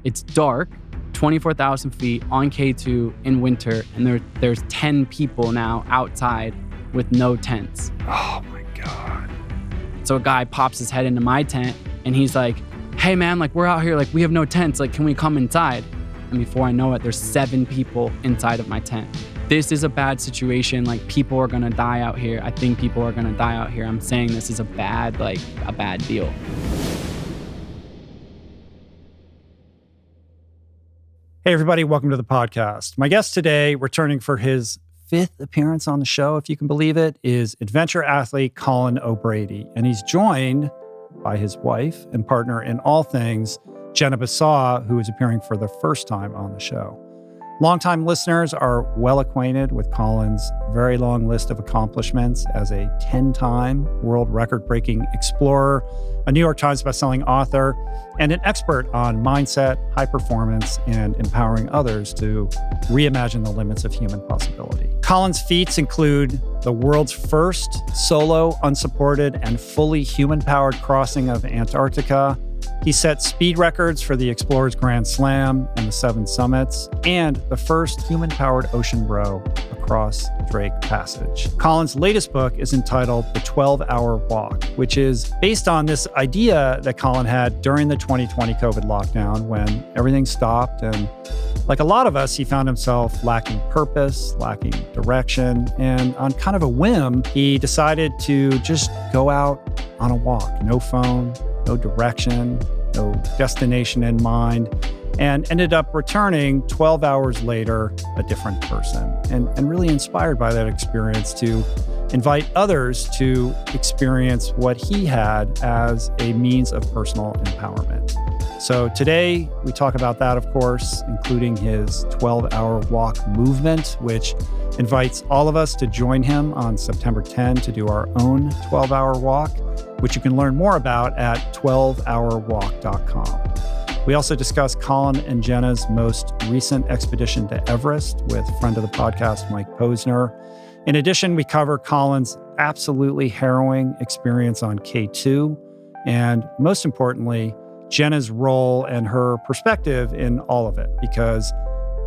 It's dark, 24,000 feet on K2 in winter, and there's 10 people now outside with no tents. Oh my God. So a guy pops his head into my tent and he's like, hey man, like we're out here, like we have no tents, like can we come inside? And before I know it, there's 7 people inside of my tent. This is a bad situation. Like people are gonna die out here. I think people are gonna die out here. I'm saying this is a bad deal. Hey everybody, welcome to the podcast. My guest today, returning for his 5th appearance on the show, if you can believe it, is adventure athlete Colin O'Brady. And he's joined by his wife and partner in all things, Jenna Besaw, who is appearing for the first time on the show. Longtime listeners are well acquainted with Colin's very long list of accomplishments as a 10-time world record-breaking explorer, a New York Times bestselling author, and an expert on mindset, high performance, and empowering others to reimagine the limits of human possibility. Colin's feats include the world's first solo, unsupported, and fully human-powered crossing of Antarctica. He set speed records for the Explorers Grand Slam and the 7 Summits, and the first human-powered ocean row across Drake Passage. Colin's latest book is entitled The 12-Hour Walk, which is based on this idea that Colin had during the 2020 COVID lockdown when everything stopped. And like a lot of us, he found himself lacking purpose, lacking direction, and on kind of a whim, he decided to just go out on a walk. No phone, no direction, no destination in mind, and ended up returning 12 hours later, a different person, and really inspired by that experience to invite others to experience what he had as a means of personal empowerment. So today we talk about that, of course, including his 12-hour walk movement, which invites all of us to join him on September 10 to do our own 12-hour walk, which you can learn more about at 12hourwalk.com. We also discuss Colin and Jenna's most recent expedition to Everest with friend of the podcast, Mike Posner. In addition, we cover Colin's absolutely harrowing experience on K2, and most importantly, Jenna's role and her perspective in all of it, because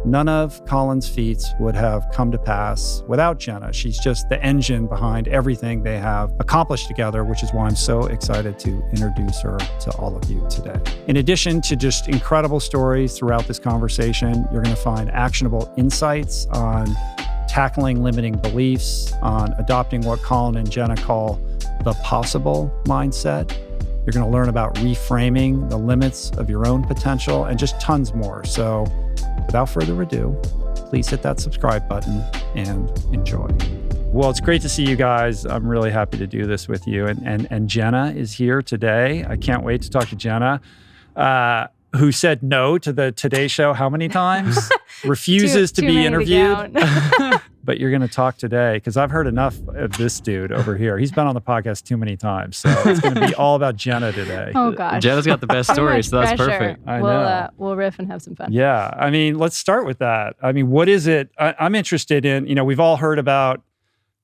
none of Colin's feats would have come to pass without Jenna. She's just the engine behind everything they have accomplished together, which is why I'm so excited to introduce her to all of you today. In addition to just incredible stories throughout this conversation, you're going to find actionable insights on tackling limiting beliefs, on adopting what Colin and Jenna call the possible mindset. You're going to learn about reframing the limits of your own potential and just tons more. So without further ado, please hit that subscribe button and enjoy. Well, it's great to see you guys. I'm really happy to do this with you. And Jenna is here today. I can't wait to talk to Jenna, who said no to the Today Show how many times? Refuses to be interviewed. But you're going to talk today because I've heard enough of this dude over here. He's been on the podcast too many times. So it's going to be all about Jenna today. Oh, gosh. Jenna's got the best story, so that's perfect. I know. We'll riff and have some fun. Yeah. I mean, let's start with that. I mean, what is it? I'm interested in, we've all heard about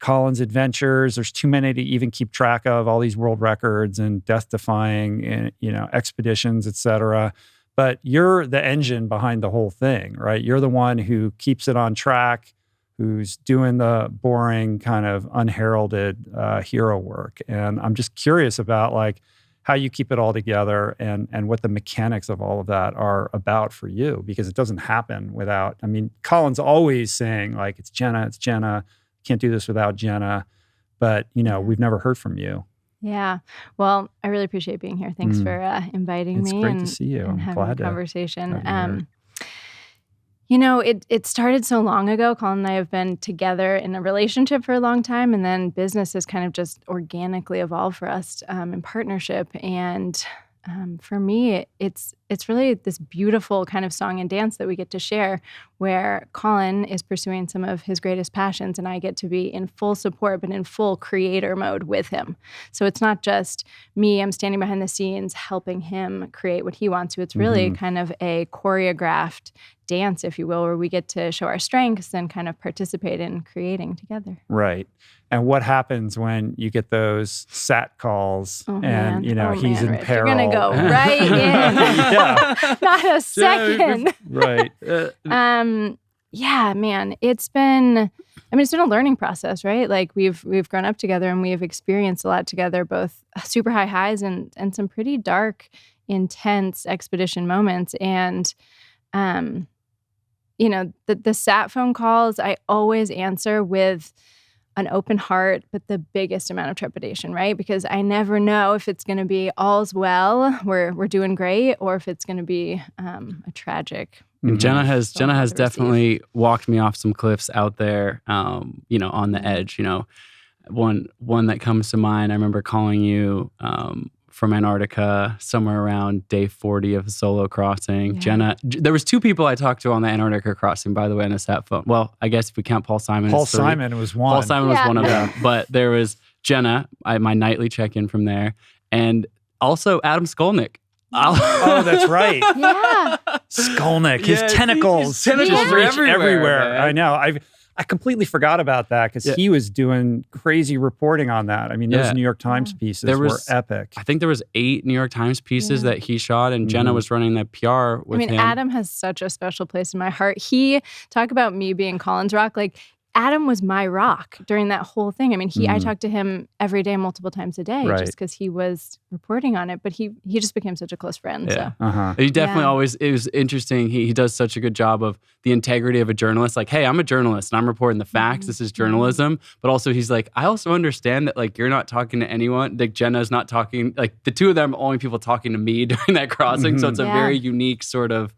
Colin's adventures. There's too many to even keep track of, all these world records and death-defying, expeditions, et cetera. But you're the engine behind the whole thing, right? You're the one who keeps it on track, who's doing the boring kind of unheralded hero work. And I'm just curious about how you keep it all together and what the mechanics of all of that are about for you, because it doesn't happen without, Colin's always saying it's Jenna, can't do this without Jenna. But, we've never heard from you. Yeah. Well, I really appreciate being here. Thanks for inviting me. It's great to see you. And I'm having glad a conversation. To It started so long ago. Colin and I have been together in a relationship for a long time, and then business has kind of just organically evolved for us in partnership. And for me, it's really this beautiful kind of song and dance that we get to share, where Colin is pursuing some of his greatest passions, and I get to be in full support, but in full creator mode with him. So it's not just me, I'm standing behind the scenes helping him create what he wants to. It's really kind of a choreographed dance, if you will, where we get to show our strengths and kind of participate in creating together. Right. And what happens when you get those sat calls and, he's in Rich, peril? You're going to go right in. Yeah. Not a second. Right. Yeah, man, it's been a learning process, right? Like we've grown up together and we've experienced a lot together, both super high highs and some pretty dark, intense expedition moments. And, the sat phone calls, I always answer with an open heart, but the biggest amount of trepidation, right? Because I never know if it's going to be all's well, we're doing great, or if it's going to be a tragic. And Jenna has definitely walked me off some cliffs out there, on the edge. One that comes to mind, I remember calling you from Antarctica somewhere around day 40 of a solo crossing. Yeah. Jenna, there was 2 people I talked to on the Antarctica crossing, by the way, on a sat phone. Well, I guess if we count Paul Simon. Paul Simon was one. Paul Simon was one of them. But there was Jenna, my nightly check-in from there, and also Adam Skolnick. Oh, that's right. Yeah. Skolnick, his tentacles. Tentacles reach are everywhere. I know. I completely forgot about that because he was doing crazy reporting on that. I mean, those New York Times pieces were epic. I think there was 8 New York Times pieces that he shot, and Jenna was running the PR with him. Adam has such a special place in my heart. Talk about me being Colin's rock. Like, Adam was my rock during that whole thing. I mean, I talked to him every day, multiple times a day, just because he was reporting on it. But he just became such a close friend. Yeah. So. He definitely always, it was interesting. He does such a good job of the integrity of a journalist. Like, hey, I'm a journalist and I'm reporting the facts. This is journalism. But also he's like, I also understand that like you're not talking to anyone. Like Jenna's not talking, like the 2 of them are only people talking to me during that crossing. So it's a very unique sort of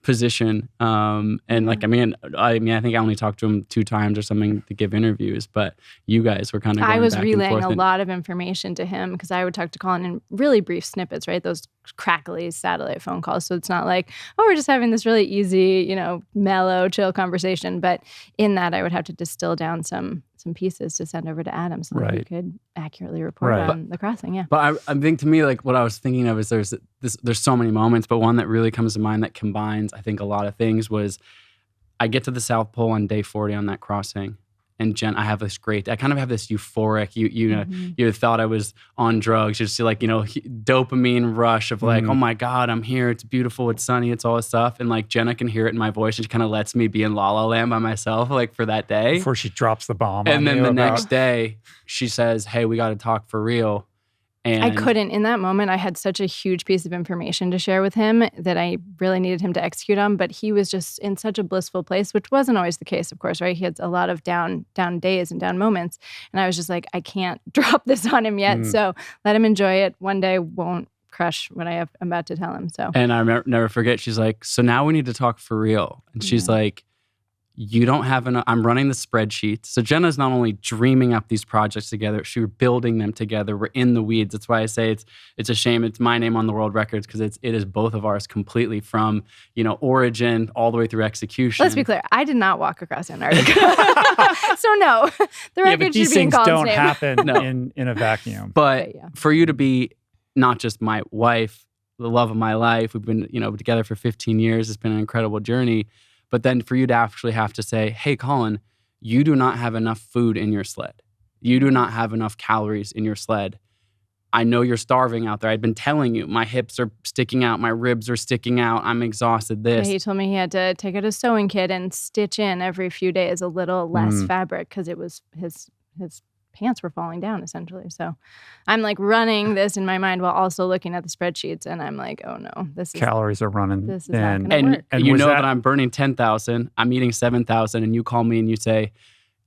position. And like, I think I only talked to him 2 times or something to give interviews, but you guys were kind of going I was back relaying and forth a lot of information to him because I would talk to Colin in really brief snippets, right? Those crackly satellite phone calls. So it's not like, oh, we're just having this really easy, mellow, chill conversation. But in that, I would have to distill down some pieces to send over to Adam so that he could accurately report on the crossing. Yeah. But I think to me, like what I was thinking of is there's so many moments, but one that really comes to mind that combines, I think, a lot of things was I get to the South Pole on day 40 on that crossing. And Jen, I kind of have this euphoric, you thought I was on drugs, just like, dopamine rush of like, oh my God, I'm here. It's beautiful. It's sunny. It's all this stuff. And like Jenna can hear it in my voice. And she kind of lets me be in La La Land by myself, like for that day. Before she drops the bomb. And then the next day she says, hey, we got to talk for real. And I couldn't. In that moment, I had such a huge piece of information to share with him that I really needed him to execute on, but he was just in such a blissful place, which wasn't always the case, of course, right? He had a lot of down days and down moments. And I was just like, I can't drop this on him yet. So let him enjoy it. One day won't crush what I'm about to tell him. So. And I never forget, she's like, so now we need to talk for real. And she's like, you don't have enough. I'm running the spreadsheet. So Jenna's not only dreaming up these projects together, she's building them together. We're in the weeds. That's why I say it's a shame. It's my name on the world records because it is both of ours completely from, origin all the way through execution. Let's be clear. I did not walk across Antarctica. So no, the record should be in Colin's name. These things don't happen in a vacuum. But for you to be not just my wife, the love of my life, we've been, together for 15 years. It's been an incredible journey. But then for you to actually have to say, hey, Colin, you do not have enough food in your sled. You do not have enough calories in your sled. I know you're starving out there. I've been telling you, my hips are sticking out. My ribs are sticking out. I'm exhausted. Yeah, he told me he had to take out a sewing kit and stitch in every few days a little less fabric because it was his pants were falling down essentially. So I'm like running this in my mind while also looking at the spreadsheets, and I'm like, oh no, calories are running. This is not going to work. And you know that I'm burning 10,000. I'm eating 7,000, and you call me and you say,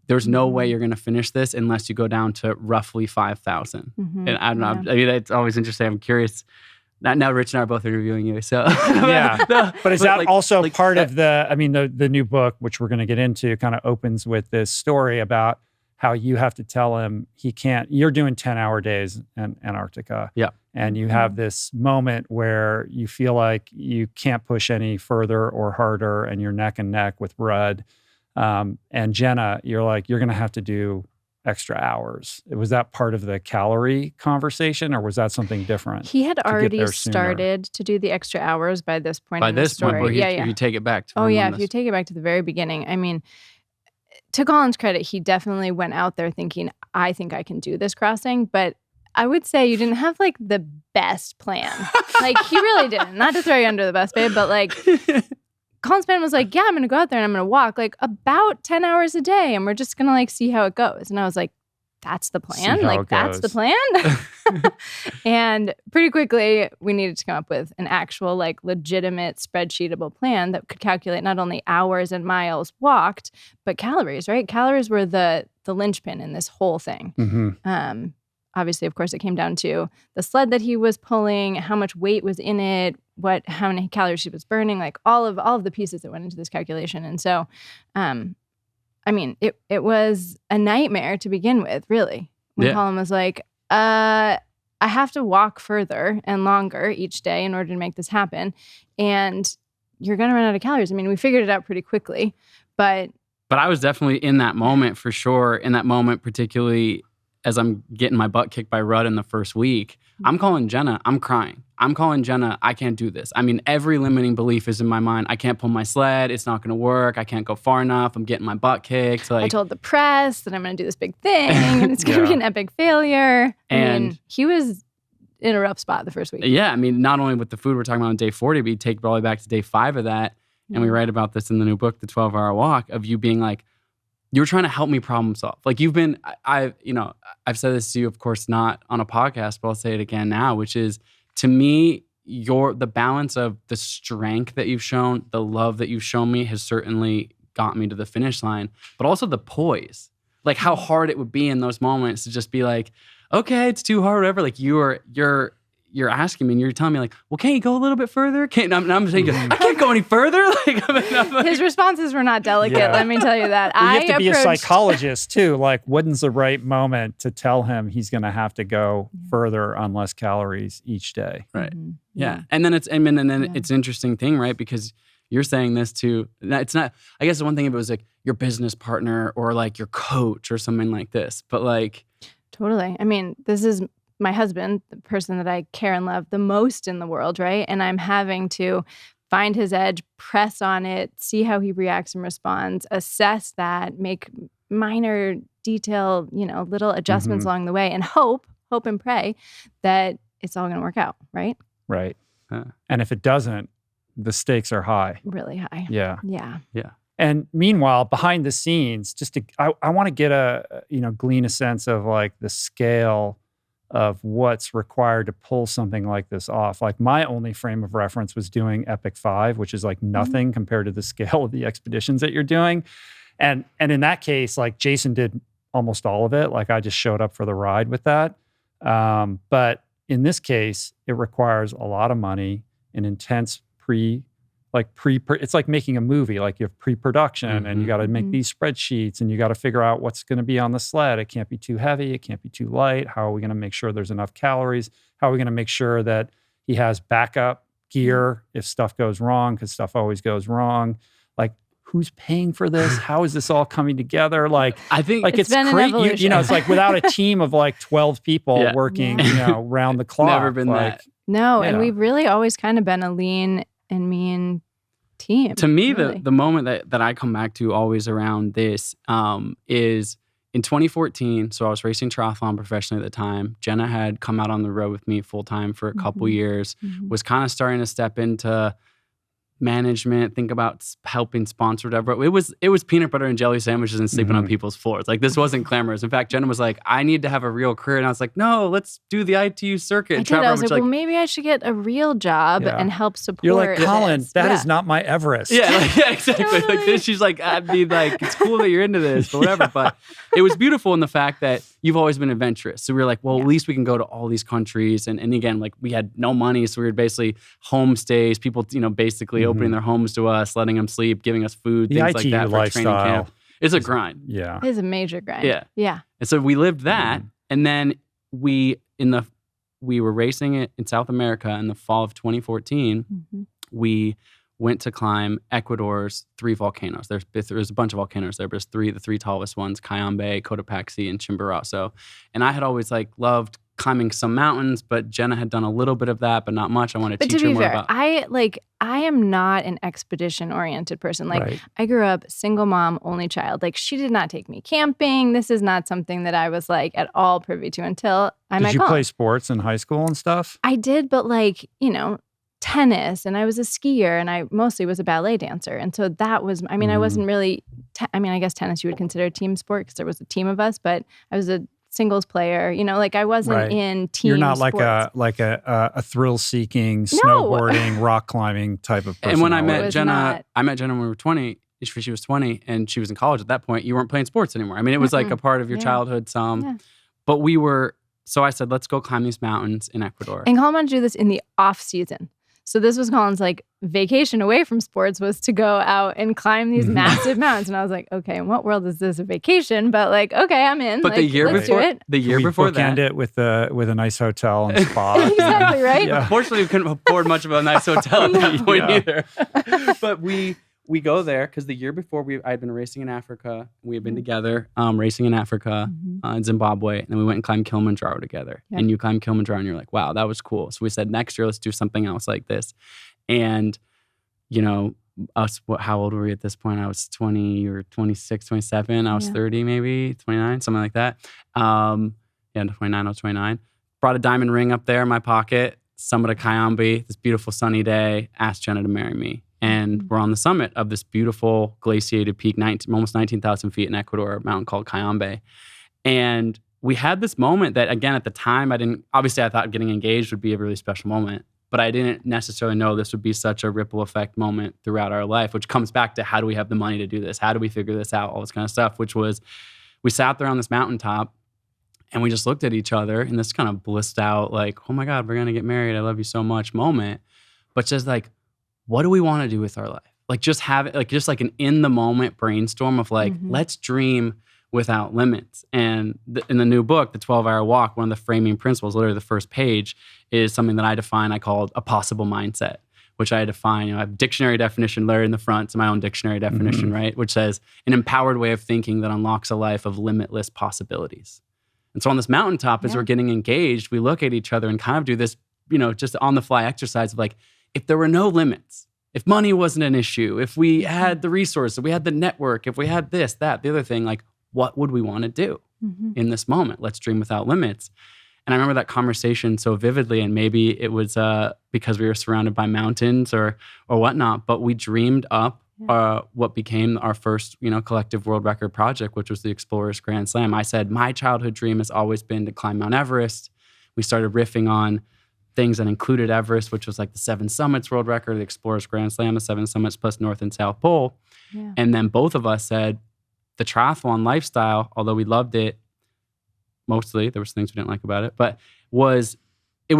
there's no way you're going to finish this unless you go down to roughly 5,000. And I don't know. I mean, it's always interesting. I'm curious. Now Rich and I are both interviewing you. So but is that also part of the new book, which we're going to get into, kind of opens with this story about how you have to tell him you're doing 10-hour days in Antarctica. Yeah. And you have this moment where you feel like you can't push any further or harder and you're neck and neck with Rudd. And Jenna, you're like, you're going to have to do extra hours? Was that part of the calorie conversation, or was that something different? He had get already there sooner? started to do the extra hours by this point By in the this story. point, where if you take it back to if you take it back to the very beginning. I mean, to Colin's credit, he definitely went out there thinking, I think I can do this crossing, but I would say you didn't have like the best plan. Like he really didn't. Not to throw you under the bus, babe, but like Colin's plan was like, yeah, I'm going to go out there and I'm going to walk like about 10 hours a day and we're just going to like see how it goes. And I was like, that's the plan? Like that's the plan? And pretty quickly we needed to come up with an actual like legitimate spreadsheetable plan that could calculate not only hours and miles walked, but calories, right? Calories were the linchpin in this whole thing. Mm-hmm. Obviously, of course, it came down to the sled that he was pulling, how much weight was in it, how many calories he was burning, like all of the pieces that went into this calculation. And so, I mean, it was a nightmare to begin with, really. When Colin was like, I have to walk further and longer each day in order to make this happen. And you're going to run out of calories. I mean, we figured it out pretty quickly, but I was definitely in that moment for sure. In that moment, particularly as I'm getting my butt kicked by Rudd in the first week, I'm calling Jenna. I'm crying. I'm calling Jenna. I can't do this. I mean, every limiting belief is in my mind. I can't pull my sled. It's not going to work. I can't go far enough. I'm getting my butt kicked. Like, I told the press that I'm going to do this big thing and it's going to be an epic failure. I mean, he was in a rough spot the first week. Yeah. I mean, not only with the food we're talking about on day 40, but you take probably back to day 5 of that. And we write about this in the new book, The 12-Hour Walk, of you being like, you're trying to help me problem solve. Like you've been, I've said this to you, of course, not on a podcast, but I'll say it again now, which is to me, the balance of the strength that you've shown, the love that you've shown me has certainly got me to the finish line, but also the poise, like how hard it would be in those moments to just be like, okay, it's too hard, whatever. Like you're asking me and you're telling me like, well, can't you go a little bit further? I'm saying, I can't go any further. Like, his responses were not delicate. Let me tell you that. Well, you have to be a psychologist too. Like, when's the right moment to tell him he's going to have to go further on less calories each day? Right. Mm-hmm. Yeah. And then it's an interesting thing, right? Because you're saying this to, it's not, I guess the one thing if it was like your business partner or like your coach or something like this, but like. Totally. I mean, this is my husband, the person that I care and love the most in the world, right? And I'm having to find his edge, press on it, see how he reacts and responds, assess that, make minor detail, little adjustments along the way, and hope and pray that it's all going to work out, right? Right. And if it doesn't, the stakes are high. Really high. Yeah. Yeah. Yeah. And meanwhile, behind the scenes, I want to get glean a sense of like the scale of what's required to pull something like this off. Like my only frame of reference was doing Epic 5, which is like nothing compared to the scale of the expeditions that you're doing. And in that case, like Jason did almost all of it. Like I just showed up for the ride with that. But in this case, it requires a lot of money, an intense it's like making a movie. Like you have pre-production and you got to make these spreadsheets and you got to figure out what's going to be on the sled. It can't be too heavy. It can't be too light. How are we going to make sure there's enough calories? How are we going to make sure that he has backup gear if stuff goes wrong? Because stuff always goes wrong. Like who's paying for this? How is this all coming together? Like I think it's crazy. It's like without a team of like 12 people working, round the clock. Never been that. No, and we've really always kind of been a lean and mean team. To me, really. the moment that I come back to always around this is in 2014. So I was racing triathlon professionally at the time. Jenna had come out on the road with me full time for a couple years, was kind of starting to step into management, think about helping sponsor whatever. It was peanut butter and jelly sandwiches and sleeping on people's floors. Like this wasn't glamorous. In fact, Jenna was like, I need to have a real career. And I was like, no, let's do the ITU circuit. I was like, well, maybe I should get a real job and help support. You're like, Colin, that is not my Everest. Yeah, exactly. Totally. Like this, she's like, I'd be like, it's cool that you're into this, but whatever. But it was beautiful in the fact that you've always been adventurous. So we were like, well, at least we can go to all these countries. And again, like we had no money. So we were basically homestays, people, basically opening their homes to us, letting them sleep, giving us food, the things ITU like that for lifestyle. training camp. It's a grind. Yeah. It is a major grind. Yeah. Yeah. And so we lived that. And then we were racing it in South America in the fall of 2014. We went to climb Ecuador's 3 volcanoes. There's a bunch of volcanoes there, but the three tallest ones, Cayambe, Cotopaxi, and Chimborazo. And I had always loved climbing some mountains, but Jenna had done a little bit of that, but not much. I want to teach her more about. I am not an expedition-oriented person. Right. I grew up single mom, only child. She did not take me camping. This is not something that I was at all privy to until I met Did you Colin. play sports in high school and stuff? I did, but tennis, and I was a skier, and I mostly was a ballet dancer. And so that was, I wasn't really, I guess tennis you would consider a team sport because there was a team of us, but I was a singles player, I wasn't in team You're not sports. a thrill-seeking, snowboarding, rock climbing type of person. And when I met Jenna when we were 20, she was 20 and she was in college at that point, you weren't playing sports anymore. It was a part of your childhood but so I said, let's go climb these mountains in Ecuador. And Colin wanted to do this in the off season. So this was Colin's vacation away from sports, was to go out and climb these massive mountains. And I was like, okay, in what world is this a vacation? But okay, I'm in. But the year before that, it with a nice hotel and spa. Exactly, right? Yeah. Unfortunately, we couldn't afford much of a nice hotel at that point either. But we go there because the year before I had been racing in Africa. We had been together racing in Africa, in Zimbabwe. And then we went and climbed Kilimanjaro together. Yeah. And you climbed Kilimanjaro and you're like, wow, that was cool. So we said, next year, let's do something else like this. And, how old were we at this point? I was 20 or 26, 27. I was 30 maybe, 29, something like that. 29, I was 29. Brought a diamond ring up there in my pocket, summit of Cayambe, this beautiful sunny day, asked Jenna to marry me. And we're on the summit of this beautiful glaciated peak, almost 19,000 feet in Ecuador, a mountain called Cayambe. And we had this moment that, again, at the time, I thought getting engaged would be a really special moment, but I didn't necessarily know this would be such a ripple effect moment throughout our life, which comes back to how do we have the money to do this? How do we figure this out? All this kind of stuff, which was, we sat there on this mountaintop and we just looked at each other in this kind of blissed out, oh my God, we're going to get married. I love you so much moment. But just what do we want to do with our life? Just have it, an in the moment brainstorm of let's dream without limits. And in the new book, The 12-Hour Walk, one of the framing principles, literally the first page, is something that I called a possible mindset, which I define, I have dictionary definition layer in the front, so my own dictionary definition, right? Which says an empowered way of thinking that unlocks a life of limitless possibilities. And so on this mountaintop, as we're getting engaged, we look at each other and kind of do this, just on the fly exercise of if there were no limits, if money wasn't an issue, if we had the resources, if we had the network, if we had this, that, the other thing, what would we want to do in this moment? Let's dream without limits. And I remember that conversation so vividly, and maybe it was because we were surrounded by mountains or whatnot, but we dreamed up what became our first, collective world record project, which was the Explorers Grand Slam. I said, my childhood dream has always been to climb Mount Everest. We started riffing on things that included Everest, which was the 7 Summits world record, the Explorers Grand Slam, the 7 Summits plus North and South Pole. Yeah. And then both of us said the triathlon lifestyle, although we loved it, mostly, there was things we didn't like about it, but it was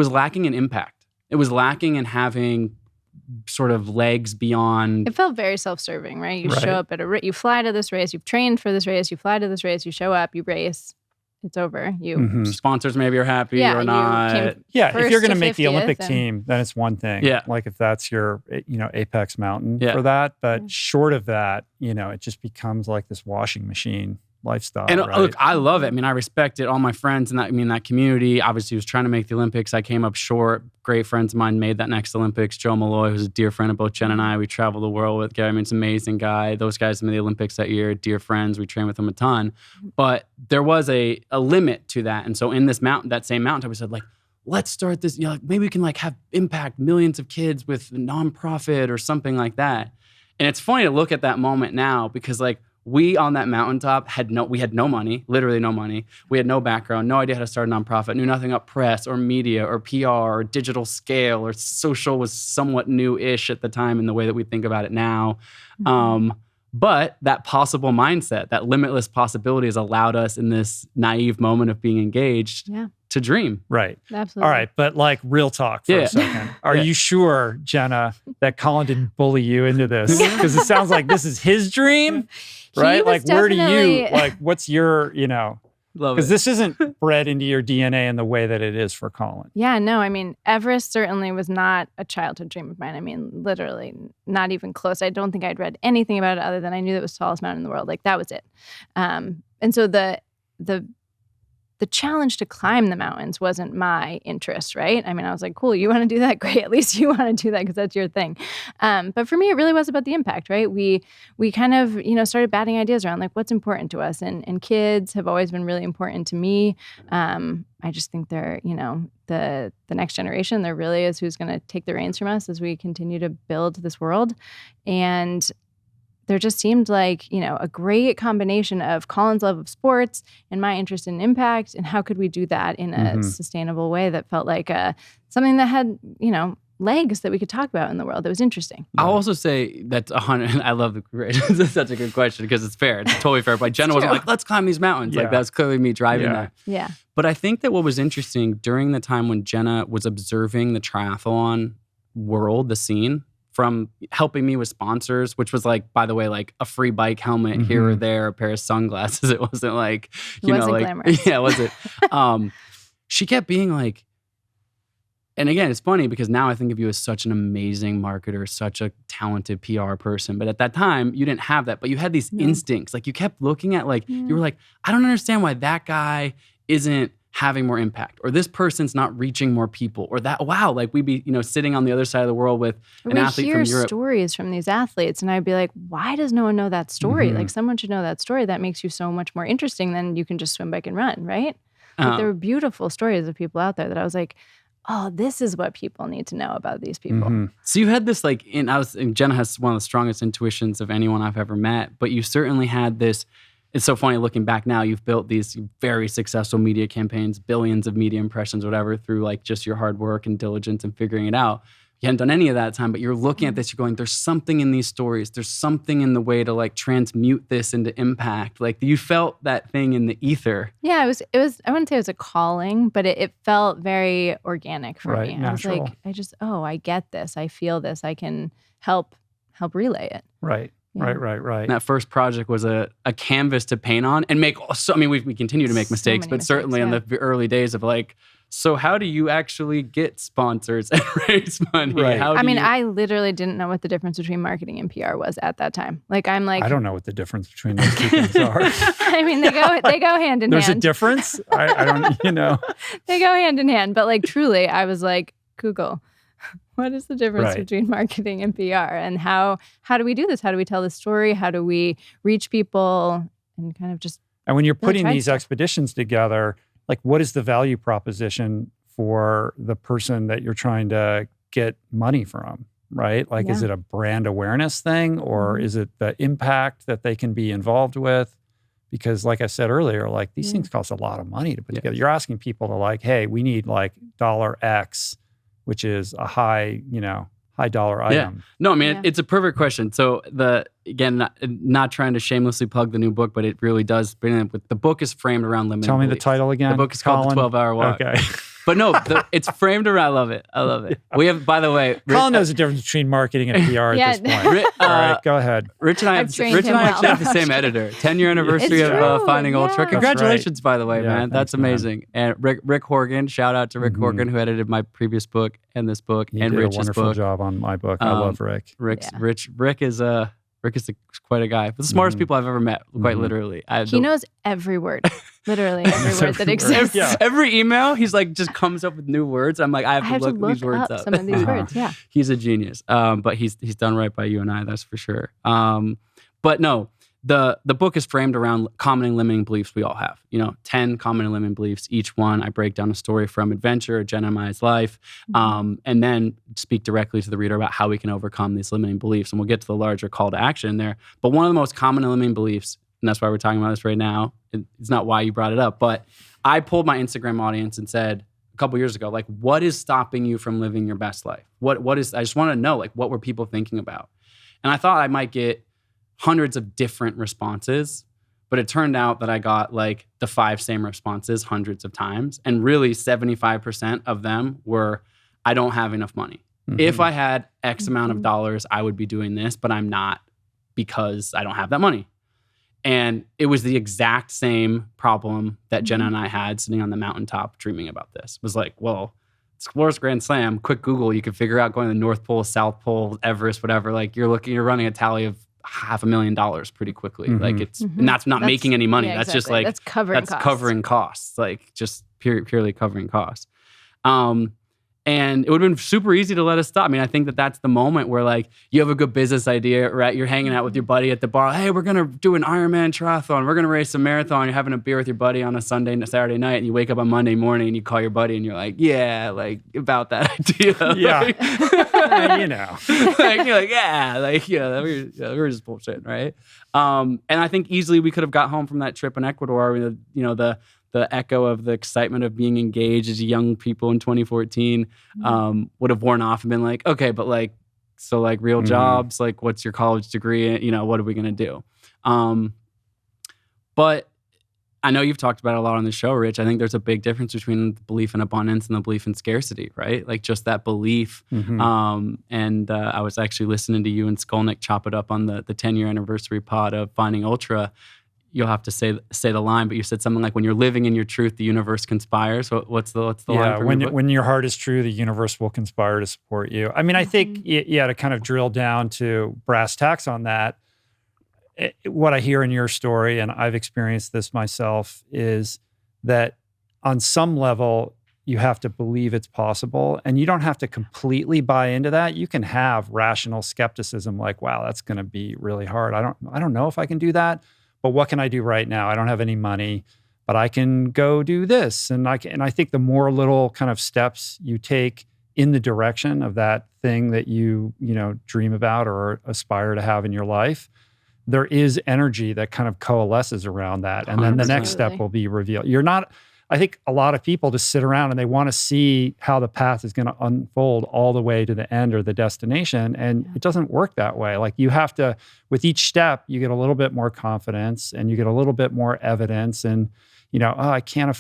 lacking in impact. It was lacking in having sort of legs beyond. It felt very self-serving, right? You show up at you fly to this race, you've trained for this race, you fly to this race, you show up, you race. It's over. Sponsors maybe are happy or not. If you're going to make the Olympic team, then it's one thing. Yeah. If that's your, apex mountain for that. But short of that, it just becomes this washing machine lifestyle. And right? look, I love it. I respect it. All my friends in that community obviously was trying to make the Olympics. I came up short. Great friends of mine made that next Olympics. Joe Malloy, who's a dear friend of both Jen and I. We traveled the world with Gary. He's an amazing guy. Those guys made the Olympics that year. Dear friends. We trained with them a ton. But there was a limit to that. And so in that same mountaintop, we said let's start this. Maybe we can have impact millions of kids with a nonprofit or something like that. And it's funny to look at that moment now because we on that mountaintop we had no money, literally no money. We had no background, no idea how to start a nonprofit, knew nothing about press or media or PR or digital scale or social was somewhat new-ish at the time in the way that we think about it now. But that possible mindset, that limitless possibilities allowed us in this naive moment of being engaged to dream. Right. Absolutely. All right. But real talk for a second. Are you sure, Jenna, that Colin didn't bully you into this? Because it sounds like this is his dream, right? Where do you, what's your, Love Because it. this isn't bred into your DNA in the way that it is for Colin. Yeah, no, I mean, Everest certainly was not a childhood dream of mine. I mean, literally not even close. I don't think I'd read anything about it other than I knew that it was the tallest mountain in the world. Like that was it. And so the challenge to climb the mountains wasn't my interest, right? I mean, I was like, cool, you want to do that? Great. At least you want to do that because that's your thing. But for me, it really was about the impact, right? We kind of, started batting ideas around like what's important to us. And kids have always been really important to me. I just think they're, the next generation, there really is who's going to take the reins from us as we continue to build this world. And there just seemed like, a great combination of Colin's love of sports and my interest in impact. And how could we do that in a sustainable way that felt like something that had, legs that we could talk about in the world that was interesting. I'll also say that's 100. I love the That's such a good question because it's fair. It's totally fair. But Jenna wasn't like, let's climb these mountains. Yeah. Like that's clearly me driving that. Yeah. But I think that what was interesting during the time when Jenna was observing the triathlon world, the scene, from helping me with sponsors, which was like, by the way, like a free bike helmet here or there, a pair of sunglasses. It wasn't like, glamorous. Yeah, it wasn't. She kept being like, and again, it's funny because now I think of you as such an amazing marketer, such a talented PR person. But at that time, you didn't have that. But you had these instincts. Like you kept looking at you were like, I don't understand why that guy isn't having more impact, or this person's not reaching more people, or that, wow, like we'd be, sitting on the other side of the world with an athlete from Europe. We hear stories from these athletes, and I'd be like, why does no one know that story? Like someone should know that story. That makes you so much more interesting than you can just swim, bike, and run, right? Like, there were beautiful stories of people out there that I was like, oh, this is what people need to know about these people. So you had this and Jenna has one of the strongest intuitions of anyone I've ever met, but you certainly had this. It's so funny looking back now, you've built these very successful media campaigns, billions of media impressions, whatever, through like just your hard work and diligence and figuring it out. You hadn't done any of that at the time, but you're looking at this, you're going, there's something in these stories. There's something in the way to like transmute this into impact. Like you felt that thing in the ether. Yeah, it was, I wouldn't say it was a calling, but it felt very organic for me. Natural. I was like, I get this. I feel this. I can help relay it. Right. Yeah. Right. And that first project was a canvas to paint on and make. So, I mean, we continue to make mistakes, but certainly in the early days of like, so how do you actually get sponsors and raise money? Right. I literally didn't know what the difference between marketing and PR was at that time. Like, I'm like, I don't know what the difference between those two things are. I mean, they go hand in There's hand. a difference? I don't, They go hand in hand. But like, truly, I was like, Google, what is the difference between marketing and PR? And how do we do this? How do we tell this story? How do we reach people and kind of just... And when you're putting these expeditions together, like what is the value proposition for the person that you're trying to get money from, right? Like, is it a brand awareness thing, or is it the impact that they can be involved with? Because like I said earlier, like these things cost a lot of money to put together. You're asking people to like, hey, we need like $X, which is a high dollar item. Yeah. No, I mean, it's a perfect question. So again, not trying to shamelessly plug the new book, but it really does bring it. The book is framed around limiting Tell me beliefs. the title again. The book is called The 12-Hour Walk. Okay. But no, it's framed around, I love it. We have, by the way... Colin knows the difference between marketing and PR at this point. All right, go ahead. Rich and I actually have the same editor. 10-year anniversary of Finding Ultra. Congratulations, by the way, man. That's amazing. Man. And Rick Horgan, shout out to Rick Horgan, who edited my previous book and this book He and did Rich's a wonderful book. job on my book. I love Rick. Rick is quite a guy. The smartest people I've ever met, quite literally. He knows every word. Literally every word that exists. Yeah. Every email, he's like, just comes up with new words. I'm like, I have to look these words up. Some of these words, yeah. He's a genius. But he's done right by you and I, that's for sure. But no, the book is framed around common and limiting beliefs we all have. 10 common and limiting beliefs. Each one, I break down a story from adventure, Jenna and I's life, and then speak directly to the reader about how we can overcome these limiting beliefs. And we'll get to the larger call to action there. But one of the most common and limiting beliefs, and that's why we're talking about this right now, it's not why you brought it up, but I pulled my Instagram audience and said a couple years ago, like, what is stopping you from living your best life? What is, I just want to know, like, what were people thinking about? And I thought I might get hundreds of different responses, but it turned out that I got like the 5 same responses hundreds of times. And really 75% of them were, I don't have enough money. If I had X amount of dollars, I would be doing this, but I'm not because I don't have that money. And it was the exact same problem that Jenna and I had sitting on the mountaintop dreaming about this. It was like, well, Explorers Grand Slam, quick Google, you can figure out going to the North Pole, South Pole, Everest, whatever. Like you're running a tally of $500,000 pretty quickly. Like and that's not making any money. That's just like, that's covering costs, like just purely covering costs. And it would have been super easy to let us stop. I mean, I think that's the moment where like you have a good business idea, right? You're hanging out with your buddy at the bar. Hey, we're going to do an Ironman triathlon. We're going to race a marathon. You're having a beer with your buddy on a Sunday and a Saturday night. And you wake up on Monday morning and you call your buddy and you're like, yeah, like about that idea. Yeah. Like, you know. like, you're like, yeah, like, yeah, we're just bullshit, right? And I think easily we could have got home from that trip in Ecuador, the echo of the excitement of being engaged as young people in 2014 would have worn off and been like, okay, but like, so like real jobs, like what's your college degree? You know, what are we going to do? But I know you've talked about it a lot on the show, Rich. I think there's a big difference between the belief in abundance and the belief in scarcity, right? Like just that belief. And I was actually listening to you and Skolnick chop it up on the 10-year anniversary pod of Finding Ultra. You'll have to say the line, but you said something like, when you're living in your truth, the universe conspires. What's the line for when your heart is true, the universe will conspire to support you. I mean, I think, to kind of drill down to brass tacks on that, what I hear in your story, and I've experienced this myself, is that on some level, you have to believe it's possible, and you don't have to completely buy into that. You can have rational skepticism like, wow, that's going to be really hard. I don't know if I can do that. But what can I do right now? I don't have any money, but I can go do this. And I think the more little kind of steps you take in the direction of that thing that you dream about or aspire to have in your life, there is energy that kind of coalesces around that. And then the next step will be revealed. I think a lot of people just sit around and they want to see how the path is going to unfold all the way to the end or the destination. And it doesn't work that way. Like you have to, with each step, you get a little bit more confidence and you get a little bit more evidence. And, I can't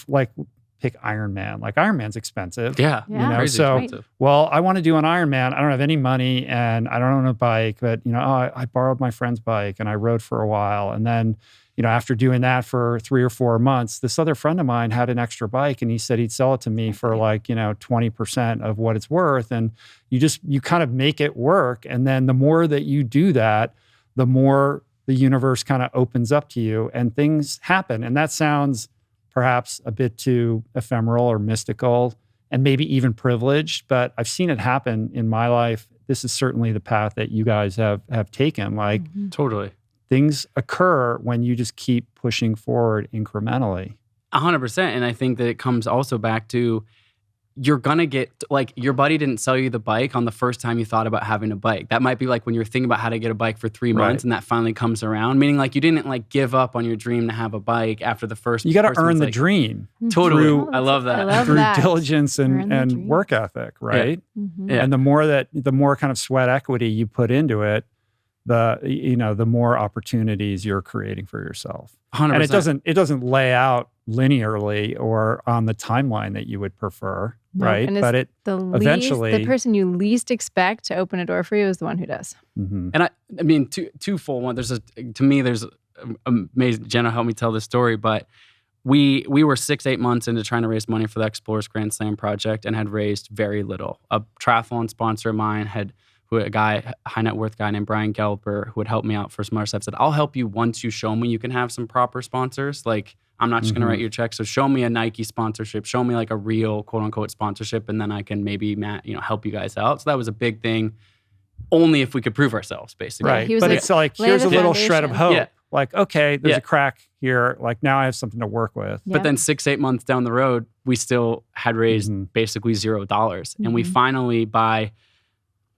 pick Ironman. Like Ironman's expensive. Yeah. Expensive. Well, I want to do an Ironman. I don't have any money and I don't own a bike, but, I borrowed my friend's bike and I rode for a while. And then, after doing that for 3 or 4 months, this other friend of mine had an extra bike and he said he'd sell it to me for 20% of what it's worth. And you kind of make it work. And then the more that you do that, the more the universe kind of opens up to you and things happen. And that sounds perhaps a bit too ephemeral or mystical and maybe even privileged, but I've seen it happen in my life. This is certainly the path that you guys have taken. Totally. Things occur when you just keep pushing forward incrementally. 100%. And I think that it comes also back to, you're going to get, like, your buddy didn't sell you the bike on the first time you thought about having a bike. That might be like when you're thinking about how to get a bike for 3 months and that finally comes around. Meaning like you didn't give up on your dream to have a bike after the first. You got to earn the dream. Totally. I love that. Through diligence and work ethic, right? Yeah. And the more kind of sweat equity you put into it, the more opportunities you're creating for yourself. 100%. And it doesn't lay out linearly or on the timeline that you would prefer, right? But the person you least expect to open a door for you is the one who does. And I mean, twofold. One, there's amazing. Jenna helped me tell this story, but we were 6-8 months into trying to raise money for the Explorers Grand Slam project and had raised very little. A triathlon sponsor of mine a high net worth guy named Brian Gelber, who had helped me out for some other stuff, said, I'll help you once you show me you can have some proper sponsors. Like, I'm not just going to write you a check. So show me a Nike sponsorship, show me like a real quote unquote sponsorship. And then I can maybe, help you guys out. So that was a big thing. Only if we could prove ourselves, basically. Right. But it's like, here's a little shred of hope. Yeah. Like, okay, there's a crack here. Like now I have something to work with. Yeah. But then 6-8 months down the road, we still had raised basically $0. And we finally, by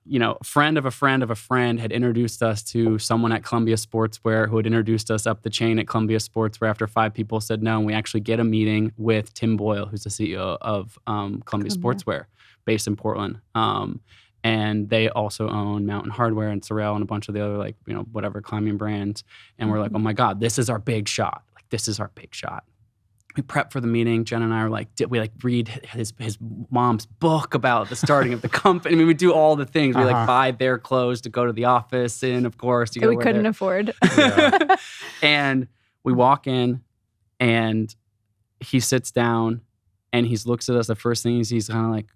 a friend of a friend of a friend had introduced us to someone at Columbia Sportswear who had introduced us up the chain at Columbia Sportswear after 5 people said no. And we actually get a meeting with Tim Boyle, who's the CEO of Columbia Sportswear based in Portland. And they also own Mountain Hardwear and Sorel and a bunch of the other whatever climbing brands. And we're like, oh my God, this is our big shot. Like, this is our big shot. we prep for the meeting. Jen and I are like, we like read his mom's book about the starting of the company. I mean, we do all the things. We like buy their clothes to go to the office in, of course. That we couldn't afford. Yeah. And we walk in and he sits down and he looks at us. The first thing he's kind of like,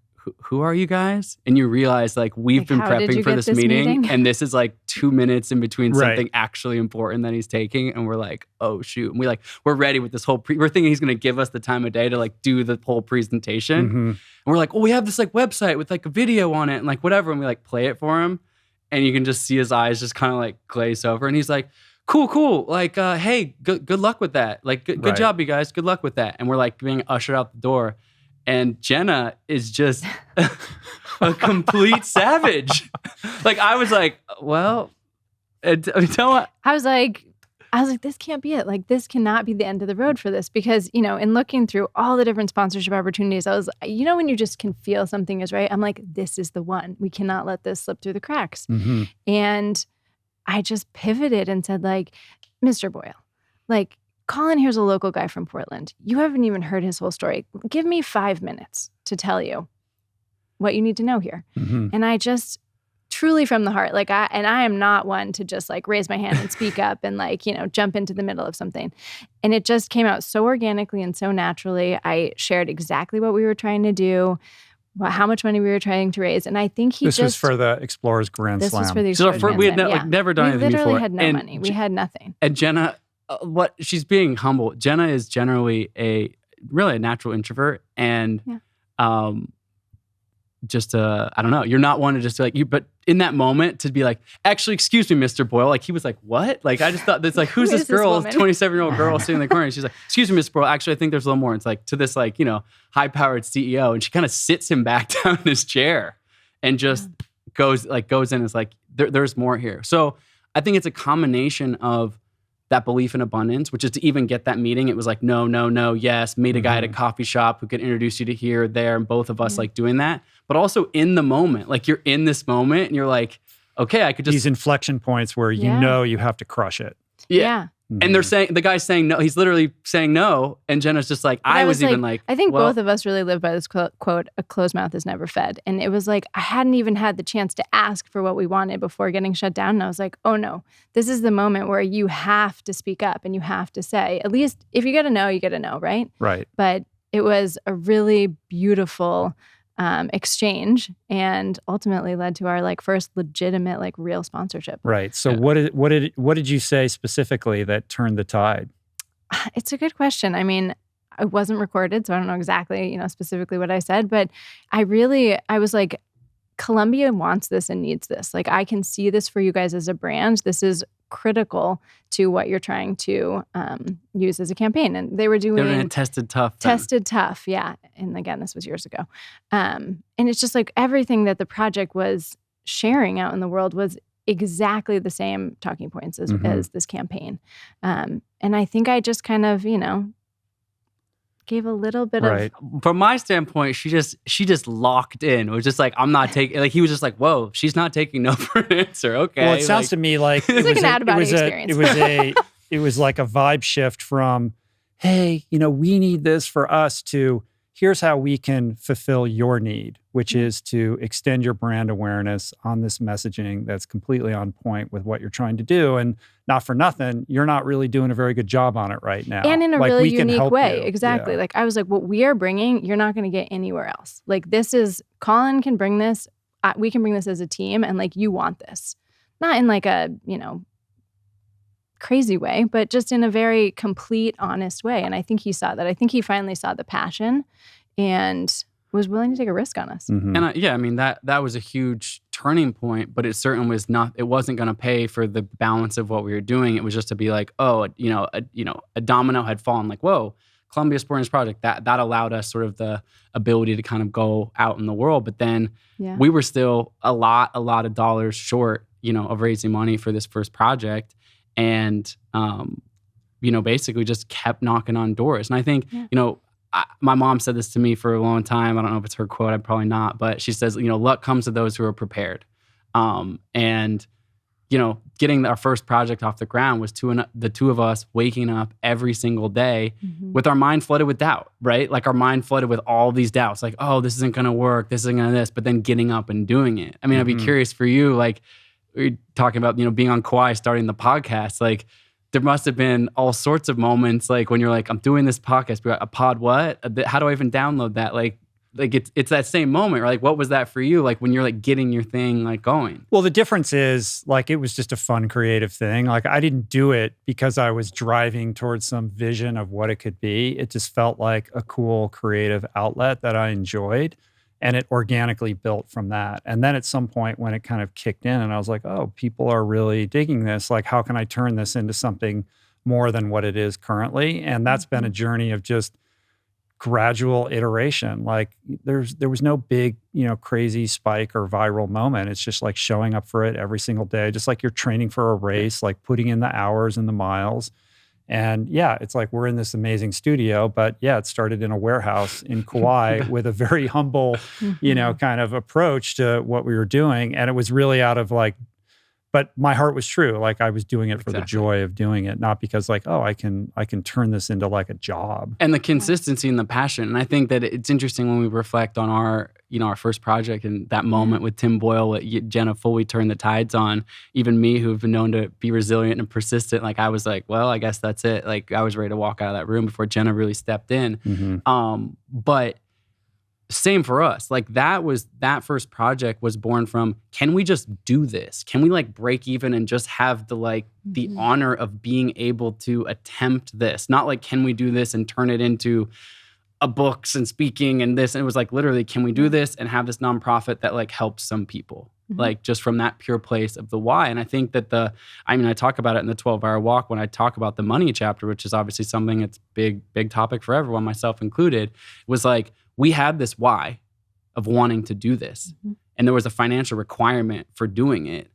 who are you guys? And you realize like we've been prepping for this meeting and this is like 2 minutes in between something actually important that he's taking. And we're like, oh shoot. And we're ready with this whole, we're thinking he's going to give us the time of day to like do the whole presentation. And we're like, oh, we have this like website with like a video on it and like whatever. And we like play it for him. And you can just see his eyes just kind of like glaze over. And he's like, cool. Like, hey, good luck with that. Like, good job, you guys. Good luck with that. And we're like being ushered out the door. And Jenna is just a complete savage. Like, I was like, well, I was like, this can't be it. Like, this cannot be the end of the road for this. Because, you know, in looking through all the different sponsorship opportunities, I was, you know, when you just can feel something is right, I'm like, this is the one. We cannot let this slip through the cracks. And I just pivoted and said, like, Mr. Boyle, like, Colin here's a local guy from Portland. You haven't even heard his whole story. Give me 5 minutes to tell you what you need to know here. And I just truly from the heart, like I am not one to just like raise my hand and speak up and like, you know, jump into the middle of something. And it just came out so organically and so naturally. I shared exactly what we were trying to do, how much money we were trying to raise. And I think this was for the Explorers Grand Slam. This was for the Explorers Grand Slam. We had like never done anything before. We literally had no money. We had nothing. And Jenna, she's being humble. Jenna is generally really a natural introvert, and just I don't know. You're not one to just like you, but in that moment to be like, actually, excuse me, Mr. Boyle. Like he was like, what? Like I just thought that's like, who's this girl? This 27-year-old girl sitting in the corner. And she's like, excuse me, Mr. Boyle. Actually, I think there's a little more. It's like to this like, you know, high-powered CEO, and she kind of sits him back down in his chair and just goes in and is like, there's more here. So I think it's a combination of that belief in abundance, which is to even get that meeting. It was like, no, yes, meet a guy at a coffee shop who could introduce you to here, there, and both of us like doing that. But also in the moment, like you're in this moment and you're like, okay, I could just. These inflection points where you know you have to crush it. Yeah. And they're saying, the guy's saying no, he's literally saying no. And Jenna's just like, I was even like, I think both of us really live by this quote, a closed mouth is never fed. And it was like, I hadn't even had the chance to ask for what we wanted before getting shut down. And I was like, oh no, this is the moment where you have to speak up and you have to say, at least if you get a no, you get a no, right? Right. But it was a really beautiful exchange and ultimately led to our like first legitimate like real sponsorship. Right. So what did you say specifically that turned the tide? It's a good question. I mean, it wasn't recorded, so I don't know exactly, you know, specifically what I said, but I was like, Columbia wants this and needs this. Like I can see this for you guys as a brand. This is critical to what you're trying to use as a campaign. And they were doing tested tough. Yeah. And again, this was years ago. And it's just like everything that the project was sharing out in the world was exactly the same talking points as this campaign. And I think I just kind of, you know, gave a little bit of. From my standpoint, she just locked in. It was just like, I'm not taking, like he was just like, whoa, she's not taking no for an answer. Okay. Well, it sounds to me like it was like a vibe shift from, hey, you know, we need this for us to, here's how we can fulfill your need, which is to extend your brand awareness on this messaging that's completely on point with what you're trying to do. And not for nothing, you're not really doing a very good job on it right now. And in a really unique way. Exactly. Yeah. Like I was like, what we are bringing, you're not going to get anywhere else. Like this is, Colin can bring this, we can bring this as a team, and like you want this. Not in like a, you know, crazy way, but just in a very complete, honest way. And I think he saw that. I think he finally saw the passion and was willing to take a risk on us. And I mean, that was a huge turning point, but it certainly was not, it wasn't going to pay for the balance of what we were doing. It was just to be like, oh, a domino had fallen, like, whoa, Columbia Sporting Project, that allowed us sort of the ability to kind of go out in the world. But then we were still a lot of dollars short, you know, of raising money for this first project. And, you know, basically just kept knocking on doors. And I think, you know, my mom said this to me for a long time. I don't know if it's her quote. I'm probably not. But she says, you know, luck comes to those who are prepared. And, you know, getting our first project off the ground was the two of us waking up every single day with our mind flooded with doubt, right? Like our mind flooded with all these doubts, like, oh, this isn't going to work, this isn't going to this, but then getting up and doing it. I mean, I'd be curious for you, like we're talking about, being on Kauai, starting the podcast, like there must have been all sorts of moments, like when you're like, I'm doing this podcast, a pod what? How do I even download that? Like it's that same moment, right? Like what was that for you? Like when you're like getting your thing like going? Well, the difference is like it was just a fun creative thing. Like I didn't do it because I was driving towards some vision of what it could be. It just felt like a cool creative outlet that I enjoyed, and it organically built from that. And then at some point when it kind of kicked in and I was like, oh, people are really digging this. Like how can I turn this into something more than what it is currently? And that's been a journey of just gradual iteration. Like there was no big, crazy spike or viral moment. It's just like showing up for it every single day, just like you're training for a race, like putting in the hours and the miles. And yeah, it's like we're in this amazing studio, but yeah, it started in a warehouse in Kauai with a very humble, kind of approach to what we were doing. And it was really out of like, but my heart was true. Like I was doing it for the joy of doing it, not because like, oh, I can turn this into like a job. And the consistency and the passion. And I think that it's interesting when we reflect on our first project and that moment with Tim Boyle, Jenna fully turned the tides on. Even me, who've been known to be resilient and persistent, like I was like, well, I guess that's it. Like I was ready to walk out of that room before Jenna really stepped in. But same for us. Like that first project was born from, can we just do this? Can we like break even and just have the honor of being able to attempt this? Not like, can we do this and turn it into a books and speaking and this? And it was like, literally, can we do this and have this nonprofit that like helps some people? Like just from that pure place of the why. And I think that I talk about it in the 12-hour walk when I talk about the money chapter, which is obviously something that's big topic for everyone, myself included, was like, we had this why of wanting to do this. And there was a financial requirement for doing it.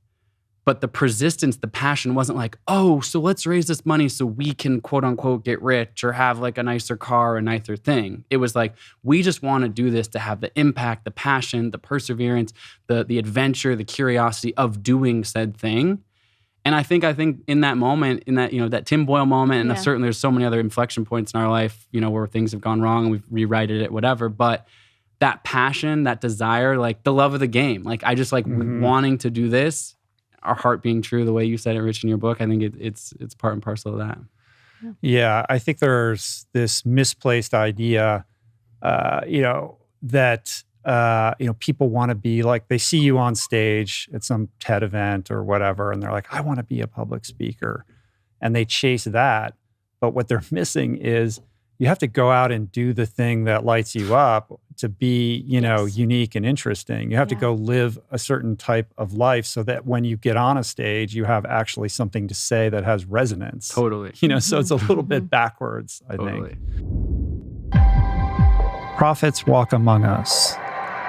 But the persistence, the passion wasn't like, oh, so let's raise this money so we can quote unquote get rich or have like a nicer car or a nicer thing. It was like, we just want to do this to have the impact, the passion, the perseverance, the adventure, the curiosity of doing said thing. And I think in that moment, in that, that Tim Boyle moment, and certainly there's so many other inflection points in our life, where things have gone wrong and we've rewrited it, whatever. But that passion, that desire, like the love of the game, like I just like wanting to do this, our heart being true, the way you said it, Rich, in your book, I think it's part and parcel of that. Yeah, I think there's this misplaced idea, that people want to be like, they see you on stage at some TED event or whatever, and they're like, I want to be a public speaker. And they chase that. But what they're missing is you have to go out and do the thing that lights you up to be, unique and interesting. You have to go live a certain type of life so that when you get on a stage, you have actually something to say that has resonance. Totally. So it's a little bit backwards, I think. Prophets walk among us.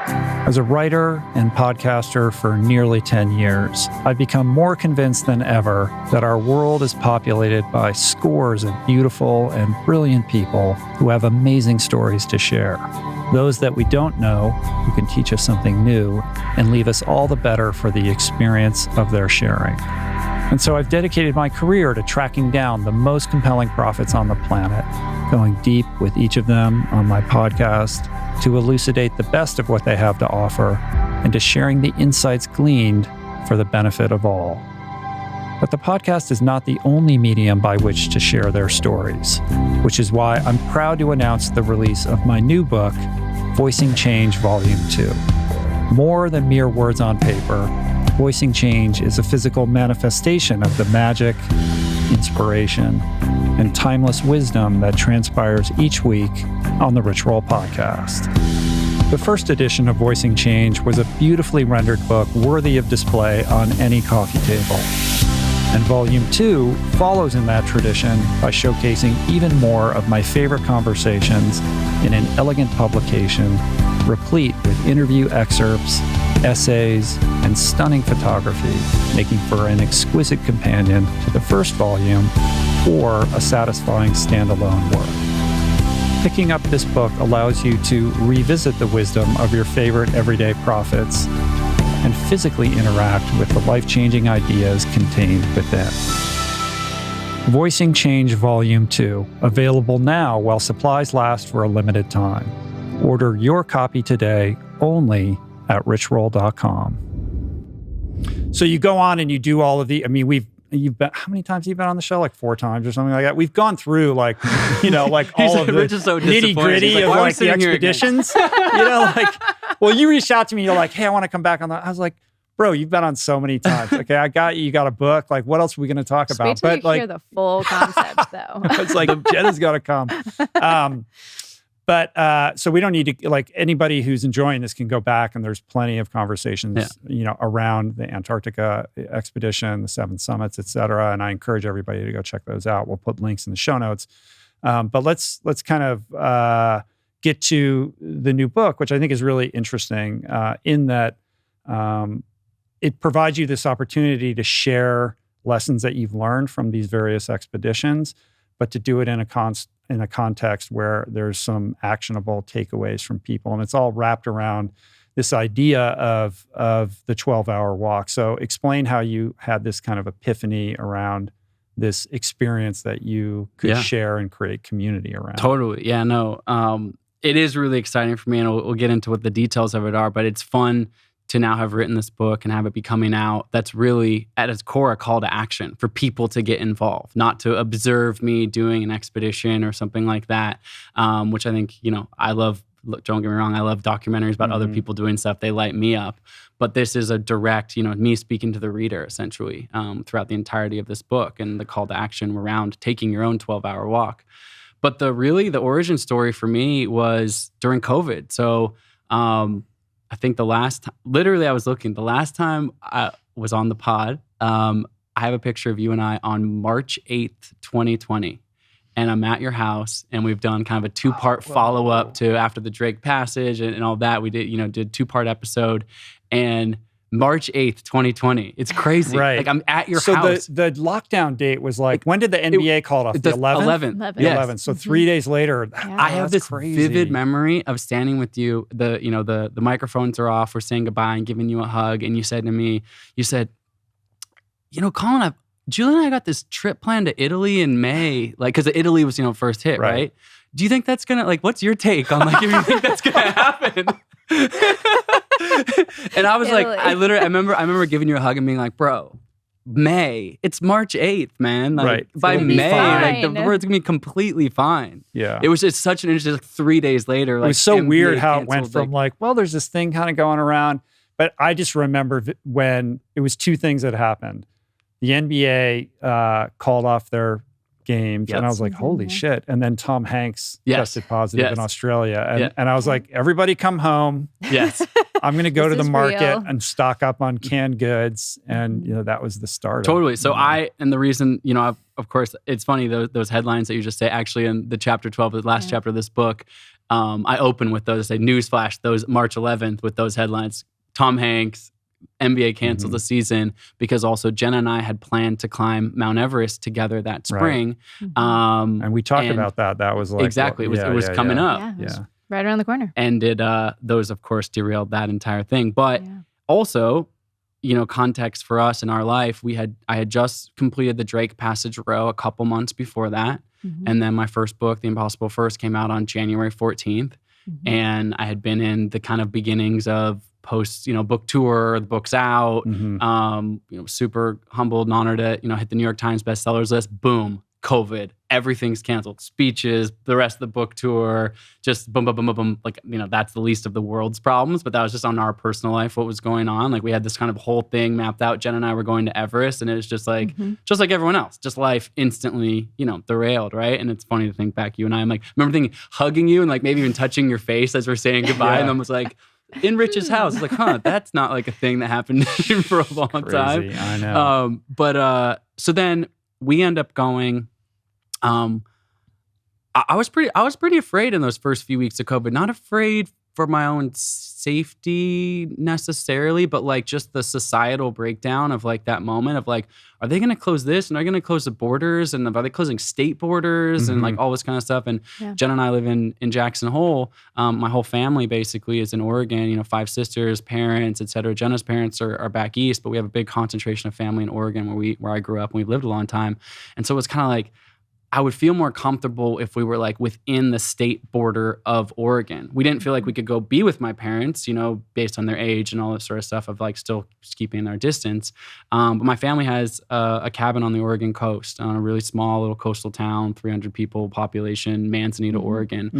As a writer and podcaster for nearly 10 years, I've become more convinced than ever that our world is populated by scores of beautiful and brilliant people who have amazing stories to share. Those that we don't know, who can teach us something new and leave us all the better for the experience of their sharing. And so I've dedicated my career to tracking down the most compelling prophets on the planet, going deep with each of them on my podcast to elucidate the best of what they have to offer and to sharing the insights gleaned for the benefit of all. But the podcast is not the only medium by which to share their stories, which is why I'm proud to announce the release of my new book, Voicing Change Volume 2. More than mere words on paper, Voicing Change is a physical manifestation of the magic, inspiration, and timeless wisdom that transpires each week on the Rich Roll podcast. The first edition of Voicing Change was a beautifully rendered book worthy of display on any coffee table. And Volume 2 follows in that tradition by showcasing even more of my favorite conversations in an elegant publication replete with interview excerpts, essays, and stunning photography, making for an exquisite companion to the first volume or a satisfying standalone work. Picking up this book allows you to revisit the wisdom of your favorite everyday prophets and physically interact with the life-changing ideas contained within. Voicing Change Volume 2, available now while supplies last for a limited time. Order your copy today only at richroll.com. So you go on and you do all of the, I mean, you've been, how many times have you been on the show? Like 4 times or something like that. We've gone through like, like all of the nitty gritty of like the expeditions, well, you reached out to me. You're like, hey, I want to come back on that. I was like, bro, you've been on so many times. Okay, I got you. You got a book. Like, what else are we going to talk about? Wait till you hear the full concept, though. It's like Jenna's got to come. So we don't need to, like, anybody who's enjoying this can go back and there's plenty of conversations, around the Antarctica expedition, the 7 summits, et cetera. And I encourage everybody to go check those out. We'll put links in the show notes. But let's kind of get to the new book, which I think is really interesting in that it provides you this opportunity to share lessons that you've learned from these various expeditions, but to do it in a context where there's some actionable takeaways from people. And it's all wrapped around this idea of the 12-hour walk. So explain how you had this kind of epiphany around this experience that you could share and create community around. Totally. Yeah, no. It is really exciting for me, and we'll get into what the details of it are, but it's fun to now have written this book and have it be coming out. That's really, at its core, a call to action for people to get involved, not to observe me doing an expedition or something like that, which I think, I love. Don't get me wrong, I love documentaries about other people doing stuff. They light me up. But this is a direct, me speaking to the reader, essentially, throughout the entirety of this book, and the call to action around taking your own 12-hour walk. But the origin story for me was during COVID. So I think the last time I was on the pod, I have a picture of you and I on March 8th, 2020. And I'm at your house, and we've done kind of a 2-part follow-up to after the Drake Passage and all that. We did, did 2-part episode. And March 8th, 2020. It's crazy. Right. Like, I'm at your house. So the lockdown date was like, when did the NBA call it off? The 11th? 11th. The 11th. So 3 days later. Yeah. I have this crazy. vivid memory of standing with you. The microphones are off. We're saying goodbye and giving you a hug. And you said to me, Colin, Julie and I got this trip planned to Italy in May. Like, because Italy was, first hit, right? Do you think that's going to, what's your take on, if you think that's going to happen? And I was Italy. like, I remember giving you a hug and being like, bro, May, it's March 8th, man. Like, by May, the world's going to be completely fine. Yeah. It was just such an interesting, 3 days later. It was so weird how it went from there's this thing kind of going around. But I just remember when it was 2 things that happened. The NBA called off their games, and I was like, holy shit. And then Tom Hanks tested positive in Australia. And I was like, everybody come home. Yes. I'm going to go to the market real. and stock up on canned goods. And, that was the start Totally. of it. So and the reason, of course, it's funny, those headlines that you just say, actually in the chapter 12, the last chapter of this book, I open with those, say, newsflash, those March 11th with those headlines, Tom Hanks, NBA canceled the season, because also Jenna and I had planned to climb Mount Everest together that spring. Right. And we talked about that. That was like... Exactly. It was coming up. Yeah, it was right around the corner. And those, of course, derailed that entire thing. But also, context for us in our life, I had just completed the Drake Passage row a couple months before that. And then my first book, The Impossible First, came out on January 14th. And I had been in the kind of beginnings of post, book tour, the book's out, super humbled and honored to, hit the New York Times bestsellers list. Boom, COVID, everything's canceled. Speeches, the rest of the book tour, just boom, boom, boom, boom, boom. Like, that's the least of the world's problems, but that was just on our personal life, what was going on. Like, we had this kind of whole thing mapped out. Jen and I were going to Everest, and it was just like, just like everyone else, just life instantly, derailed, right? And it's funny to think back, you and I, I'm like, remember hugging you and like maybe even touching your face as we're saying goodbye, and then was like, in Rich's house. It's like, that's not like a thing that happened for a long time. I know. But so then we end up going. I was pretty afraid in those first few weeks of COVID. Not afraid for my own safety necessarily, but like just the societal breakdown of like that moment of like, are they going to close this? And are they going to close the borders? And are they closing state borders and like all this kind of stuff? And Jenna and I live in Jackson Hole. My whole family basically is in Oregon, 5 sisters, parents, et cetera. Jenna's parents are back east, but we have a big concentration of family in Oregon where I grew up and we've lived a long time. And so it's kind of like, I would feel more comfortable if we were like within the state border of Oregon. We didn't feel like we could go be with my parents, based on their age and all this sort of stuff of like still keeping our distance. But my family has a cabin on the Oregon coast, on a really small little coastal town, 300 people population, Manzanita, Oregon.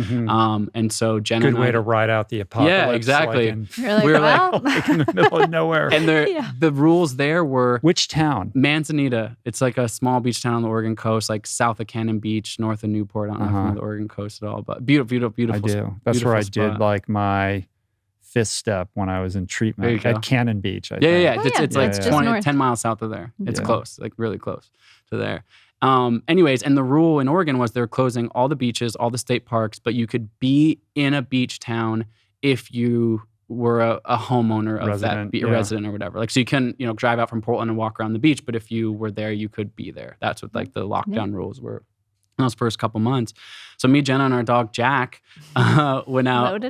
And so Jenna Good way to ride out the apocalypse. Yeah, exactly. We were like in the middle of nowhere. And the rules there were... Which town? Manzanita. It's like a small beach town on the Oregon coast, like south of Cannon Beach, north of Newport. I don't know if you know the Oregon coast at all, but beautiful. I do. That's where I did like my 5th step when I was in treatment at Cannon Beach. I think. It's like 10 miles south of there. It's close, like really close to there. Anyways, and the rule in Oregon was they're closing all the beaches, all the state parks, but you could be in a beach town if you were a homeowner of resident, a resident or whatever. Like, so you can, drive out from Portland and walk around the beach, but if you were there, you could be there. That's what like the lockdown rules were in those first couple months. So me, Jenna, and our dog Jack went out,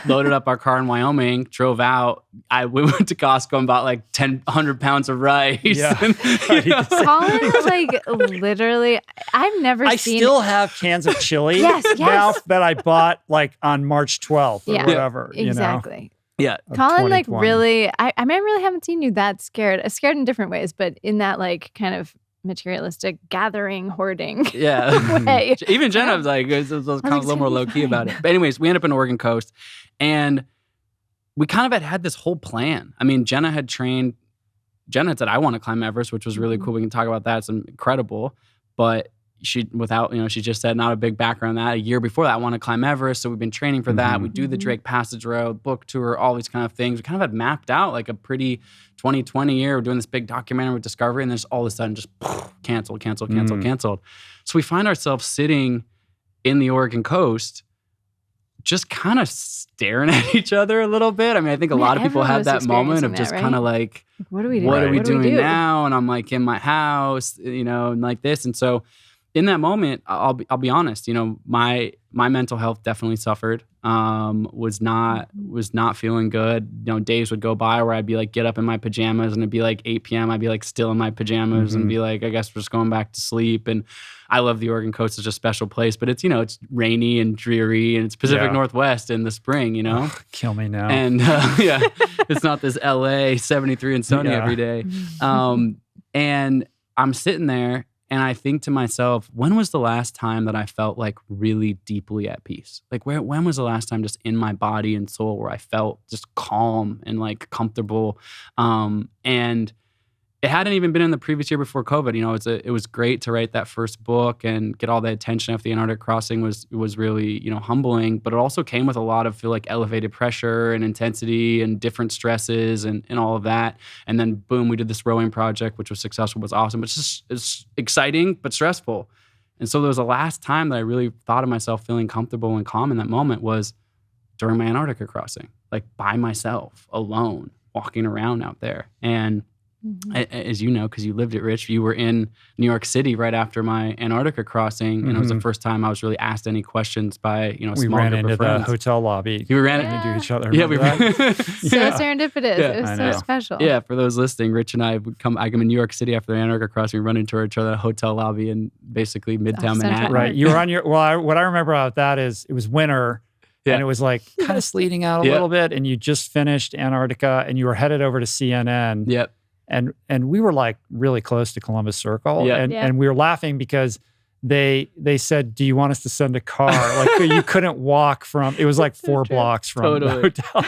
loaded up our car in Wyoming, drove out. We went to Costco and bought like 100 pounds of rice. Yeah. Colin, like literally, I've never seen. I still have cans of chili now that I bought like on March 12th or whatever. Exactly. Yeah. Colin, like really, I really haven't seen you that scared. Scared in different ways, but in that like kind of materialistic gathering, hoarding way. Even Jenna was like, it was kind of a little more low-key about it. But anyways, we ended up in Oregon coast, and we kind of had this whole plan. I mean, Jenna had said, I want to climb Everest, which was really cool. We can talk about that. It's incredible. But she just said, not a big background on that. A year before that, I want to climb Everest. So we've been training for that. We do the Drake Passage Road, book tour, all these kind of things. We kind of had mapped out like a pretty 2020 year. We're doing this big documentary with Discovery, and then just all of a sudden just canceled. So we find ourselves sitting in the Oregon coast, just kind of staring at each other a little bit. I mean, I think a lot of people had that moment of just kind of like, what are we doing? What are we doing now? And I'm like in my house, and like this. And so in that moment, I'll be honest, my mental health definitely suffered. Was not feeling good. Days would go by where I'd be like, get up in my pajamas, and it'd be like 8 p.m. I'd be like still in my pajamas and be like, I guess we're just going back to sleep. And I love the Oregon coast. It's a special place, but it's, it's rainy and dreary, and it's Pacific Northwest in the spring, Kill me now. And it's not this LA 73 and sunny every day. And I'm sitting there, and I think to myself, when was the last time that I felt like really deeply at peace? Like when was the last time just in my body and soul where I felt just calm and like comfortable? And it hadn't even been in the previous year before COVID. It was great to write that first book and get all the attention after the Antarctic crossing was really, humbling, but it also came with a lot of elevated pressure and intensity and different stresses and all of that. And then boom, we did this rowing project, which was successful, was awesome. It's exciting, but stressful. And so there was the last time that I really thought of myself feeling comfortable and calm in that moment was during my Antarctica crossing, like by myself, alone, walking around out there. And as you know, because you lived it, Rich, you were in New York City right after my Antarctica crossing, and it was the first time I was really asked any questions by a small group of friends. We ran into the hotel lobby. We ran into each other. So serendipitous. It was so special. Yeah, for those listening, Rich and I would come. I'm in New York City after the Antarctica crossing. We run into each other at a hotel lobby in basically Midtown Manhattan. Right. You were on your. Well, what I remember about that is it was winter. Yeah. And it was like kind of sleeting out a little bit, and you just finished Antarctica, and you were headed over to CNN. Yep. And we were like really close to Columbus Circle. And we were laughing because they said, do you want us to send a car? Like you couldn't walk from, it was like 4 blocks from the hotel.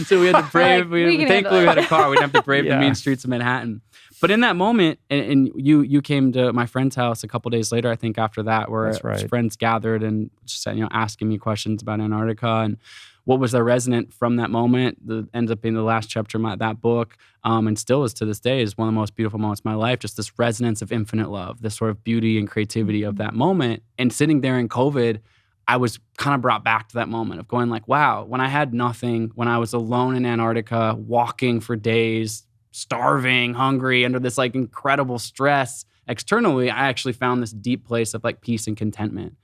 So we had to brave, thankfully we had a car. We didn't have to brave the mean streets of Manhattan. But in that moment, and you came to my friend's house a couple days later, I think after that, where friends gathered and just asking me questions about Antarctica and what was the resonant from that moment that ends up being the last chapter of that book, and still is to this day, is one of the most beautiful moments of my life, just this resonance of infinite love, this sort of beauty and creativity of that moment. And sitting there in COVID, I was kind of brought back to that moment of going like, wow, when I had nothing, when I was alone in Antarctica, walking for days, starving, hungry, under this like incredible stress externally, I actually found this deep place of like peace and contentment.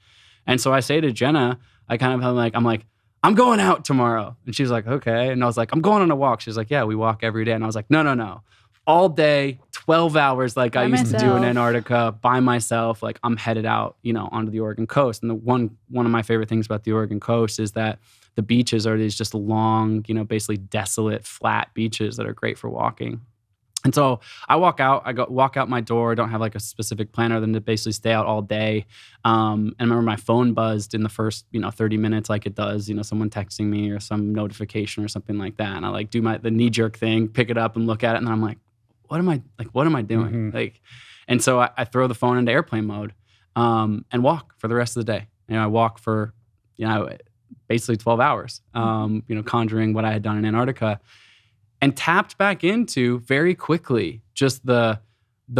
And so I say to Jenna, I'm like, I'm going out tomorrow. And she's like, okay. And I was like, I'm going on a walk. She's like, yeah, we walk every day. And I was like, no. All day, 12 hours like I used to do in Antarctica by myself. Like I'm headed out, onto the Oregon coast. And one of my favorite things about the Oregon coast is that the beaches are these just long, basically desolate, flat beaches that are great for walking. And so I walk out my door. I don't have like a specific plan other than to basically stay out all day. And I remember my phone buzzed in the first, 30 minutes like it does, someone texting me or some notification or something like that. And I like do the knee-jerk thing, pick it up and look at it. And then I'm like, what am I doing? Mm-hmm. And so I throw the phone into airplane mode and walk for the rest of the day. I walk for, basically 12 hours, conjuring what I had done in Antarctica. And tapped back into very quickly just the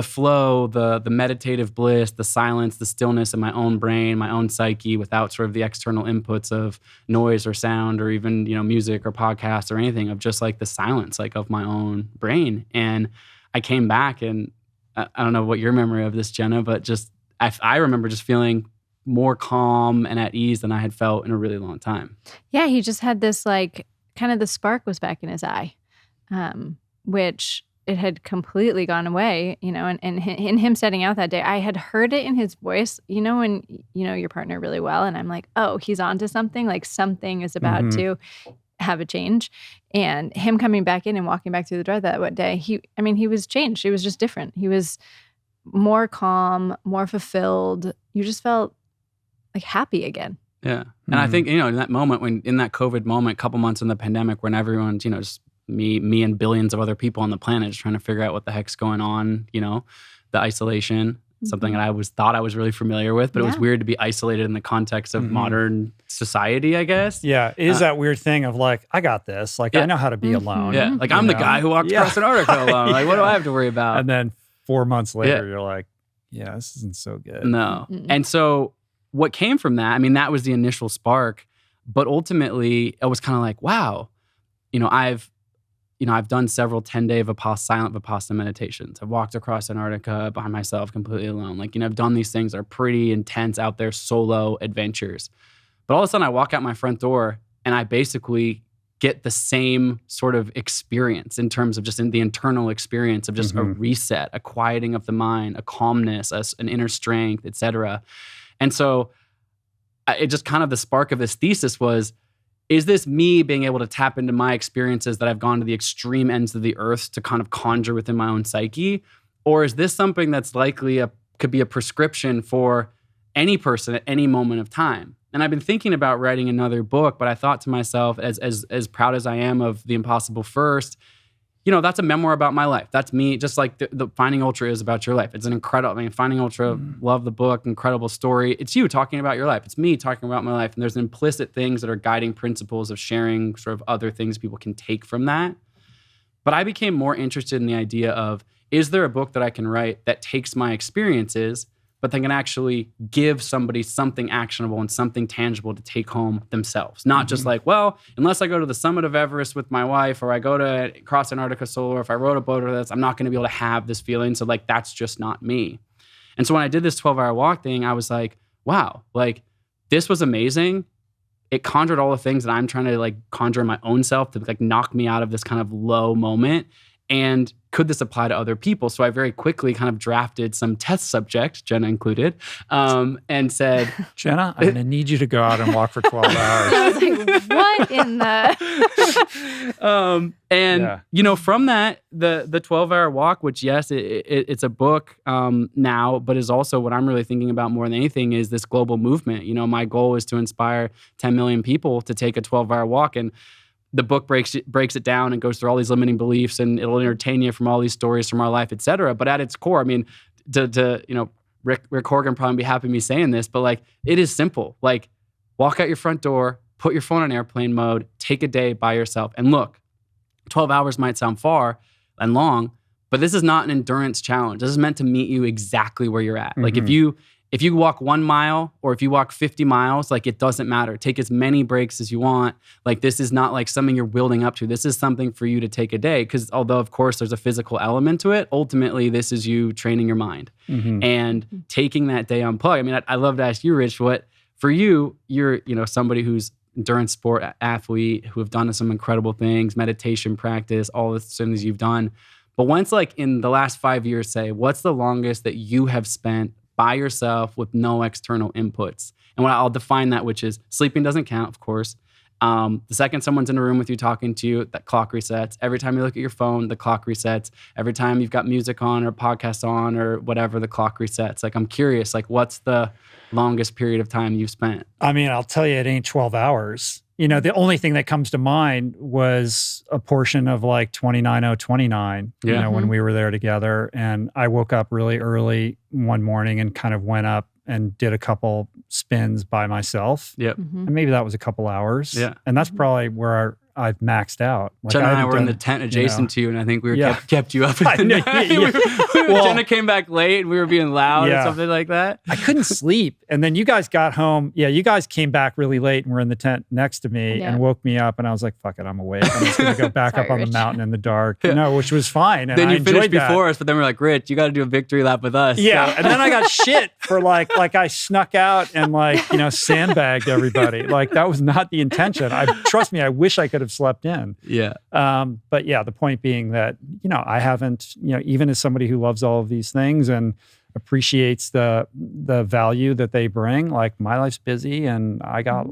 flow, the meditative bliss, the silence, the stillness in my own brain, my own psyche, without sort of the external inputs of noise or sound or even music or podcasts or anything, of just like the silence like of my own brain. And I came back, and I don't know what your memory of this, Jenna, but just I remember just feeling more calm and at ease than I had felt in a really long time. Yeah, he just had this like kind of the spark was back in his eye. Which it had completely gone away, and in him setting out that day, I had heard it in his voice, when you know your partner really well, and I'm like, oh, he's onto something, like something is about to have a change. And him coming back in and walking back through the door that day, he was changed. He was just different. He was more calm, more fulfilled. You just felt like happy again. Yeah. And I think, in that moment, in that COVID moment, a couple months in the pandemic, when everyone's, just me and billions of other people on the planet just trying to figure out what the heck's going on, the isolation, something that I thought I was really familiar with, but it was weird to be isolated in the context of modern society, I guess. Yeah. It is that weird thing of like, I got this. Like, I know how to be alone. Yeah. Like, I'm the guy who walked across Antarctica alone. Like, what do I have to worry about? And then 4 months later, you're like, yeah, this isn't so good. No. And so what came from that, that was the initial spark, but ultimately it was kind of like, wow, I've done several 10-day silent Vipassana meditations. I've walked across Antarctica by myself, completely alone. I've done these things that are pretty intense out there, solo adventures. But all of a sudden I walk out my front door and I basically get the same sort of experience in terms of just in the internal experience of just a reset, a quieting of the mind, a calmness, an inner strength, et cetera. And so it just kind of the spark of this thesis was, is this me being able to tap into my experiences that I've gone to the extreme ends of the earth to kind of conjure within my own psyche? Or is this something that's likely could be a prescription for any person at any moment of time? And I've been thinking about writing another book, but I thought to myself, as proud as I am of The Impossible First, that's a memoir about my life. That's me, just like the Finding Ultra is about your life. It's an incredible, Finding Ultra, love the book, incredible story. It's you talking about your life. It's me talking about my life. And there's implicit things that are guiding principles of sharing sort of other things people can take from that. But I became more interested in the idea of, is there a book that I can write that takes my experiences, but they can actually give somebody something actionable and something tangible to take home themselves. Not just like, well, unless I go to the summit of Everest with my wife, or I go to cross Antarctica solo, or if I rode a boat or this, I'm not going to be able to have this feeling. So like, that's just not me. And so when I did this 12-hour walk thing, I was like, wow, like this was amazing. It conjured all the things that I'm trying to like conjure in my own self to like knock me out of this kind of low moment. And could this apply to other people? So I very quickly kind of drafted some test subjects, Jenna included, and said, Jenna, I'm going to need you to go out and walk for 12 hours. I was like, what in the... From that, the 12-hour walk, which yes, it's a book now, but is also what I'm really thinking about more than anything is this global movement. My goal is to inspire 10 million people to take a 12-hour walk. And the book breaks it down and goes through all these limiting beliefs, and it'll entertain you from all these stories from our life, et cetera. But at its core, Rick Horgan probably be happy with me saying this, but like it is simple. Like walk out your front door, put your phone on airplane mode, take a day by yourself. And look, 12 hours might sound far and long, but this is not an endurance challenge. This is meant to meet you exactly where you're at. Like if if you walk 1 mile or if you walk 50 miles, like it doesn't matter. Take as many breaks as you want. Like this is not like something you're building up to. This is something for you to take a day. Because although of course there's a physical element to it, ultimately this is you training your mind and taking that day unplug. I mean, I'd love to ask you, Rich, what for you, you're somebody who's endurance sport athlete who have done some incredible things, meditation practice, all the things you've done. But once like in the last 5 years, say, what's the longest that you have spent by yourself with no external inputs? And what I'll define that, which is sleeping doesn't count, of course. The second someone's in a room with you talking to you, that clock resets. Every time you look at your phone, the clock resets. Every time you've got music on or podcast on or whatever, the clock resets. Like, I'm curious, like what's the longest period of time you've spent? I mean, I'll tell you, it ain't 12 hours. The only thing that comes to mind was a portion of like 29:029, when we were there together. And I woke up really early one morning and kind of went up and did a couple spins by myself. Yep. And maybe that was a couple hours. Yeah. And that's probably where I've maxed out. Like, Jenna and I were in the tent adjacent to you, and I think we were kept you up at the night. Jenna came back late, and we were being loud or something like that. I couldn't sleep. And then you guys got home. Yeah, you guys came back really late and were in the tent next to me and woke me up. And I was like, fuck it, I'm awake. I'm just going to go back up on the mountain in the dark. Which was fine. And then I you finished before that. us, but then we're like, Rich, you got to do a victory lap with us. Yeah. So. And then I got shit for like I snuck out and sandbagged everybody. Like that was not the intention. Trust me, I wish I could have slept in. Yeah. But yeah, the point being that, I haven't, even as somebody who loves all of these things and appreciates the value that they bring, like my life's busy and I got,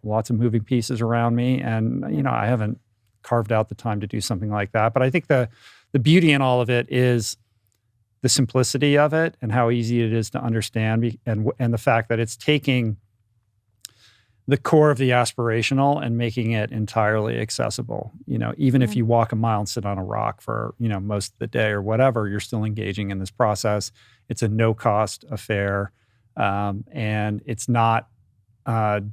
lots of moving pieces around me and, I haven't carved out the time to do something like that. But I think the beauty in all of it is the simplicity of it and how easy it is to understand and the fact that it's taking the core of the aspirational and making it entirely accessible. Even if you walk a mile and sit on a rock for, most of the day or whatever, you're still engaging in this process. It's a no-cost affair, and it's not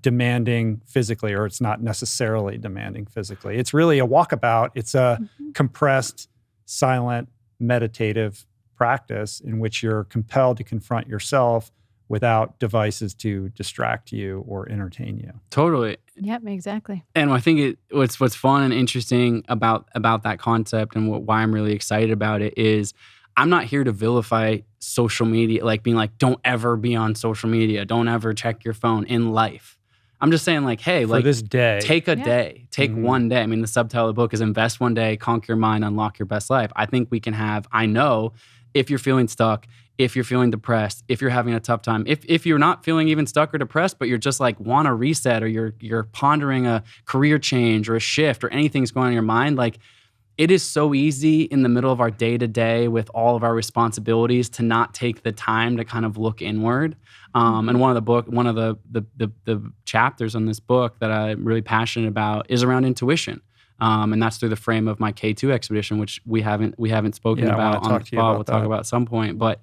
demanding physically, or it's not necessarily demanding physically. It's really a walkabout. It's a compressed, silent, meditative practice in which you're compelled to confront yourself without devices to distract you or entertain you. Totally. Yep, exactly. And I think what's fun and interesting about that concept and why I'm really excited about it is I'm not here to vilify social media, like being like, don't ever be on social media. Don't ever check your phone in life. I'm just saying like, hey, for this day, take a day, take one day. I mean, the subtitle of the book is Invest One Day, Conquer Your Mind, Unlock Your Best Life. I think we can I know if you're feeling stuck, if you're feeling depressed, if you're having a tough time, if you're not feeling even stuck or depressed, but you're just like want to reset or you're pondering a career change or a shift or anything's going on in your mind, like it is so easy in the middle of our day-to-day with all of our responsibilities to not take the time to kind of look inward. And one of the chapters in this book that I'm really passionate about is around intuition. And that's through the frame of my K2 expedition, which we haven't spoken about on the pod. We'll talk about at some point. But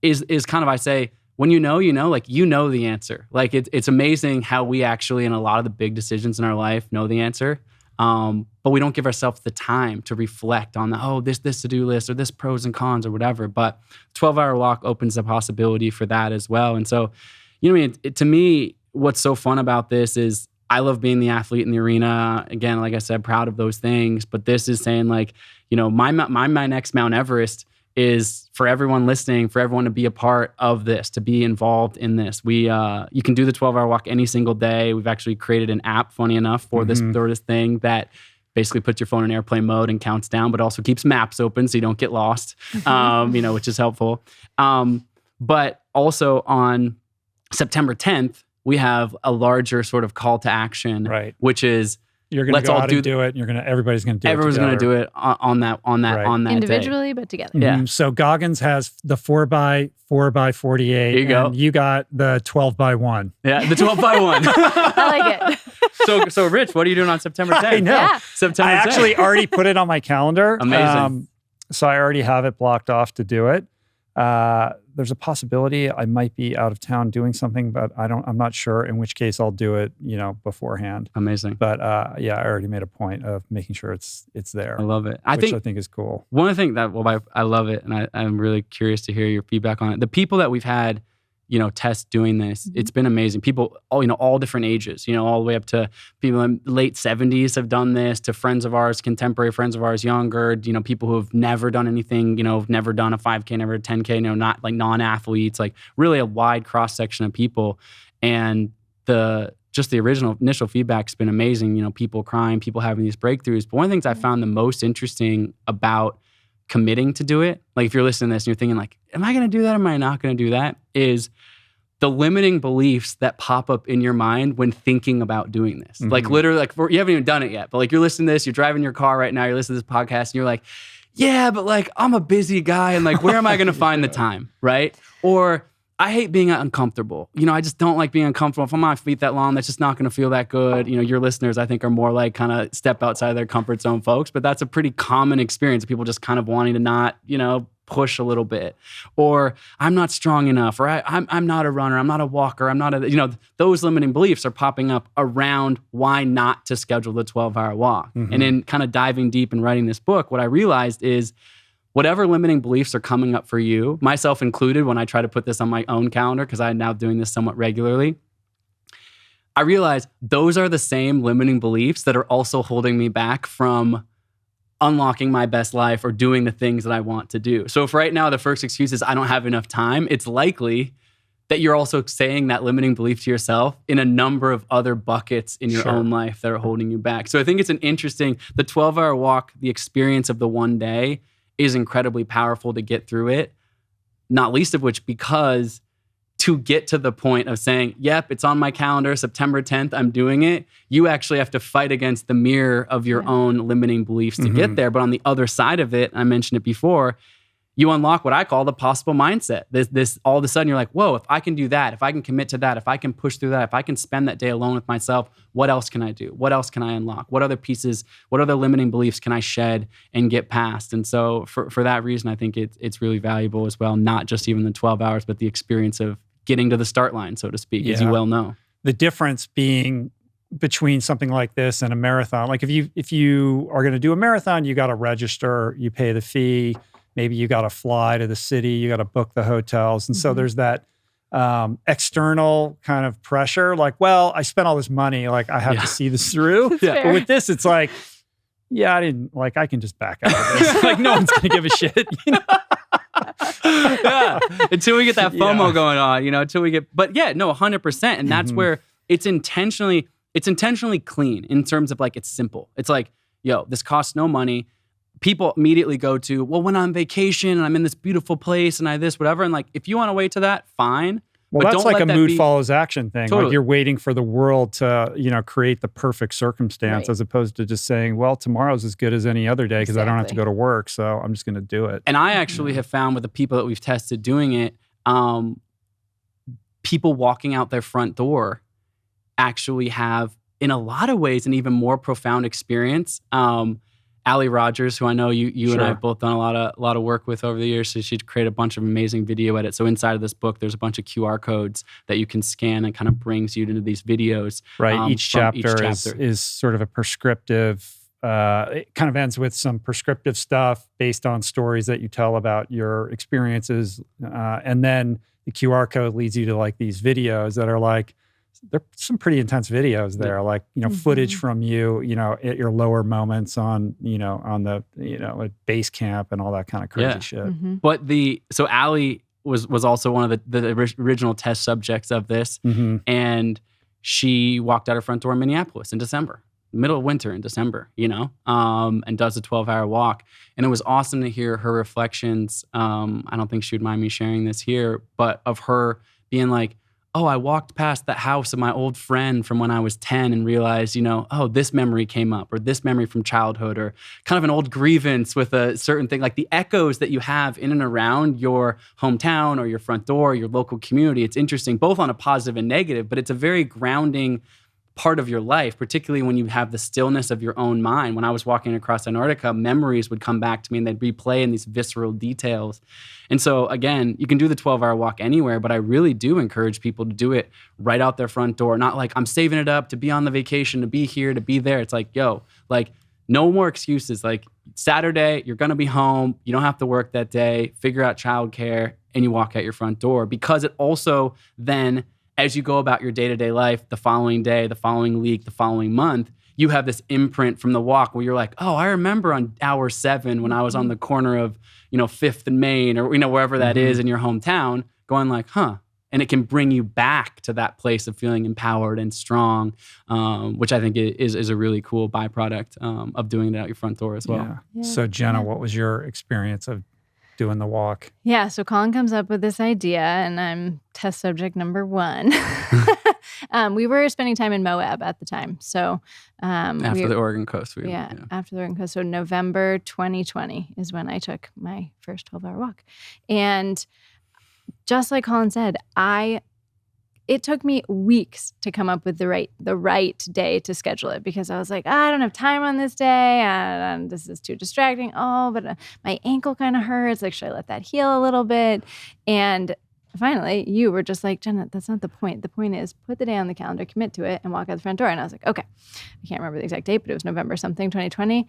is kind of, I say, when like the answer. Like it's amazing how we actually, in a lot of the big decisions in our life, know the answer. But we don't give ourselves the time to reflect on this to-do list or this pros and cons or whatever. But 12-hour walk opens the possibility for that as well. And so, to me, what's so fun about this is I love being the athlete in the arena. Again, like I said, proud of those things. But this is saying like, my next Mount Everest is for everyone listening, for everyone to be a part of this, to be involved in this. You can do the 12-hour walk any single day. We've actually created an app, funny enough, for this thing that basically puts your phone in airplane mode and counts down, but also keeps maps open so you don't get lost, which is helpful. But also on September 10th, we have a larger sort of call to action, right? Which is you're going to go out and do it. And everybody's going to do it. Everyone's going to do it on that individually, day. but together. Yeah. So Goggins has the 4x48. There you go. And you got the 12x1. Yeah, the 12x1. I like it. So Rich, what are you doing on September 10th? I know. Yeah. September 10th. I actually already put it on my calendar. Amazing. So I already have it blocked off to do it. There's a possibility I might be out of town doing something, but I'm not sure, in which case I'll do it, beforehand. Amazing. But I already made a point of making sure it's there. I love it. I think is cool. One of the things that, I love it, and I'm really curious to hear your feedback on it. The people that we've had, test doing this, it's been amazing. People, all different ages, all the way up to people in late 70s have done this, to friends of ours, contemporary friends of ours, younger, people who have never done anything, never done a 5K, never a 10K, not like non-athletes, like really a wide cross-section of people. And the initial feedback's been amazing, people crying, people having these breakthroughs. But one of the things I found the most interesting about committing to do it, like if you're listening to this and you're thinking like, am I going to do that? Am I not going to do that? Is the limiting beliefs that pop up in your mind when thinking about doing this. Like literally, like you haven't even done it yet, but like you're listening to this, you're driving your car right now, you're listening to this podcast and you're like, yeah, but like I'm a busy guy and like, where am I going to find the time? Right? Or I hate being uncomfortable. I just don't like being uncomfortable. If I'm on my feet that long, that's just not going to feel that good. Your listeners, I think, are more like kind of step outside their comfort zone folks, but that's a pretty common experience. People just kind of wanting to not, push a little bit. Or I'm not strong enough, or I'm not a runner, I'm not a walker, I'm not those limiting beliefs are popping up around why not to schedule the 12-hour walk. And in kind of diving deep and writing this book, what I realized is whatever limiting beliefs are coming up for you, myself included, when I try to put this on my own calendar, because I'm now doing this somewhat regularly, I realize those are the same limiting beliefs that are also holding me back from unlocking my best life or doing the things that I want to do. So if right now the first excuse is I don't have enough time, it's likely that you're also saying that limiting belief to yourself in a number of other buckets in your own life that are holding you back. So I think it's the 12-hour walk, the experience of the one day is incredibly powerful to get through it, not least of which because to get to the point of saying, yep, it's on my calendar, September 10th, I'm doing it, you actually have to fight against the mirror of your own limiting beliefs to get there. But on the other side of it, I mentioned it before, you unlock what I call the possible mindset. This all of a sudden you're like, whoa, if I can do that, if I can commit to that, if I can push through that, if I can spend that day alone with myself, what else can I do? What else can I unlock? What other limiting beliefs can I shed and get past? And so for that reason, I think it's really valuable as well, not just even the 12 hours, but the experience of getting to the start line, so to speak, as you well know. The difference being between something like this and a marathon, like if you are going to do a marathon, you got to register, you pay the fee, maybe you got to fly to the city, you got to book the hotels. And so there's that external kind of pressure, like, well, I spent all this money, like I have to see this through. But with this, it's like, I can just back out of this. Like no one's going to give a shit, until we get that FOMO going on, until we get, but 100%. And that's where it's intentionally clean in terms of like, it's simple. It's like, this costs no money. People immediately go to, well, when I'm on vacation and I'm in this beautiful place and I this, whatever. And like, if you want to wait to that, fine. Well, but that's like a mood follows action thing. Totally. Like you're waiting for the world to, create the perfect circumstance as opposed to just saying, well, tomorrow's as good as any other day because I don't have to go to work. So I'm just going to do it. And I actually have found with the people that we've tested doing it, people walking out their front door actually have, in a lot of ways, an even more profound experience. Allie Rogers, who I know you and I have both done a lot of work with over the years, so she'd create a bunch of amazing video edits. So inside of this book, there's a bunch of QR codes that you can scan and kind of brings you into these videos. Right. Each chapter is sort of a prescriptive. It kind of ends with some prescriptive stuff based on stories that you tell about your experiences, and then the QR code leads you to like these videos that are like. There's some pretty intense videos there, like, footage from you, at your lower moments on the, at base camp and all that kind of crazy shit. But so Allie was also one of the original test subjects of this. And she walked out her front door in Minneapolis in December, middle of winter in December, and does a 12-hour walk. And it was awesome to hear her reflections. I don't think she would mind me sharing this here, but of her being like, oh, I walked past that house of my old friend from when I was 10 and realized, this memory came up, or this memory from childhood, or kind of an old grievance with a certain thing, like the echoes that you have in and around your hometown or your front door, your local community. It's interesting, both on a positive and negative, but it's a very grounding part of your life, particularly when you have the stillness of your own mind. When I was walking across Antarctica, memories would come back to me and they'd replay in these visceral details. And so again, you can do the 12-hour walk anywhere, but I really do encourage people to do it right out their front door. Not like, I'm saving it up to be on the vacation, to be here, to be there. It's like, yo, like, no more excuses. Like, Saturday, you're going to be home. You don't have to work that day. Figure out childcare, and you walk out your front door. Because it also then, as you go about your day-to-day life, the following day, the following week, the following month, you have this imprint from the walk where you're like, oh, I remember on hour 7 when I was on the corner of, 5th and Main, or, wherever that is in your hometown, going like, huh. And it can bring you back to that place of feeling empowered and strong, which I think is a really cool byproduct of doing it out your front door as well. Yeah. So Jenna, what was your experience of doing the walk? Yeah, so Colin comes up with this idea, and I'm test subject number 1. We were spending time in Moab at the time. So after the Oregon coast. After the Oregon coast. So November 2020 is when I took my first 12-hour walk. And just like Colin said, it took me weeks to come up with the right day to schedule it, because I was like, I don't have time on this day, and this is too distracting. Oh, but my ankle kind of hurts. Like, should I let that heal a little bit? And finally, you were just like, Jenna, that's not the point. The point is, put the day on the calendar, commit to it, and walk out the front door. And I was like, okay. I can't remember the exact date, but it was November something, 2020.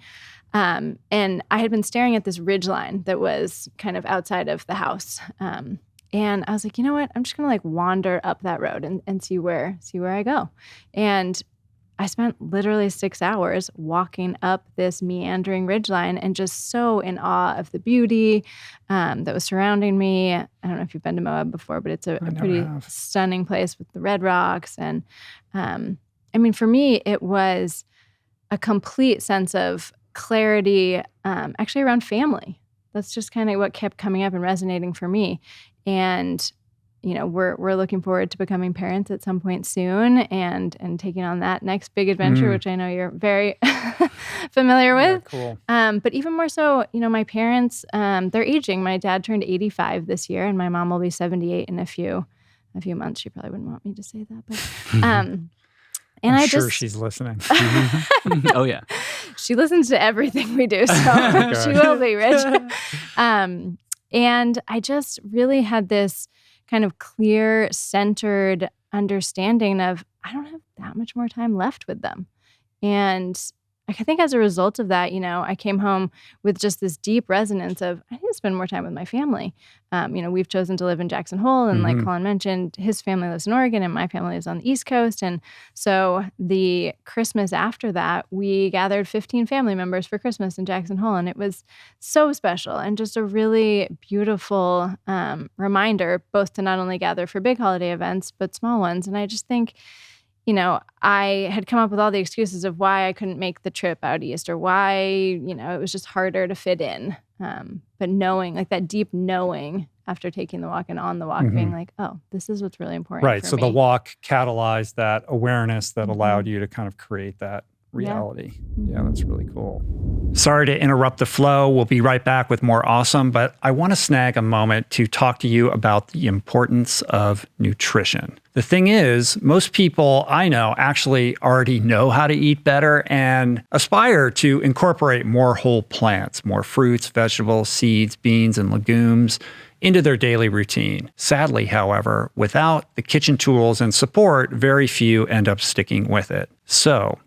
And I had been staring at this ridge line that was kind of outside of the house. And I was like, you know what? I'm just gonna wander up that road and see where I go. And I spent literally 6 hours walking up this meandering ridgeline and just so in awe of the beauty that was surrounding me. I don't know if you've been to Moab before, but it's a pretty stunning place with the red rocks. And for me, it was a complete sense of clarity, actually around family. That's just kind of what kept coming up and resonating for me. And, we're looking forward to becoming parents at some point soon and taking on that next big adventure, which I know you're very familiar with. Yeah, cool. But even more so, my parents, they're aging. My dad turned 85 this year, and my mom will be 78 in a few months. She probably wouldn't want me to say that, but and I'm sure she's listening. Oh yeah, she listens to everything we do, so she will be, Rich. And I just really had this kind of clear, centered understanding of, I don't have that much more time left with them. And I think as a result of that, I came home with just this deep resonance of, I need to spend more time with my family. We've chosen to live in Jackson Hole, and like Colin mentioned, his family lives in Oregon and my family lives on the East Coast. And so the Christmas after that, we gathered 15 family members for Christmas in Jackson Hole. And it was so special and just a really beautiful reminder, both to not only gather for big holiday events, but small ones. And I just think, I had come up with all the excuses of why I couldn't make the trip out east, or why, it was just harder to fit in. But knowing, like that deep knowing after taking the walk and on the walk, being like, oh, this is what's really important. Right. For So me. the walk catalyzed that awareness that allowed you to kind of create that reality. Yeah, that's really cool. Sorry to interrupt the flow. We'll be right back with more awesome, but I want to snag a moment to talk to you about the importance of nutrition. The thing is, most people I know actually already know how to eat better and aspire to incorporate more whole plants, more fruits, vegetables, seeds, beans, and legumes into their daily routine. Sadly, however, without the kitchen tools and support, very few end up sticking with it. So,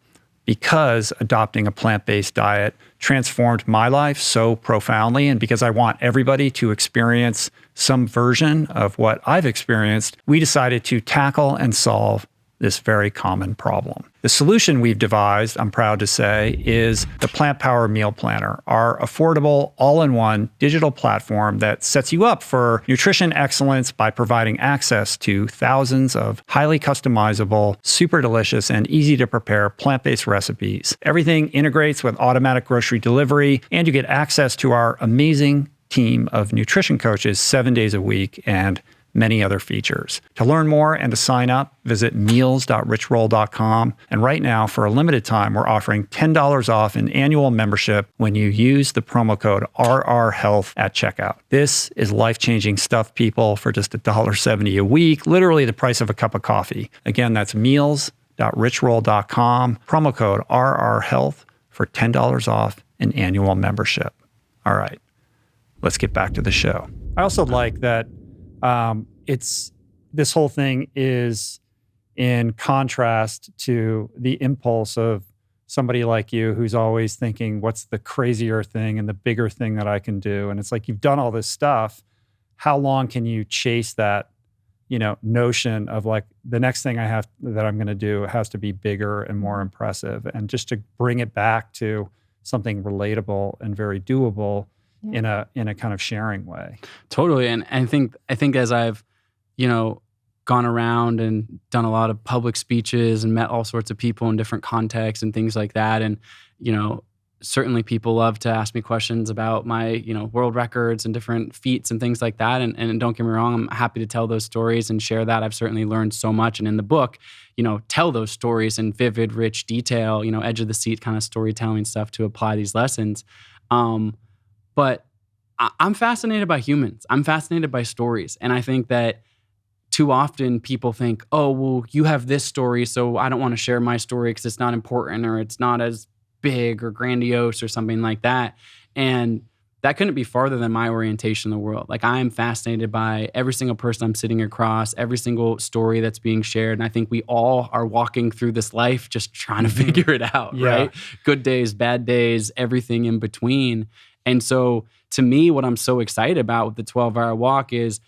because adopting a plant-based diet transformed my life so profoundly, and because I want everybody to experience some version of what I've experienced, we decided to tackle and solve this very common problem. The solution we've devised, I'm proud to say, is the Plant Power Meal Planner, our affordable, all-in-one digital platform that sets you up for nutrition excellence by providing access to thousands of highly customizable, super delicious, and easy to prepare plant-based recipes. Everything integrates with automatic grocery delivery, and you get access to our amazing team of nutrition coaches 7 days a week and many other features. To learn more and to sign up, visit meals.richroll.com. And right now, for a limited time, we're offering $10 off an annual membership when you use the promo code RRHealth at checkout. This is life-changing stuff, people, for just $1.70 a week, literally the price of a cup of coffee. Again, that's meals.richroll.com www.richroll.com, promo code RRHealth for $10 off an annual membership. All right, let's get back to the show. I also like that this whole thing is in contrast to the impulse of somebody like you who's always thinking, what's the crazier thing and the bigger thing that I can do? And it's like, you've done all this stuff. How long can you chase that, notion of like, the next thing that I'm going to do has to be bigger and more impressive, and just to bring it back to something relatable and very doable in a kind of sharing way. Totally. And I think as I've, gone around and done a lot of public speeches and met all sorts of people in different contexts and things like that. And, certainly people love to ask me questions about my, world records and different feats and things like that. And don't get me wrong, I'm happy to tell those stories and share that. I've certainly learned so much. And in the book, tell those stories in vivid, rich detail, edge of the seat kind of storytelling stuff to apply these lessons. But I'm fascinated by humans. I'm fascinated by stories. And I think that too often people think, oh, well, you have this story, so I don't want to share my story because it's not important or it's not as big or grandiose or something like that. And that couldn't be farther than my orientation in the world. Like, I am fascinated by every single person I'm sitting across, every single story that's being shared. And I think we all are walking through this life just trying to figure it out, right? Good days, bad days, everything in between. And so to me, what I'm so excited about with the 12-hour walk is,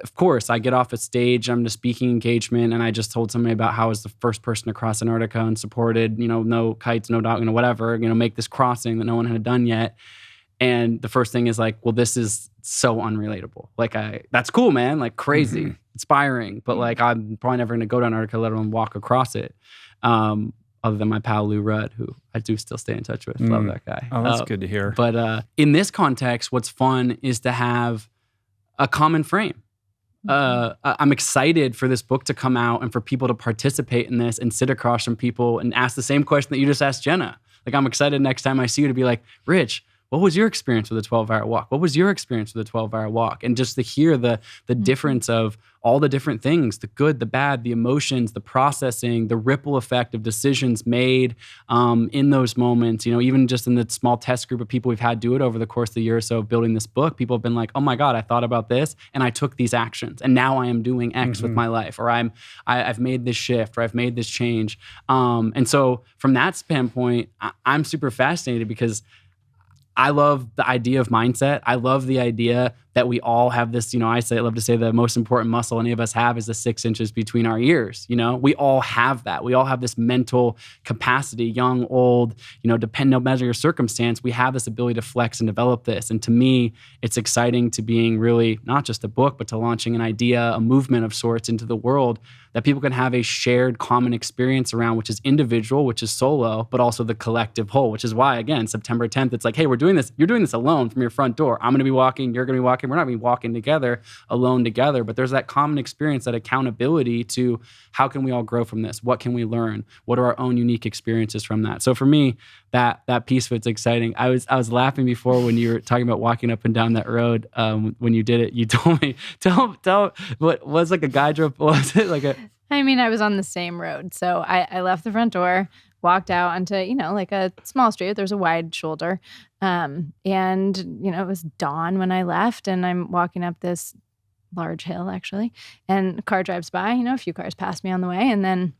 of course, I get off a stage, I'm in a speaking engagement, and I just told somebody about how I was the first person to cross Antarctica and supported, no kites, no dog, whatever, make this crossing that no one had done yet. And the first thing is like, well, this is so unrelatable. Like, that's cool, man, like crazy, inspiring, but like, I'm probably never going to go to Antarctica, let alone walk across it. Other than my pal Lou Rudd, who I do still stay in touch with. Love that guy. Oh, that's good to hear. But in this context, what's fun is to have a common frame. I'm excited for this book to come out and for people to participate in this and sit across from people and ask the same question that you just asked Jenna. Like, I'm excited next time I see you to be like, Rich, what was your experience with a 12-hour walk? What was your experience with a 12-hour walk? And just to hear the difference of all the different things, the good, the bad, the emotions, the processing, the ripple effect of decisions made in those moments. Even just in the small test group of people we've had do it over the course of the year or so of building this book, people have been like, oh my God, I thought about this and I took these actions and now I am doing X with my life, or I've made this shift, or I've made this change. And so from that standpoint, I'm super fascinated because I love the idea of mindset. I love the idea that we all have this, I love to say the most important muscle any of us have is the 6 inches between our ears. We all have that. We all have this mental capacity, young, old, depending no matter your circumstance, we have this ability to flex and develop this. And to me, it's exciting to being really not just a book, but to launching an idea, a movement of sorts into the world that people can have a shared common experience around, which is individual, which is solo, but also the collective whole, which is why, again, September 10th, it's like, hey, we're doing this. You're doing this alone from your front door. I'm going to be walking. You're going to be walking. We're not going to be walking together, alone together, but there's that common experience, that accountability to how can we all grow from this? What can we learn? What are our own unique experiences from that? So for me, that piece of it's exciting. I was laughing before when you were talking about walking up and down that road. When you did it, you told me, tell what was like a guy drove, was it like a... I was on the same road. So I left the front door, walked out onto, like a small street. There's a wide shoulder. And, it was dawn when I left, and I'm walking up this large hill, actually. And a car drives by, a few cars pass me on the way. And then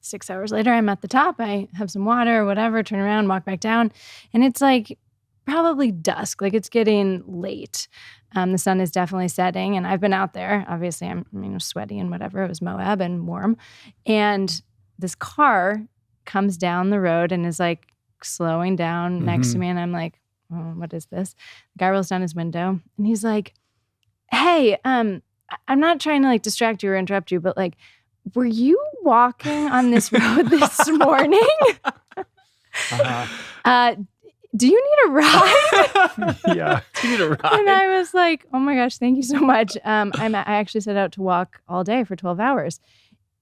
6 hours later, I'm at the top. I have some water or whatever, turn around, walk back down. And it's like probably dusk, like it's getting late. The sun is definitely setting, and I've been out there. Obviously, I'm sweaty and whatever. It was Moab and warm. And this car comes down the road and is like slowing down next to me. And I'm like, oh, what is this? The guy rolls down his window and he's like, hey, I'm not trying to like distract you or interrupt you, but like, were you walking on this road this morning? Do you need a ride? Yeah. Do you need a ride? And I was like, oh my gosh, thank you so much. I actually set out to walk all day for 12 hours.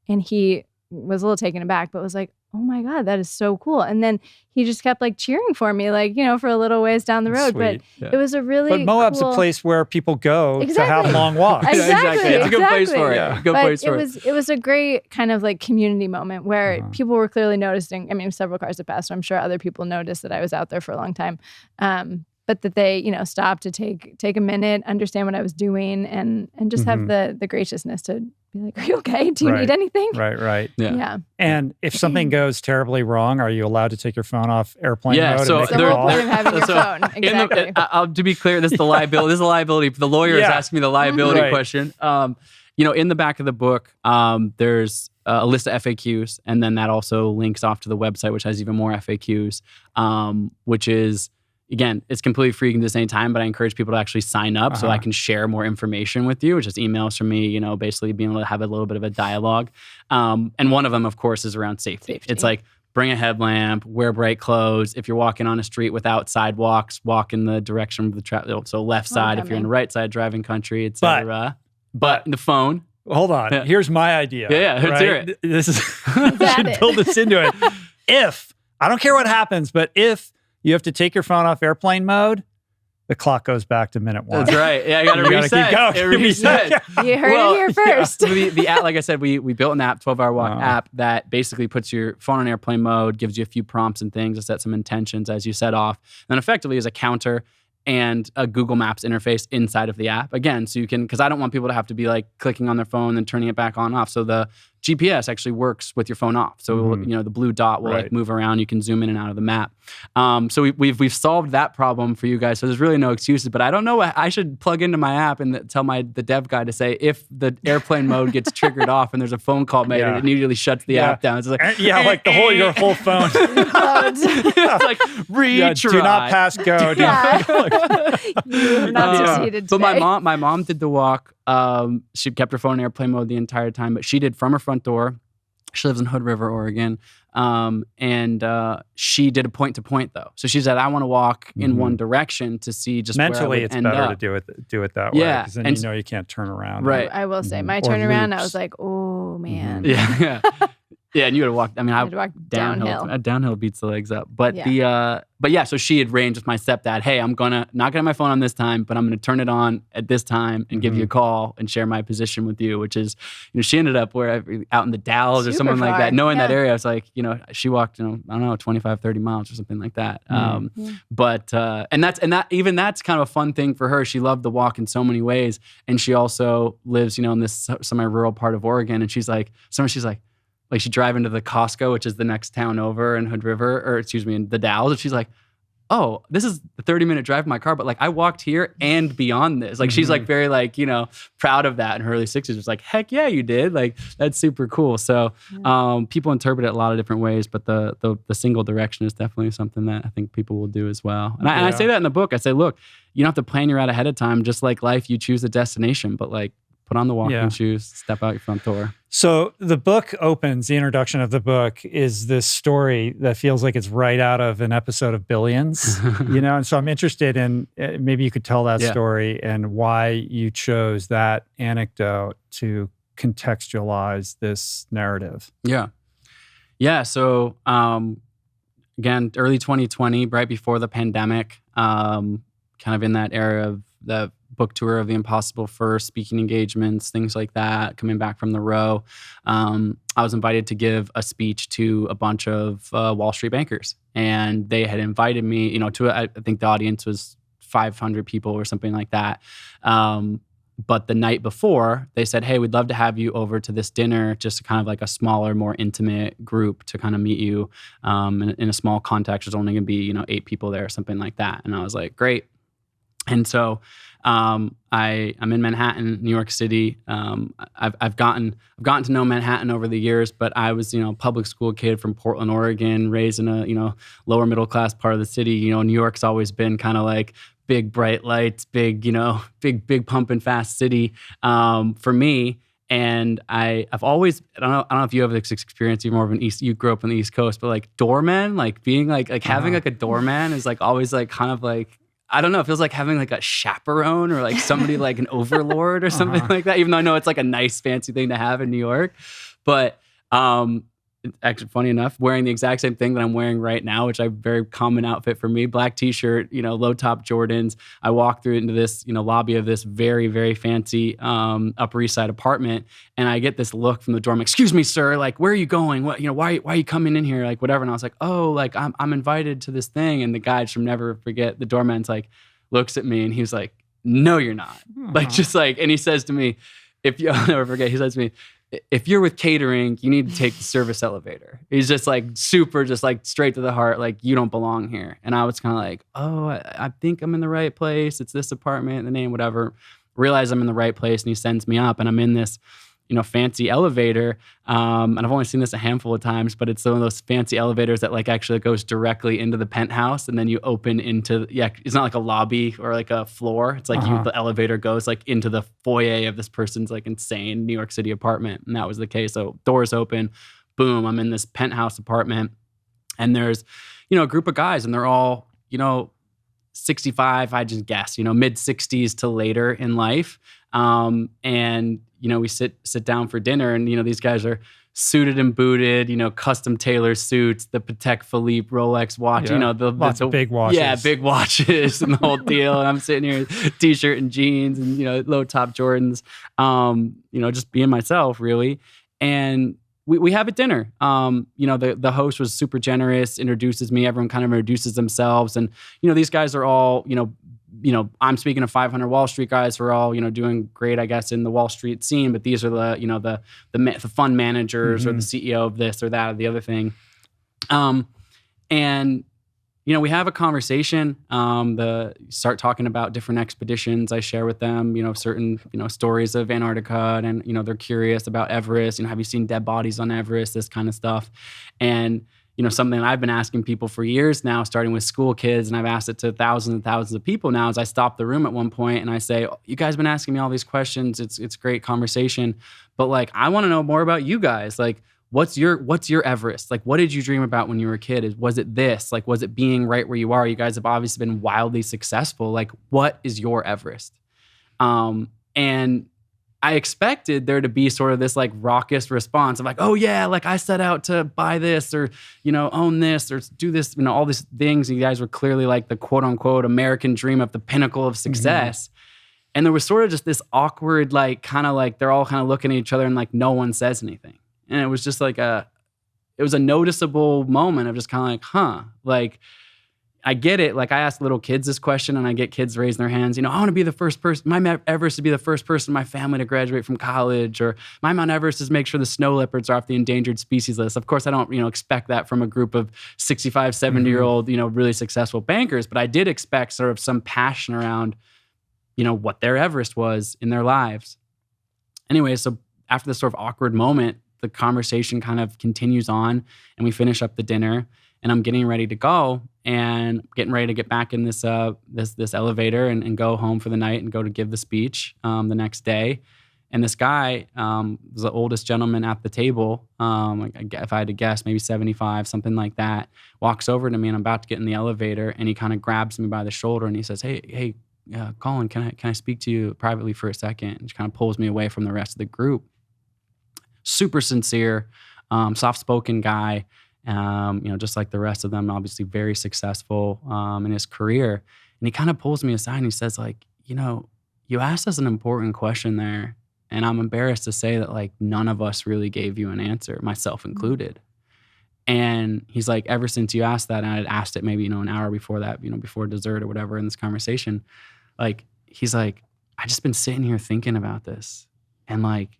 And he was a little taken aback, but was like, oh my God, that is so cool. And then he just kept like cheering for me, like, for a little ways down the road. Sweet. But it was a really But Moab's cool... a place where people go to have long walks. Exactly. It's a good place for it. Yeah. Good place for it was a great kind of like community moment where people were clearly noticing. I mean, several cars had passed, so I'm sure other people noticed that I was out there for a long time. But that they, stopped to take a minute, understand what I was doing, and just have the graciousness to be like, "Are you okay? Do you need anything?" Right. Yeah. And if something goes terribly wrong, are you allowed to take your phone off airplane mode? So and make the a whole call? point of having your phone. Exactly. To be clear, this is the liability. This is a liability. The lawyer is asking me the liability question. In the back of the book, there's a list of FAQs, and then that also links off to the website, which has even more FAQs, which is, again, it's completely free. You can do this anytime, but I encourage people to actually sign up so I can share more information with you, which is emails from me, basically being able to have a little bit of a dialogue. And one of them, of course, is around safety. It's like, bring a headlamp, wear bright clothes. If you're walking on a street without sidewalks, walk in the direction of the traffic. So left side, if you're in the right side, driving country, etc. But the phone. Hold on. Yeah. Here's my idea. Let's hear it. This is should build this into it. I don't care what happens, but if you have to take your phone off airplane mode, the clock goes back to minute 1. That's right. Yeah, I got to reset. Keep going. It reset. You heard it here first. The app, like I said, we built an app, 12-Hour Walk app, that basically puts your phone on airplane mode, gives you a few prompts and things to set some intentions as you set off, and then effectively is a counter and a Google Maps interface inside of the app. Again, so you can, because I don't want people to have to be like clicking on their phone and turning it back on off. So the GPS actually works with your phone off. So the blue dot will like move around. You can zoom in and out of the map. So we've solved that problem for you guys. So there's really no excuses. But I don't know what I should plug into my app and tell the dev guy to say if the airplane mode gets triggered off and there's a phone call made, it immediately shuts the app down. It's like like your whole phone. It's like retry. Do not pass go. You have not succeeded today. But my mom did the walk. She kept her phone in airplane mode the entire time, but she did from her front door. She lives in Hood River, Oregon. And she did a point to point though. So she said, I want to walk in one direction to see just mentally where I would it's end better up. to do it that way. Yeah. Because then you can't turn around. Right. I will say my Or turnaround, I loops. was like, oh man. Yeah. Yeah, and you had to walk. I mean, I had to walk downhill. Downhill beats the legs up. But Yeah. so she had arranged with my stepdad. Hey, I'm not gonna have my phone on this time, but I'm gonna turn it on at this time and give you a call and share my position with you. Which is, she ended up out in the Dalles or Super something like far. that. Knowing that Yeah. area, I was like, she walked, I don't know, 25, 30 miles or something like that. But that's kind of a fun thing for her. She loved the walk in so many ways, and she also lives, in this semi-rural part of Oregon. And she's like, she'd drive into the Costco, which is the next town over in Hood River, in the Dalles. And she's like, oh, this is the 30-minute drive in my car, but like I walked here and beyond this. Like she's like very like, proud of that in her early 60s. It's like, heck yeah, you did. Like that's super cool. So people interpret it a lot of different ways, but the single direction is definitely something that I think people will do as well. And I say that in the book. I say, look, you don't have to plan your route ahead of time. Just like life, you choose a destination, but like put on the walking shoes, step out your front door. So the book opens, the introduction of the book is this story that feels like it's right out of an episode of Billions, and so I'm interested in, maybe you could tell that story and why you chose that anecdote to contextualize this narrative. Yeah. So again, early 2020, right before the pandemic, kind of in that era of the book tour of The Impossible First, speaking engagements, things like that, coming back from the row. I was invited to give a speech to a bunch of Wall Street bankers. And they had invited me, I think the audience was 500 people or something like that. But the night before, they said, hey, we'd love to have you over to this dinner, just kind of like a smaller, more intimate group to kind of meet you in a small context. There's only going to be, 8 people there or something like that. And I was like, great. And so I'm in Manhattan, New York City. I've gotten to know Manhattan over the years, but I was, public school kid from Portland, Oregon, raised in a, lower middle class part of the city. New York's always been kind of like big, bright lights, big, big pumping fast city for me. And I've always, I don't know if you have this experience, you're more of you grew up on the East Coast, but like doorman, like being like having like a doorman is like always like kind of like, I don't know, it feels like having like a chaperone or like somebody like an overlord or something like that, even though I know it's like a nice fancy thing to have in New York. But it's actually funny enough, wearing the exact same thing that I'm wearing right now, which is a very common outfit for me. Black t-shirt, low top Jordans. I walk through into this, lobby of this very, very fancy Upper East Side apartment. And I get this look from the doorman, excuse me, sir, like, where are you going? What, why are you coming in here? Like, whatever. And I was like, oh, like, I'm invited to this thing. And the guy, should never forget, the doorman's like, looks at me and he was like, no, you're not. Like, just like, and he says to me, I'll never forget, he says to me, if you're with catering, you need to take the service elevator. He's just like super, just like straight to the heart, like, you don't belong here. And I was kind of like, oh, I think I'm in the right place. It's this apartment, the name, whatever. Realize I'm in the right place, and he sends me up, and I'm in this, fancy elevator. And I've only seen this a handful of times, but it's one of those fancy elevators that like actually goes directly into the penthouse, and then you open into, it's not like a lobby or like a floor. It's like the elevator goes like into the foyer of this person's like insane New York City apartment. And that was the case. So doors open, boom, I'm in this penthouse apartment, and there's, a group of guys, and they're all, 65, I just guess, mid 60s to later in life. And, we sit down for dinner, and, these guys are suited and booted, custom tailored suits, the Patek Philippe Rolex watch, lots of big watches. Yeah, big watches and the whole deal. And I'm sitting here t-shirt and jeans and, low top Jordans, just being myself really. And we have a dinner. The host was super generous, introduces me. Everyone kind of introduces themselves. And, these guys are all, I'm speaking of 500 Wall Street guys who are all, doing great, I guess, in the Wall Street scene. But these are the fund managers or the CEO of this or that or the other thing. And we have a conversation, start talking about different expeditions I share with them, certain, stories of Antarctica, and, they're curious about Everest, have you seen dead bodies on Everest, this kind of stuff. And, something that I've been asking people for years now, starting with school kids, and I've asked it to thousands and thousands of people now, is I stop the room at one point and I say, oh, you guys have been asking me all these questions. It's great conversation, but like, I want to know more about you guys. Like, what's your Everest? Like, what did you dream about when you were a kid? Was it this? Like, was it being right where you are? You guys have obviously been wildly successful. Like, what is your Everest? And I expected there to be sort of this like raucous response of like, oh yeah, like I set out to buy this or, own this or do this, all these things. And you guys were clearly like the quote unquote American dream of the pinnacle of success. And there was sort of just this awkward, like, kind of like they're all kind of looking at each other and like no one says anything. And it was just like it was a noticeable moment of just kind of like, like, I get it. Like, I ask little kids this question and I get kids raising their hands. I want to be the first person, my Everest to be the first person in my family to graduate from college, or my Mount Everest is make sure the snow leopards are off the endangered species list. Of course, I don't, expect that from a group of 65, 70-year-old, really successful bankers, but I did expect sort of some passion around, what their Everest was in their lives. Anyway, so after this sort of awkward moment, the conversation kind of continues on and we finish up the dinner. And I'm getting ready to go and getting ready to get back in this this elevator and go home for the night and go to give the speech the next day. And this guy was the oldest gentleman at the table. If I had to guess, maybe 75, something like that. Walks over to me and I'm about to get in the elevator and he kind of grabs me by the shoulder and he says, "Hey, Colin, can I speak to you privately for a second?" And she kind of pulls me away from the rest of the group. Super sincere, soft-spoken guy. Just like the rest of them, obviously very successful in his career. And he kind of pulls me aside and he says, like, you asked us an important question there. And I'm embarrassed to say that, like, none of us really gave you an answer, myself included. And he's like, ever since you asked that, and I had asked it maybe, an hour before that, before dessert or whatever in this conversation, like, he's like, I just been sitting here thinking about this. And like,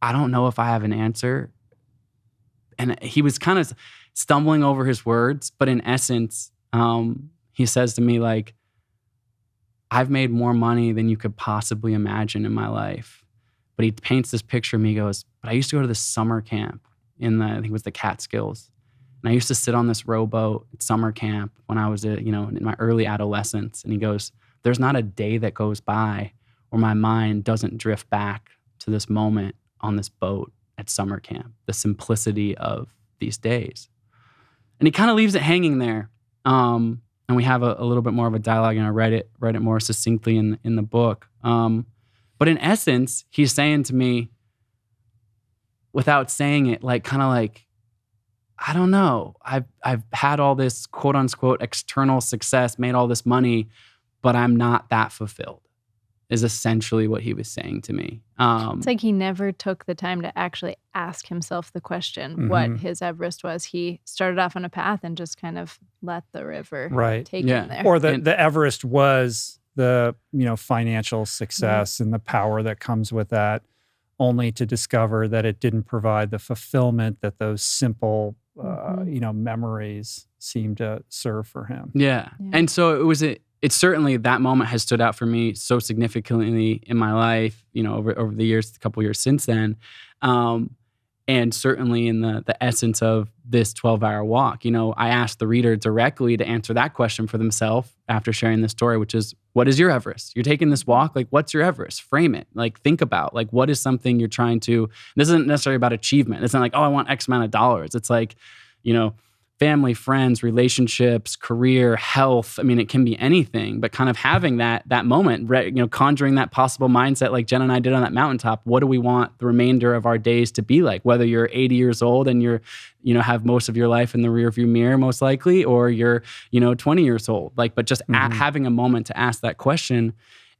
I don't know if I have an answer. And he was kind of stumbling over his words, but in essence, he says to me, like, I've made more money than you could possibly imagine in my life. But he paints this picture of me, he goes, but I used to go to this summer camp I think it was the Catskills. And I used to sit on this rowboat at summer camp when I was, in my early adolescence. And he goes, there's not a day that goes by where my mind doesn't drift back to this moment on this boat at summer camp, the simplicity of these days. And he kind of leaves it hanging there. And we have a little bit more of a dialogue, and I read it more succinctly in the book. But in essence, he's saying to me, without saying it, like kind of like, I don't know. I've had all this quote unquote external success, made all this money, but I'm not that fulfilled, is essentially what he was saying to me. It's like he never took the time to actually ask himself the question what his Everest was. He started off on a path and just kind of let the river take him there. Or the Everest was the, financial success and the power that comes with that, only to discover that it didn't provide the fulfillment that those simple, memories seemed to serve for him. Yeah. And so it's certainly, that moment has stood out for me so significantly in my life, over the years, a couple years since then. And certainly in the essence of this 12-hour walk. I asked the reader directly to answer that question for themselves after sharing this story, which is, what is your Everest? You're taking this walk, like, what's your Everest? Frame it. Like, think about, like, what is something you're trying to, this isn't necessarily about achievement. It's not like, oh, I want X amount of dollars. It's like, family, friends, relationships, career, health. I mean, it can be anything, but kind of having that moment, conjuring that possible mindset like Jenna and I did on that mountaintop. What do we want the remainder of our days to be like? Whether you're 80 years old and you're, have most of your life in the rearview mirror, most likely, or you're, 20 years old. But just having a moment to ask that question.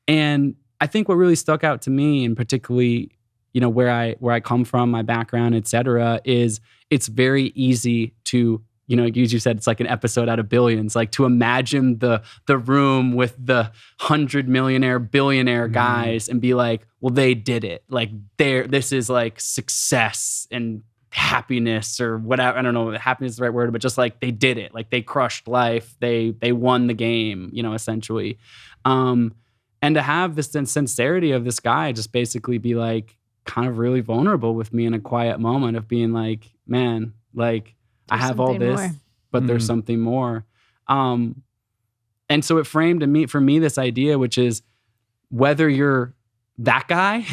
And I think what really stuck out to me, and particularly, where I come from, my background, et cetera, is it's very easy to, as you said, it's like an episode out of Billions, like to imagine the room with the 100 millionaire, billionaire guys and be like, well, they did it. Like this is like success and happiness or whatever. I don't know if happiness is the right word, but just like they did it. Like they crushed life. They won the game, essentially. And to have this sincerity of this guy just basically be like kind of really vulnerable with me in a quiet moment of being like, man, like, I have all this, but there's something more. And so it framed for me this idea, which is whether you're that guy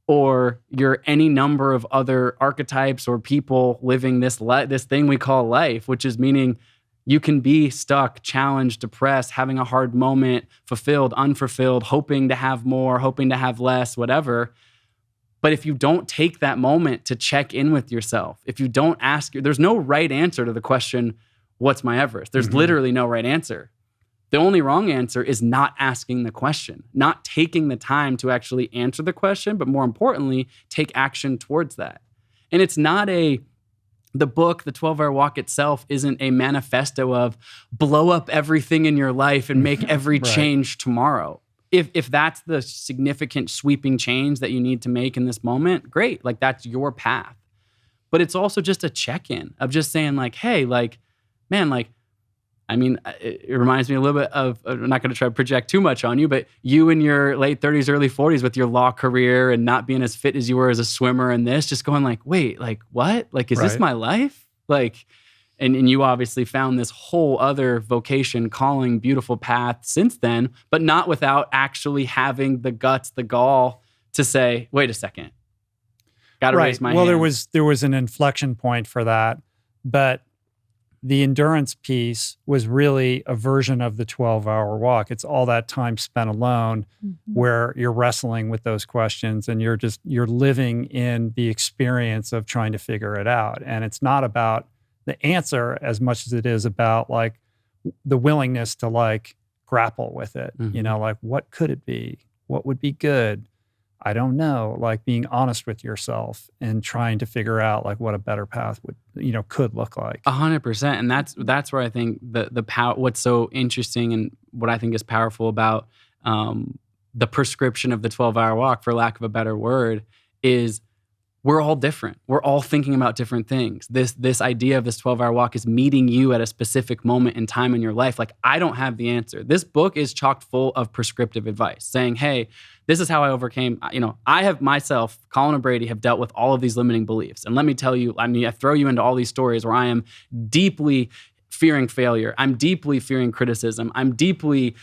or you're any number of other archetypes or people living this thing we call life, which is meaning you can be stuck, challenged, depressed, having a hard moment, fulfilled, unfulfilled, hoping to have more, hoping to have less, whatever. But if you don't take that moment to check in with yourself, if you don't ask, there's no right answer to the question, what's my Everest? There's literally no right answer. The only wrong answer is not asking the question, not taking the time to actually answer the question, but more importantly, take action towards that. And it's not the book, the 12-Hour Walk itself isn't a manifesto of blow up everything in your life and make every change tomorrow. If that's the significant sweeping change that you need to make in this moment, great. Like that's your path. But it's also just a check-in of just saying like, hey, like, man, like, I mean, it reminds me a little bit of, I'm not going to try to project too much on you, but you in your late 30s, early 40s with your law career and not being as fit as you were as a swimmer and this, just going like, wait, like what? Like, is this my life? Like, and you obviously found this whole other vocation, calling, beautiful path since then, but not without actually having the guts, the gall to say, wait a second, got to raise my hand. Well, there was an inflection point for that, but the endurance piece was really a version of the 12-hour walk. It's all that time spent alone where you're wrestling with those questions and you're living in the experience of trying to figure it out. And it's not about the answer as much as it is about like the willingness to like grapple with it. Like what could it be? What would be good? I don't know. Like being honest with yourself and trying to figure out like what a better path would, could look like. 100%. And that's where I think the power, what's so interesting and what I think is powerful about the prescription of the 12-hour walk, for lack of a better word, is we're all different. We're all thinking about different things. This idea of this 12-hour walk is meeting you at a specific moment in time in your life. Like, I don't have the answer. This book is chock full of prescriptive advice saying, hey, this is how I overcame, I have myself, Colin O'Brady, have dealt with all of these limiting beliefs. And let me tell you, I throw you into all these stories where I am deeply fearing failure. I'm deeply fearing criticism. I'm deeply,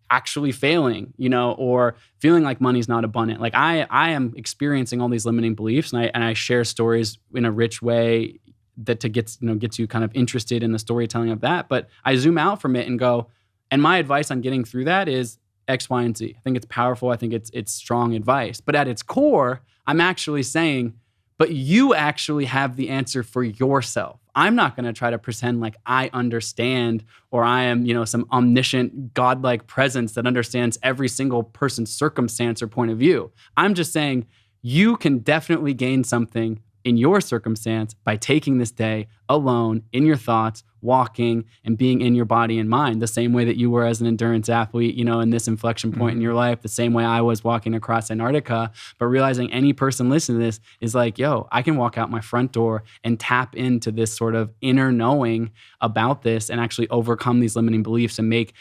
actually failing, or feeling like money's not abundant. Like I am experiencing all these limiting beliefs, and I share stories in a rich way that gets you kind of interested in the storytelling of that. But I zoom out from it and go, and my advice on getting through that is X, Y, and Z. I think it's powerful. I think it's strong advice. But at its core, I'm actually saying, but you actually have the answer for yourself. I'm not going to try to pretend like I understand or I am, some omniscient godlike presence that understands every single person's circumstance or point of view. I'm just saying you can definitely gain something in your circumstance by taking this day alone in your thoughts, walking and being in your body and mind the same way that you were as an endurance athlete, in this inflection point in your life, the same way I was walking across Antarctica, but realizing any person listening to this is like, yo, I can walk out my front door and tap into this sort of inner knowing about this and actually overcome these limiting beliefs and make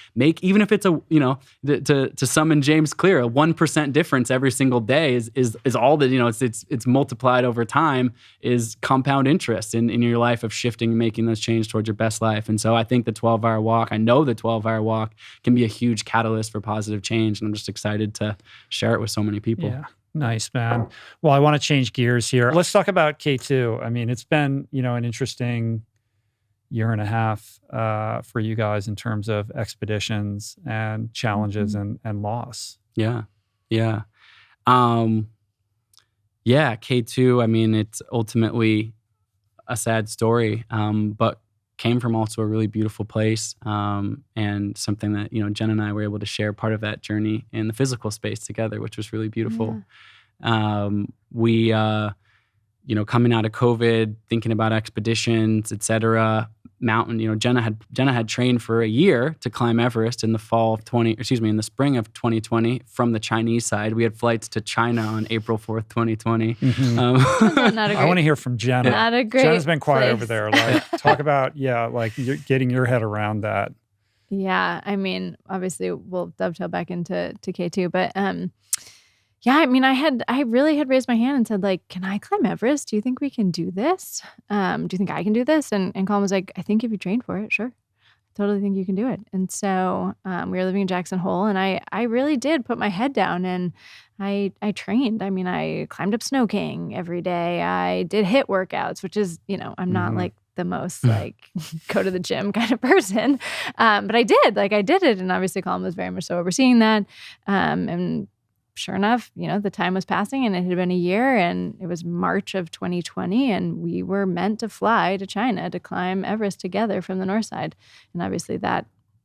even if it's to summon James Clear, a 1% difference every single day is all that, it's multiplied over time, is compound interest in your life of shifting and making those changes towards your best life. And so I think the 12-hour walk, I know the 12-hour walk can be a huge catalyst for positive change. And I'm just excited to share it with so many people. Yeah. Nice, man. Well, I want to change gears here. Let's talk about K2. I mean, it's been, an interesting year and a half for you guys in terms of expeditions and challenges and loss. Yeah. Yeah. K2, I mean, it's ultimately a sad story, but came from also a really beautiful place, and something that, Jenna and I were able to share part of that journey in the physical space together, which was really beautiful. Yeah. We, coming out of COVID, thinking about expeditions, et cetera, mountain, Jenna had trained for a year to climb Everest in the in the spring of 2020 from the Chinese side. We had flights to China on April 4th, 2020. Mm-hmm. I want to hear from Jenna. Not a great Jenna's been quiet place. over there. Like, talk about, you're getting your head around that. Yeah. I mean, obviously we'll dovetail back into K2, but, yeah, I mean, I really had raised my hand and said, like, can I climb Everest? Do you think we can do this? Do you think I can do this? And Colin was like, I think if you train for it, sure. I totally think you can do it. And so we were living in Jackson Hole, and I really did put my head down and I trained. I mean, I climbed up Snow King every day. I did HIIT workouts, which is, I'm not like the most like go to the gym kind of person. But I did it. And obviously Colin was very much so overseeing that. And sure enough, the time was passing and it had been a year, and it was March of 2020, and we were meant to fly to China to climb Everest together from the north side. And obviously that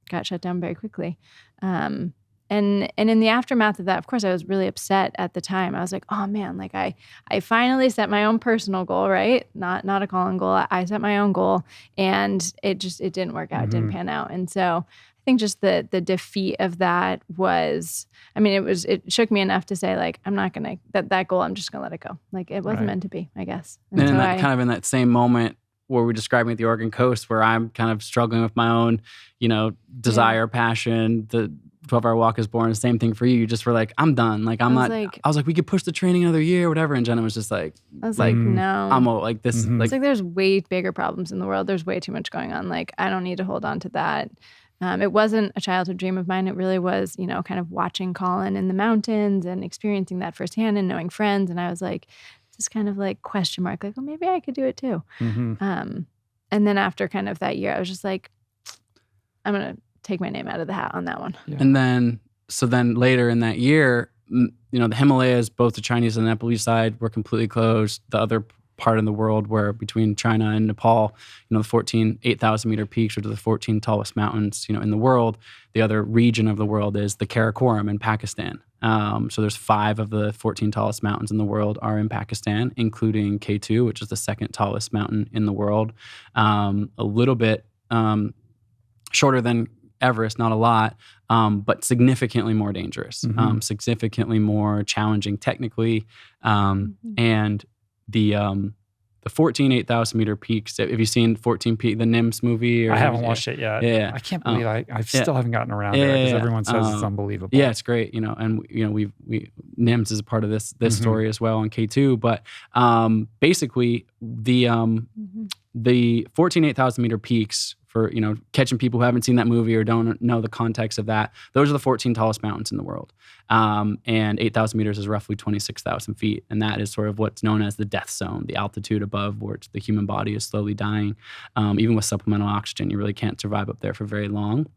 got shut down very quickly. And in the aftermath of that, of course, I was really upset at the time. I was like, oh man, like I finally set my own personal goal, right? Not a Colin goal. I set my own goal, and it didn't work out. It didn't pan out. And so I think just the defeat of that was, I mean, it shook me enough to say, like, I'm not going to, that goal, I'm just going to let it go. Like, it wasn't meant to be, I guess. And so kind of in that same moment where we're describing the Oregon coast, where I'm kind of struggling with my own, desire, passion, the 12-hour walk is born. The same thing for you. You just were like, I'm done. Like, I was like, we could push the training another year, whatever. And Jenna was just like, no. I'm like this. Mm-hmm. It's like, there's way bigger problems in the world. There's way too much going on. Like, I don't need to hold on to that. It wasn't a childhood dream of mine. It really was, kind of watching Colin in the mountains and experiencing that firsthand and knowing friends. And I was like, just kind of like question mark, like, well, maybe I could do it too. Mm-hmm. And then after kind of that year, I was just like, I'm going to take my name out of the hat on that one. Yeah. And then later in that year, the Himalayas, both the Chinese and the Nepalese side, were completely closed. The other part in the world where between China and Nepal, the 8,000 meter peaks, which are the 14 tallest mountains, in the world. The other region of the world is the Karakoram in Pakistan. So there's 5 of the 14 tallest mountains in the world are in Pakistan, including K2, which is the second tallest mountain in the world. A little bit shorter than Everest, not a lot, but significantly more dangerous, significantly more challenging technically, and the 14 8,000 meter peaks. Have you seen 14 Peak, the NIMS movie? I haven't watched it yet. Yeah, I can't believe I still haven't gotten around there because everyone says it's unbelievable. Yeah, it's great. And we NIMS is a part of this story as well on K2. But basically, the 14 8,000 meter peaks, for catching people who haven't seen that movie or don't know the context of that, those are the 14 tallest mountains in the world. And 8,000 meters is roughly 26,000 feet. And that is sort of what's known as the death zone, the altitude above which the human body is slowly dying. Even with supplemental oxygen, you really can't survive up there for very long.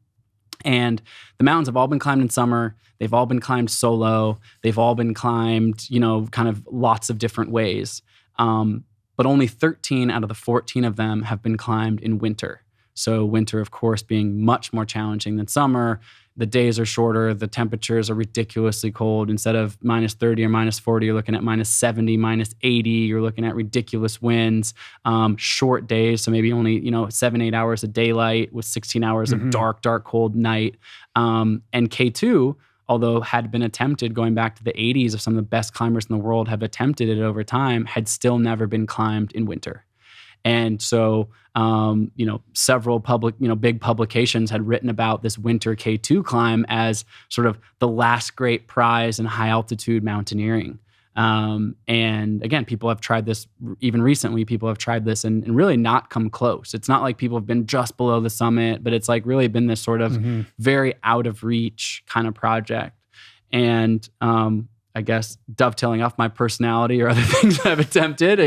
And the mountains have all been climbed in summer. They've all been climbed solo. They've all been climbed, kind of lots of different ways. But only 13 out of the 14 of them have been climbed in winter. So winter, of course, being much more challenging than summer. The days are shorter. The temperatures are ridiculously cold. Instead of minus 30 or minus 40, you're looking at minus 70, minus 80. You're looking at ridiculous winds, short days. So maybe only, 7-8 hours of daylight with 16 hours of dark, cold night. And K2, although had been attempted going back to the 80s of some of the best climbers in the world have attempted it over time, had still never been climbed in winter. And so, several big publications had written about this winter K2 climb as sort of the last great prize in high altitude mountaineering. And again, people have tried this, even recently, people have tried this and really not come close. It's not like people have been just below the summit, but it's like really been this sort of very out of reach kind of project. And, I guess dovetailing off my personality or other things I've attempted,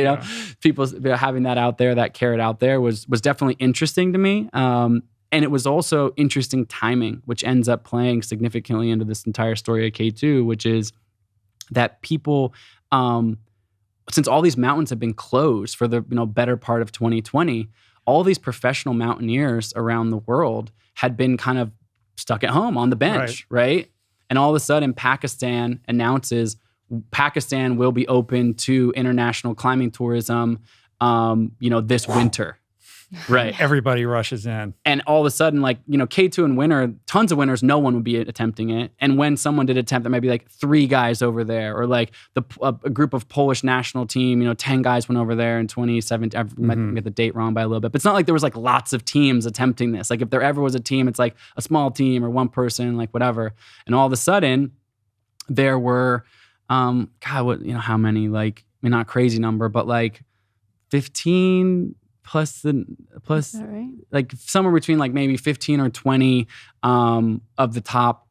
people having that out there, that carrot out there was definitely interesting to me. And it was also interesting timing, which ends up playing significantly into this entire story of K2, which is that people, since all these mountains have been closed for the better part of 2020, all these professional mountaineers around the world had been kind of stuck at home on the bench, right? And all of a sudden, Pakistan announces Pakistan will be open to international climbing tourism, this winter. Right. Everybody rushes in. And all of a sudden, K2 in winter, tons of winters, no one would be attempting it. And when someone did attempt, there might be 3 guys over there, or a group of Polish national team, 10 guys went over there in 2017. I might get the date wrong by a little bit, but it's not like there was lots of teams attempting this. If there ever was a team, it's a small team or one person, whatever. And all of a sudden, there were, how many? Not crazy number, but 15 plus somewhere between maybe 15 or 20 of the top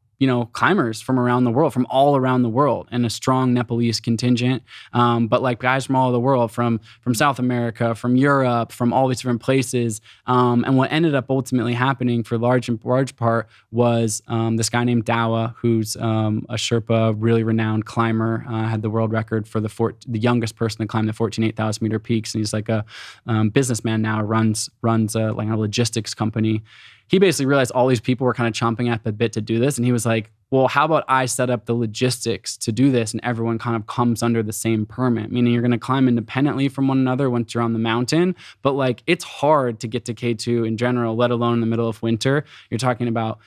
climbers from around the world, from all around the world, and a strong Nepalese contingent. But guys from all over the world, from South America, from Europe, from all these different places. And what ended up ultimately happening for large part was this guy named Dawa, who's a Sherpa, really renowned climber, had the world record for the youngest person to climb the 14 8,000 meter peaks. And he's a businessman now, runs a logistics company. He basically realized all these people were kind of chomping at the bit to do this. And he was like, well, how about I set up the logistics to do this and everyone kind of comes under the same permit, meaning you're going to climb independently from one another once you're on the mountain. But it's hard to get to K2 in general, let alone in the middle of winter. You're talking about,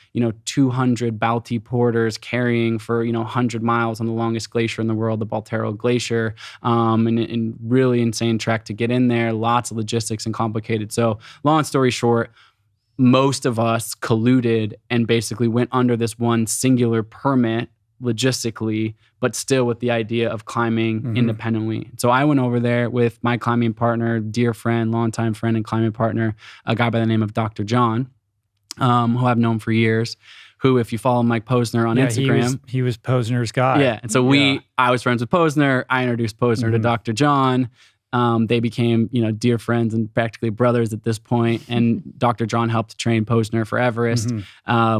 200 Balti porters carrying for, 100 miles on the longest glacier in the world, the Baltero Glacier, and really insane trek to get in there, lots of logistics and complicated. So long story short, most of us colluded and basically went under this one singular permit logistically, but still with the idea of climbing independently. So I went over there with my climbing partner, dear friend, longtime friend and climbing partner, a guy by the name of Dr. John, who I've known for years, who, if you follow Mike Posner on Instagram. He was Posner's guy. Yeah. And so I was friends with Posner. I introduced Posner to Dr. John. They became, dear friends and practically brothers at this point. And Dr. John helped train Posner for Everest,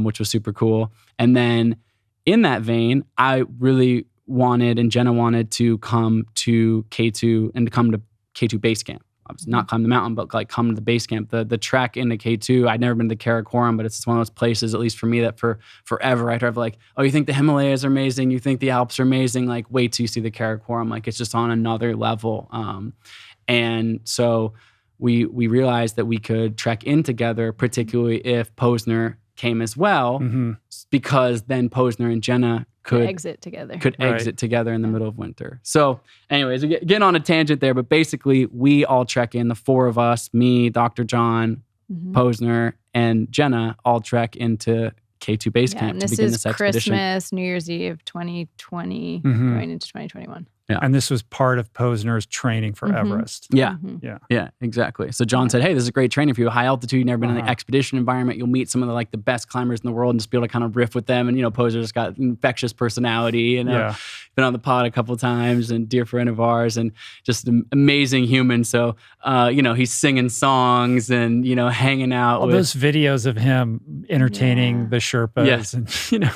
which was super cool. And then in that vein, I really wanted, and Jenna wanted to come to K2 and to come to K2 base camp. Obviously not climb the mountain, but come to the base camp. The trek into K2, I'd never been to Karakoram, but it's just one of those places, at least for me, that for forever I'd have oh, you think the Himalayas are amazing? You think the Alps are amazing? Wait till you see the Karakoram. It's just on another level. And so we realized that we could trek in together, particularly if Posner came as well, because then Posner and Jenna could exit together in the middle of winter. So anyways, we get on a tangent there, but basically we all trek in, the 4 of us, me, Dr. John, Posner, and Jenna all trek into K2 base camp to begin this expedition. This is Christmas, New Year's Eve 2020, going into 2021. Yeah. And this was part of Posner's training for Everest. Yeah. Yeah, exactly. So John said, hey, this is a great training for you. High altitude, you've never been in an expedition environment. You'll meet some of the the best climbers in the world and just be able to kind of riff with them. And, Posner's got infectious personality and been on the pod a couple of times and dear friend of ours and just an amazing human. So, he's singing songs and, hanging out. All those videos of him entertaining the Sherpas and,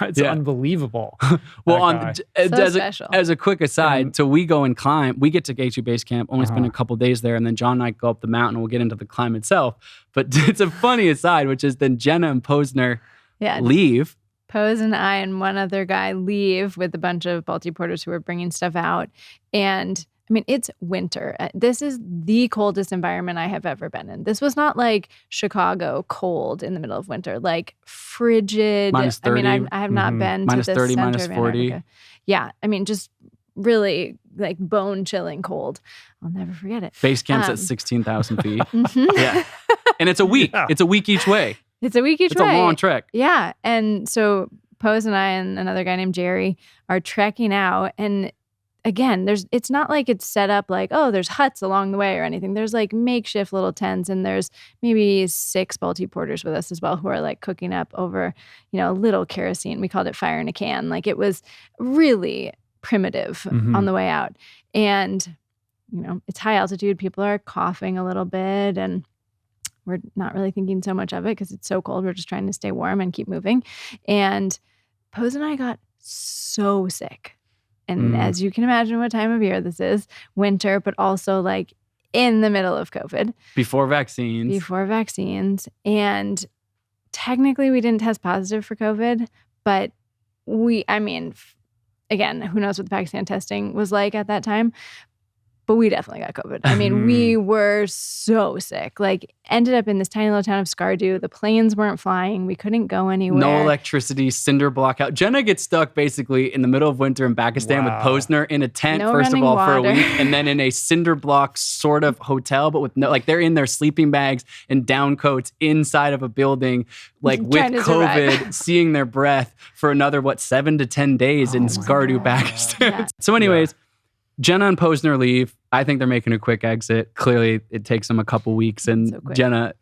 it's unbelievable. Well, special. As a quick aside, So we go and climb. We get to K2 base camp, only spend a couple days there, and then John and I go up the mountain. We'll get into the climb itself. But it's a funny aside, which is then Jenna and Posner leave. Pose and I and one other guy leave with a bunch of Balti porters who are bringing stuff out. And I mean, it's winter. This is the coldest environment I have ever been in. This was not like Chicago cold in the middle of winter, like frigid. Minus 30. I mean, I have not been minus to the 30, center minus of 40. Antarctica. Yeah, I mean, just really like bone chilling cold. I'll never forget it. Base camp's at 16,000 feet. Mm-hmm. Yeah. And it's a week. Yeah. It's a week each way. It's a week each way. It's a long trek. Yeah. And so Pose and I and another guy named Jerry are trekking out. And again, it's not like it's set up like, oh, there's huts along the way or anything. There's like makeshift little tents, and there's maybe 6 Balti porters with us as well who are like cooking up over, a little kerosene. We called it fire in a can. Like it was really primitive on the way out. And, it's high altitude. People are coughing a little bit, and we're not really thinking so much of it because it's so cold. We're just trying to stay warm and keep moving. And Pose and I got so sick. And as you can imagine what time of year this is, winter, but also like in the middle of COVID. Before vaccines. And technically we didn't test positive for COVID, but again, who knows what the Pakistan testing was like at that time. But we definitely got COVID. I mean, we were so sick. Like, ended up in this tiny little town of Skardu. The planes weren't flying. We couldn't go anywhere. No electricity, cinder block out. Jenna gets stuck basically in the middle of winter in Pakistan with Posner in a tent, first of all, for a week, and then in a cinder block sort of hotel, but with they're in their sleeping bags and down coats inside of a building, like with COVID, seeing their breath for another, 7 to 10 days in Skardu, Pakistan. Yeah. So anyways, Jenna and Posner leave. I think they're making a quick exit. Clearly, it takes them a couple weeks. And so Jenna,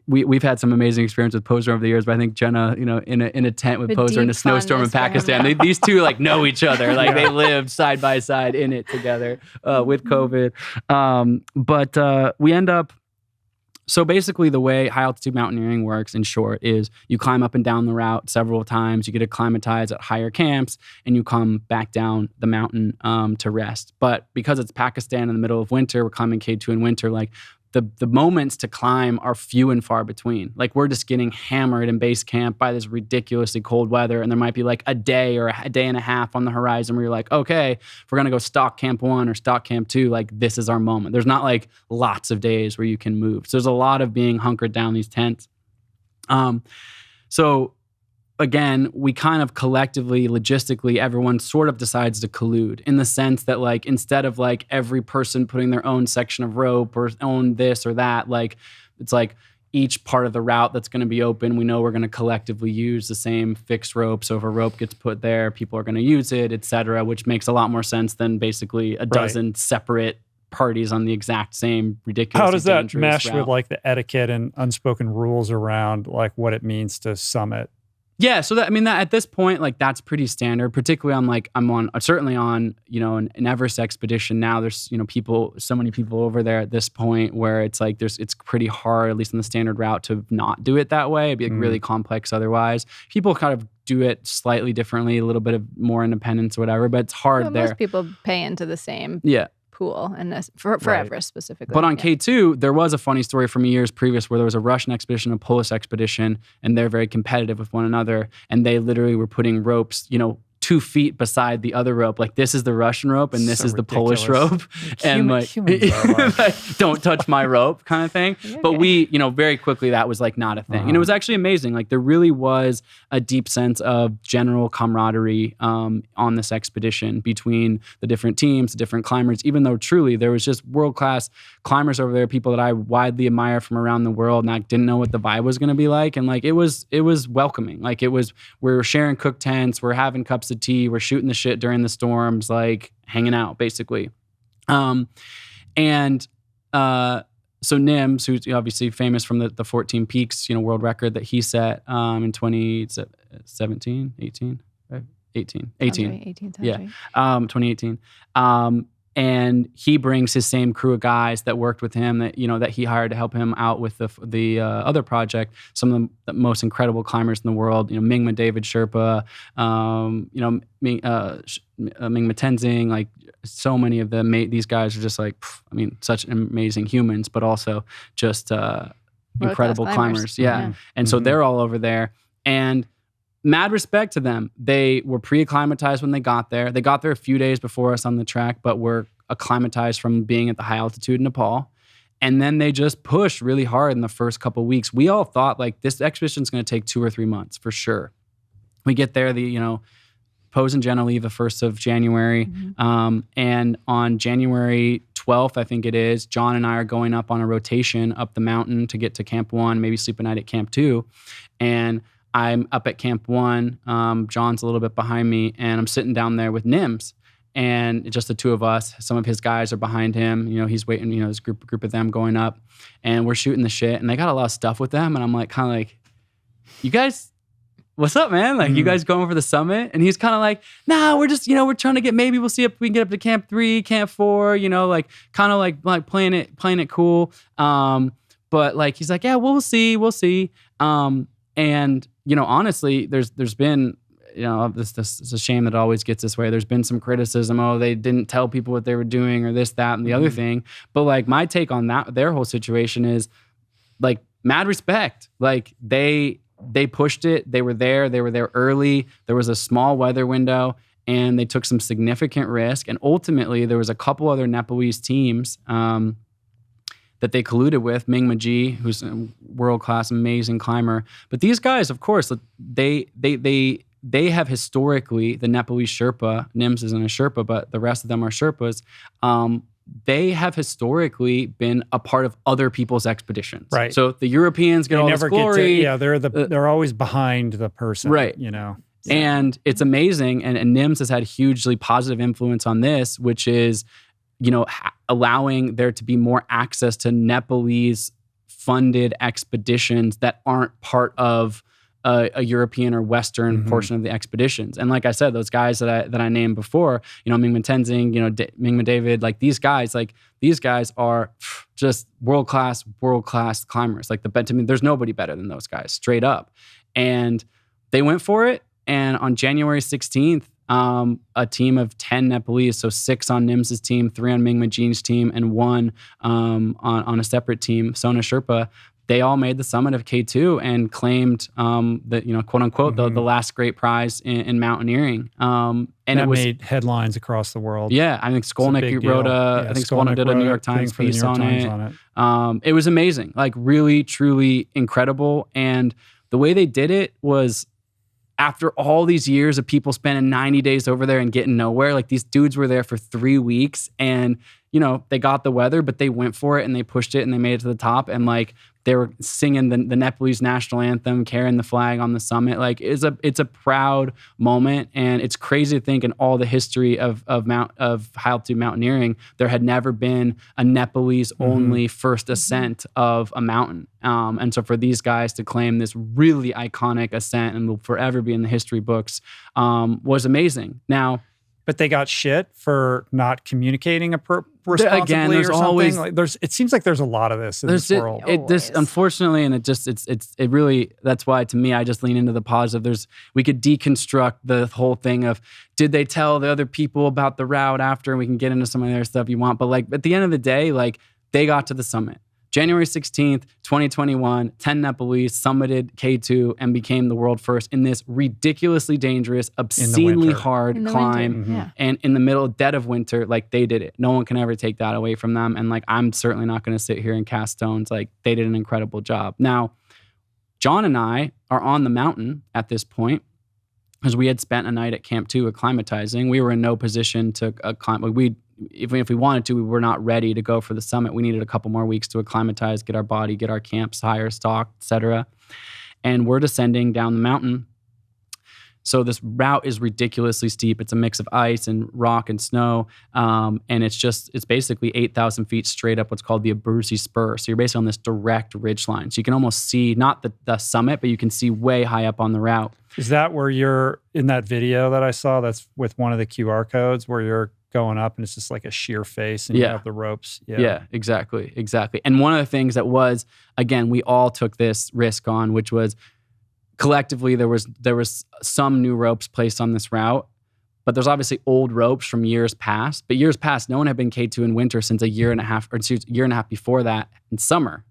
we've had some amazing experience with Posner over the years, but I think Jenna, in a tent with Posner in a snowstorm in Pakistan, these two know each other. Like they lived side by side in it together with COVID. But we end up. So basically the way high altitude mountaineering works in short is you climb up and down the route several times, you get acclimatized at higher camps, and you come back down the mountain to rest. But because it's Pakistan in the middle of winter, we're climbing K2 in winter, like the moments to climb are few and far between. Like we're just getting hammered in base camp by this ridiculously cold weather, and there might be like a day or a day and a half on the horizon where you're like, okay, if we're gonna go stock camp 1 or stock camp 2, like this is our moment. There's not like lots of days where you can move. So there's a lot of being hunkered down these tents. So again, we kind of collectively, logistically, everyone sort of decides to collude in the sense that like, instead of like every person putting their own section of rope or own this or that, like it's like each part of the route that's going to be open, we know we're going to collectively use the same fixed rope. So if a rope gets put there, people are going to use it, et cetera, which makes a lot more sense than basically a dozen separate parties on the exact same ridiculous. How does that mesh with like the etiquette and unspoken rules around like what it means to summit? Yeah, so that at this point, like that's pretty standard. Particularly I'm certainly on an Everest expedition now. There's so many people over there at this point where it's like it's pretty hard, at least on the standard route, to not do it that way. It'd be like really complex otherwise. People kind of do it slightly differently, a little bit of more independence or whatever, but it's hard there. Most people pay into the same pool, and for Everest specifically. But on K2, there was a funny story from years previous where there was a Russian expedition, a Polish expedition, and they're very competitive with one another. And they literally were putting ropes, 2 feet beside the other rope. Like this is the Russian rope and this is the Polish rope. And don't touch my rope kind of thing. But we, very quickly that was like not a thing. And it was actually amazing. Like there really was a deep sense of general camaraderie on this expedition between the different teams, the different climbers, even though truly there was just world-class climbers over there, people that I widely admire from around the world, and I didn't know what the vibe was going to be like. And like it was welcoming. Like we were sharing cook tents, we're having cups of tea, we're shooting the shit during the storms, like hanging out basically. So Nims, who's obviously famous from the 14 Peaks, world record that he set in 2017, 18, right? 18. 2018. Yeah. 2018. And he brings his same crew of guys that worked with him that that he hired to help him out with the other project. Some of the most incredible climbers in the world. Mingma David Sherpa, Mingma Tenzing. Like so many of these guys are just like such amazing humans, but also just incredible climbers. Yeah. And so they're all over there, and mad respect to them. They were pre-acclimatized when they got there. They got there a few days before us on the track, but were acclimatized from being at the high altitude in Nepal. And then they just pushed really hard in the first couple of weeks. We all thought like this expedition is going to take 2 or 3 months for sure. We get there, Pose and Jenna leave the 1st of January. And on January 12th, I think it is, John and I are going up on a rotation up the mountain to get to Camp 1, maybe sleep a night at Camp 2. And I'm up at Camp 1. John's a little bit behind me, and I'm sitting down there with Nims, and just the two of us. Some of his guys are behind him. He's waiting. There's a group of them going up, and we're shooting the shit. And they got a lot of stuff with them, and I'm like, kind of like, you guys, what's up, man? Like, you guys going for the summit? And he's kind of like, nah, we're just, we're trying to maybe we'll see if we can get up to Camp 3, Camp 4. Like kind of like playing it cool. But like he's like, yeah, we'll see. And honestly, there's been, this is a shame that it always gets this way. There's been some criticism. Oh, they didn't tell people what they were doing, or this, that, and the other thing. But like my take on their whole situation is like mad respect. Like they pushed it. They were there early. There was a small weather window, and they took some significant risk. And ultimately, there was a couple other Nepalese teams that they colluded with, Mingma Ji, who's a world-class, amazing climber. But these guys, of course, they have historically, the Nepalese Sherpa, Nims isn't a Sherpa, but the rest of them are Sherpas, they have historically been a part of other people's expeditions. Right. So the Europeans get all this glory. They're always behind the person. Right. And it's amazing, and Nims has had hugely positive influence on this, which is allowing there to be more access to Nepalese funded expeditions that aren't part of a European or Western portion of the expeditions. And like I said, those guys that I named before, Mingma Tenzing, Mingma David, like these guys are just world-class climbers. Like to me, there's nobody better than those guys, straight up. And they went for it. And on January 16th, a team of 10 Nepalese, so 6 on Nims's team, 3 on Mingma Jin's team, and 1 on a separate team, Sona Sherpa, they all made the summit of K2 and claimed the quote unquote the last great prize in mountaineering. And that it was, made headlines across the world. Yeah, I think Skolnick wrote I think Skolnick did a New York Times piece on it. It was amazing, like really, truly incredible. And the way they did it was, after all these years of people spending 90 days over there and getting nowhere, like these dudes were there for 3 weeks, and they got the weather, but they went for it and they pushed it and they made it to the top. And like they were singing the Nepalese national anthem, carrying the flag on the summit. Like it's a proud moment, and it's crazy to think in all the history of high altitude mountaineering, there had never been a Nepalese only first ascent of a mountain. And so for these guys to claim this really iconic ascent and will forever be in the history books was amazing. Now, but they got shit for not communicating responsibly. Again, there's or something. always like, it seems like there's a lot of this in this world. This unfortunately, and it really, that's why to me I just lean into the positive. We could deconstruct the whole thing of, did they tell the other people about the route after, and we can get into some of the other stuff you want. But like at the end of the day, like they got to the summit. January 16th, 2021, 10 Nepalese summited K2 and became the world first in this ridiculously dangerous, obscenely hard climb. And in the middle, dead of winter, like they did it. No one can ever take that away from them. And like, I'm certainly not going to sit here and cast stones. Like they did an incredible job. Now, John and I are on the mountain at this point because we had spent a night at Camp 2 acclimatizing. We were in no position to climb. If we wanted to, we were not ready to go for the summit. We needed a couple more weeks to acclimatize, get our body, get our camps higher, stocked, etc. And we're descending down the mountain. So this route is ridiculously steep. It's a mix of ice and rock and snow. And it's basically 8,000 feet straight up what's called the Abruzzi Spur. So you're basically on this direct ridge line. So you can almost see, not the summit, but you can see way high up on the route. Is that where you're, in that video that I saw, that's with one of the QR codes, where you're going up and it's just like a sheer face and you have the ropes. Yeah, exactly. And one of the things that was, again, we all took this risk on, which was collectively there was some new ropes placed on this route, but there's obviously old ropes from years past. But years past, no one had been K2 in winter since a year and a half before that in summer.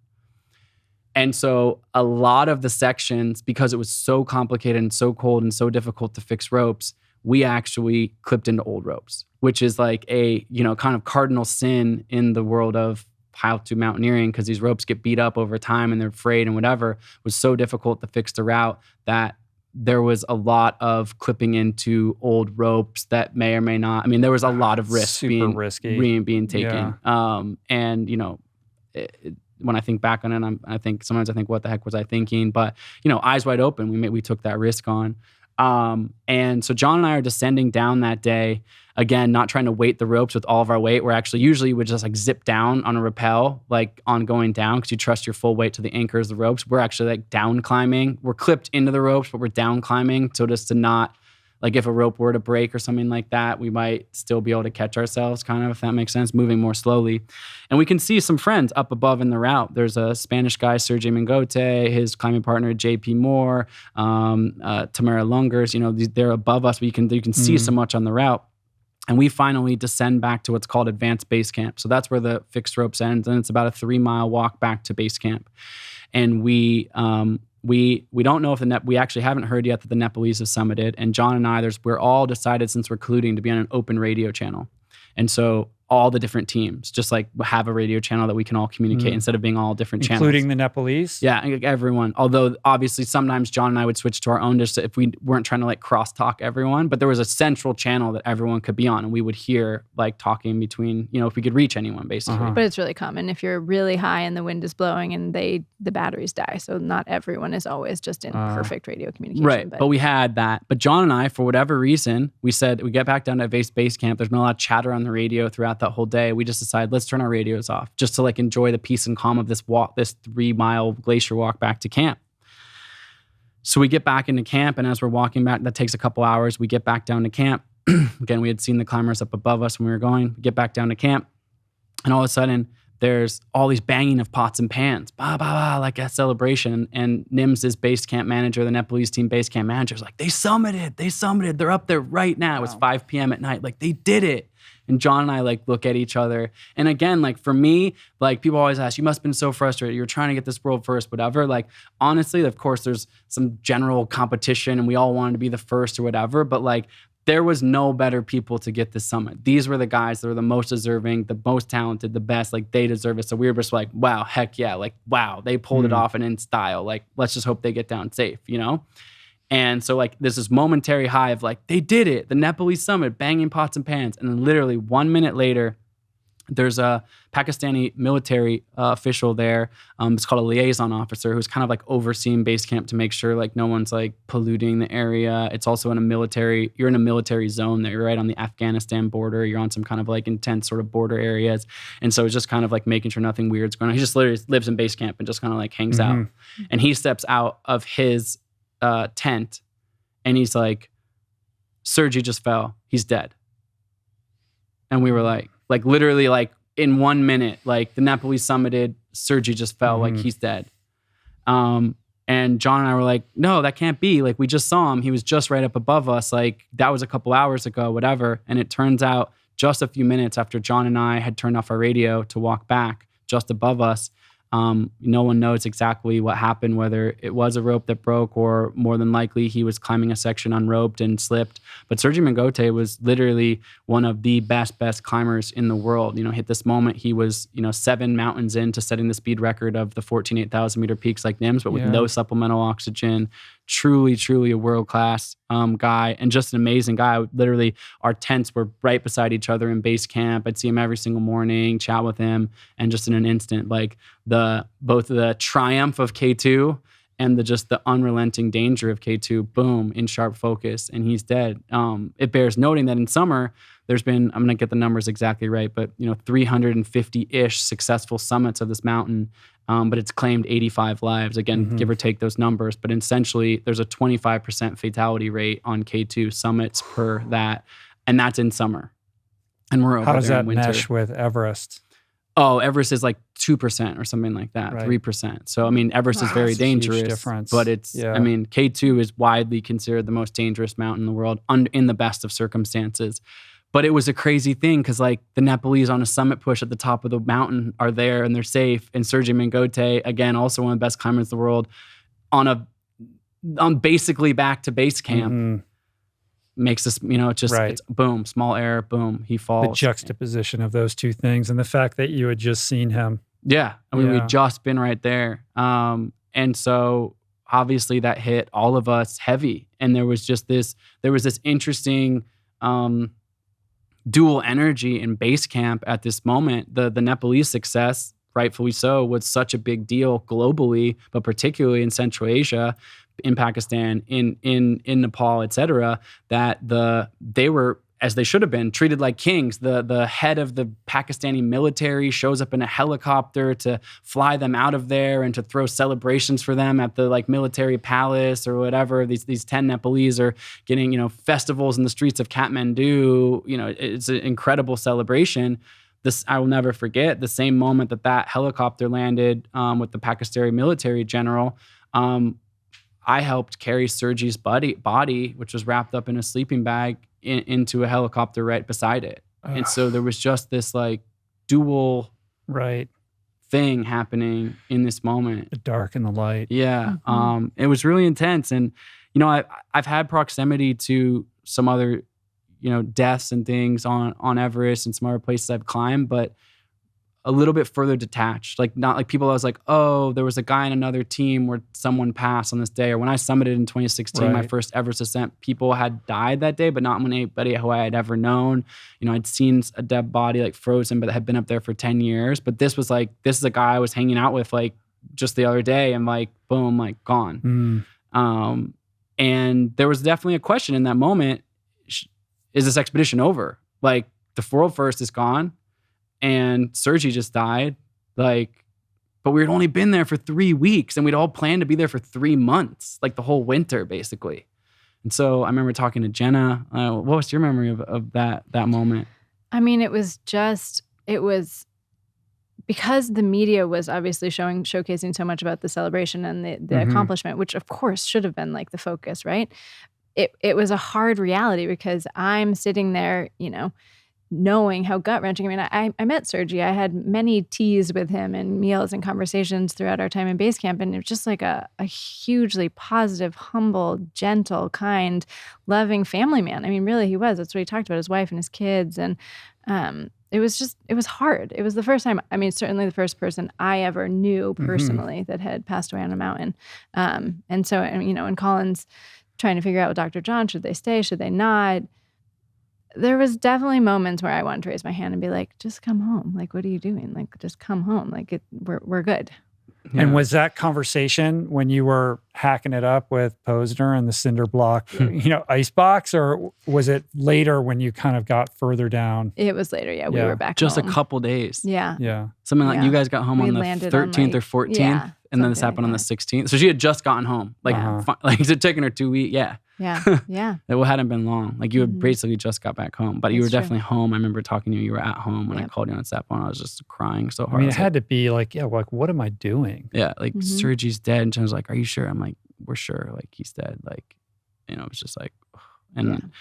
And so a lot of the sections, because it was so complicated and so cold and so difficult to fix ropes, we actually clipped into old ropes, which is like a, kind of cardinal sin in the world of altitude mountaineering, because these ropes get beat up over time and they're frayed and whatever. It was so difficult to fix the route that there was a lot of clipping into old ropes that may or may not. I mean, there was a lot of risk being taken. When I think back on it, I think sometimes what the heck was I thinking? But eyes wide open, we took that risk on. And so John and I are descending down that day, again, not trying to weight the ropes with all of our weight. We're actually usually would just like zip down on a rappel, like on going down, because you trust your full weight to the anchors, the ropes. We're actually like down climbing. We're clipped into the ropes, but we're down climbing. So just to not, like if a rope were to break or something like that, we might still be able to catch ourselves, kind of, if that makes sense, moving more slowly. And we can see some friends up above in the route. There's a Spanish guy, Sergio Mingote, his climbing partner, JP Moore, Tamara Lungers, they're above us, but you can see so much on the route. And we finally descend back to what's called advanced base camp. So that's where the fixed ropes ends, and it's about a 3-mile walk back to base camp. And we don't know if we actually haven't heard yet that the Nepalese have summited. And John and I, we're all decided, since we're colluding, to be on an open radio channel. And so all the different teams just like have a radio channel that we can all communicate instead of being all different channels. Including the Nepalese? Yeah, everyone. Although obviously sometimes John and I would switch to our own just if we weren't trying to like cross-talk everyone. But there was a central channel that everyone could be on, and we would hear like talking between, if we could reach anyone basically. But it's really common if you're really high and the wind is blowing and the batteries die. So not everyone is always just in perfect radio communication. Right, but we had that. But John and I, for whatever reason, we said we get back down to base camp. There's been a lot of chatter on the radio throughout that whole day. We just decided, let's turn our radios off just to like enjoy the peace and calm of this walk, this 3-mile glacier walk back to camp. So we get back into camp, and as we're walking back, that takes a couple hours. We get back down to camp. Again, we had seen the climbers up above us when we were going. We get back down to camp, and all of a sudden, there's all these banging of pots and pans, bah, bah, bah, like a celebration. And Nims' base camp manager, the Nepalese team base camp manager, is like, they summited. They're up there right now. Wow. It was 5 p.m. at night. Like, they did it. And John and I like look at each other. And again, like for me, like people always ask, you must have been so frustrated. You're trying to get this world first, whatever. Like honestly, of course, there's some general competition and we all wanted to be the first or whatever. But like there was no better people to get this summit. These were the guys that were the most deserving, the most talented, the best. Like they deserve it. So we were just like, wow, heck yeah. Like, wow, they pulled it off and in style. Like, let's just hope they get down safe, And so like there's this momentary high of like, they did it, the Nepalese summit, banging pots and pans. And then literally 1 minute later, there's a Pakistani military official there. It's called a liaison officer who's kind of like overseeing base camp to make sure like no one's like polluting the area. It's also you're in a military zone there. You're right on the Afghanistan border. You're on some kind of like intense sort of border areas. And so it's just kind of like making sure nothing weird's going on. He just literally lives in base camp and just kind of like hangs out. And he steps out of his tent and he's like, Sergi just fell. He's dead. And we were like literally like in 1 minute, like the Nepalese summited, Sergi just fell, like he's dead. And John and I were like, no, that can't be. Like we just saw him. He was just right up above us. Like that was a couple hours ago, whatever. And it turns out just a few minutes after John and I had turned off our radio to walk back just above us, no one knows exactly what happened, whether it was a rope that broke or more than likely he was climbing a section unroped and slipped. But Sergio Mingote was literally one of the best climbers in the world. Hit this moment, he was, 7 mountains into setting the speed record of the 14 8,000 meter peaks like Nims, but with no supplemental oxygen. Truly a world-class guy and just an amazing guy. Literally, our tents were right beside each other in base camp. I'd see him every single morning, chat with him, and just in an instant, like both the triumph of K2 and the unrelenting danger of K2, boom, in sharp focus, and he's dead. It bears noting that in summer, there's been, I'm going to get the numbers exactly right, but 350-ish successful summits of this mountain. But it's claimed 85 lives, again, give or take those numbers. But essentially, there's a 25% fatality rate on K2 summits per that, and that's in summer. And we're over How does there that in winter. mesh with Everest? Oh, Everest is like 2% or something like that, Right. 3%. So, I mean, Everest is Wow, very that's a huge dangerous, difference. but it's, Yeah. I mean, K2 is widely considered the most dangerous mountain in the world in the best of circumstances. But it was a crazy thing because like the Nepalese on a summit push at the top of the mountain are there and they're safe. And Sergey Mingote, again, also one of the best climbers in the world, on basically back to base camp. Mhm. Makes this, it's boom, small error, boom, he The falls. juxtaposition of those two things and the fact that you had just seen him. Yeah. I mean, Yeah. we'd just been right there. And so obviously that hit all of us heavy. And there was this interesting dual energy in base camp at this moment. The Nepalese success, rightfully so, was such a big deal globally, but particularly in Central Asia, in Pakistan, in Nepal, et cetera, that they were, as they should have been, treated like kings. The head of the Pakistani military shows up in a helicopter to fly them out of there and to throw celebrations for them at the like military palace or whatever. These 10 Nepalese are getting, festivals in the streets of Kathmandu. It's an incredible celebration. I will never forget the same moment that helicopter landed with the Pakistani military general. I helped carry Sergey's body, which was wrapped up in a sleeping bag, into a helicopter right beside it. And so there was just this like dual thing happening in this moment. The dark and the light. Yeah. Mm-hmm. It was really intense. And, I've had proximity to some other, deaths and things on Everest and some other places I've climbed, but a little bit further detached. Like not like people I was like, oh, there was a guy in another team where someone passed on this day. Or when I summited in 2016, my first Everest ascent, people had died that day, but not anybody who I had ever known. I'd seen a dead body like frozen, but had been up there for 10 years. But this was like, this is a guy I was hanging out with like just the other day and like, boom, like gone. And there was definitely a question in that moment, is this expedition over? Like the world first is gone. And Sergey just died, but we had only been there for 3 weeks and we'd all planned to be there for 3 months, like the whole winter, basically. And so I remember talking to Jenna. What was your memory of that moment? I mean, it was because the media was obviously showcasing so much about the celebration and the accomplishment, which of course should have been like the focus, right? It was a hard reality because I'm sitting there, knowing how gut-wrenching. I mean, I met Sergey. I had many teas with him and meals and conversations throughout our time in base camp. And it was just like a hugely positive, humble, gentle, kind, loving family man. I mean, really, he was. That's what he talked about, his wife and his kids. And it was hard. It was the first time, certainly the first person I ever knew personally that had passed away on a mountain. And so, and Colin's trying to figure out with Dr. John, should they stay, should they not? There was definitely moments where I wanted to raise my hand and be like, just come home. Like, what are you doing? Like, just come home. Like, we're good. Yeah. And was that conversation when you were hacking it up with Posner and the cinder block, icebox, or was it later when you kind of got further down? It was later. Yeah, we were back just home. a couple days. Yeah. Something like you guys got home on the 13th or 14th, and then this happened on the 16th. So she had just gotten home. Like it had taken her 2 weeks. Yeah. Yeah. It hadn't been long. Like you had basically just got back home, but you were definitely home. I remember talking to you. You were at home when I called you on that phone. I was just crying so hard. I mean, it had to be like, what am I doing? Yeah, like Sergey's dead. And Jenna's like, are you sure? I'm like, we're sure. Like he's dead. Like, it's just like, and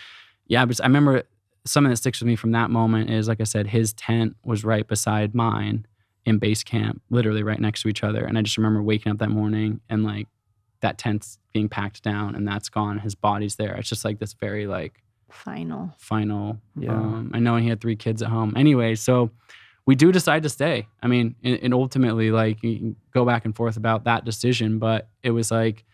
but I remember something that sticks with me from that moment is, like I said, his tent was right beside mine in base camp, literally right next to each other. And I just remember waking up that morning and like that tent's being packed down and that's gone. His body's there. It's just like this very like final. Yeah. I know he had 3 kids at home. Anyway, so we do decide to stay. I mean, and ultimately, like, you can go back and forth about that decision, but it was like,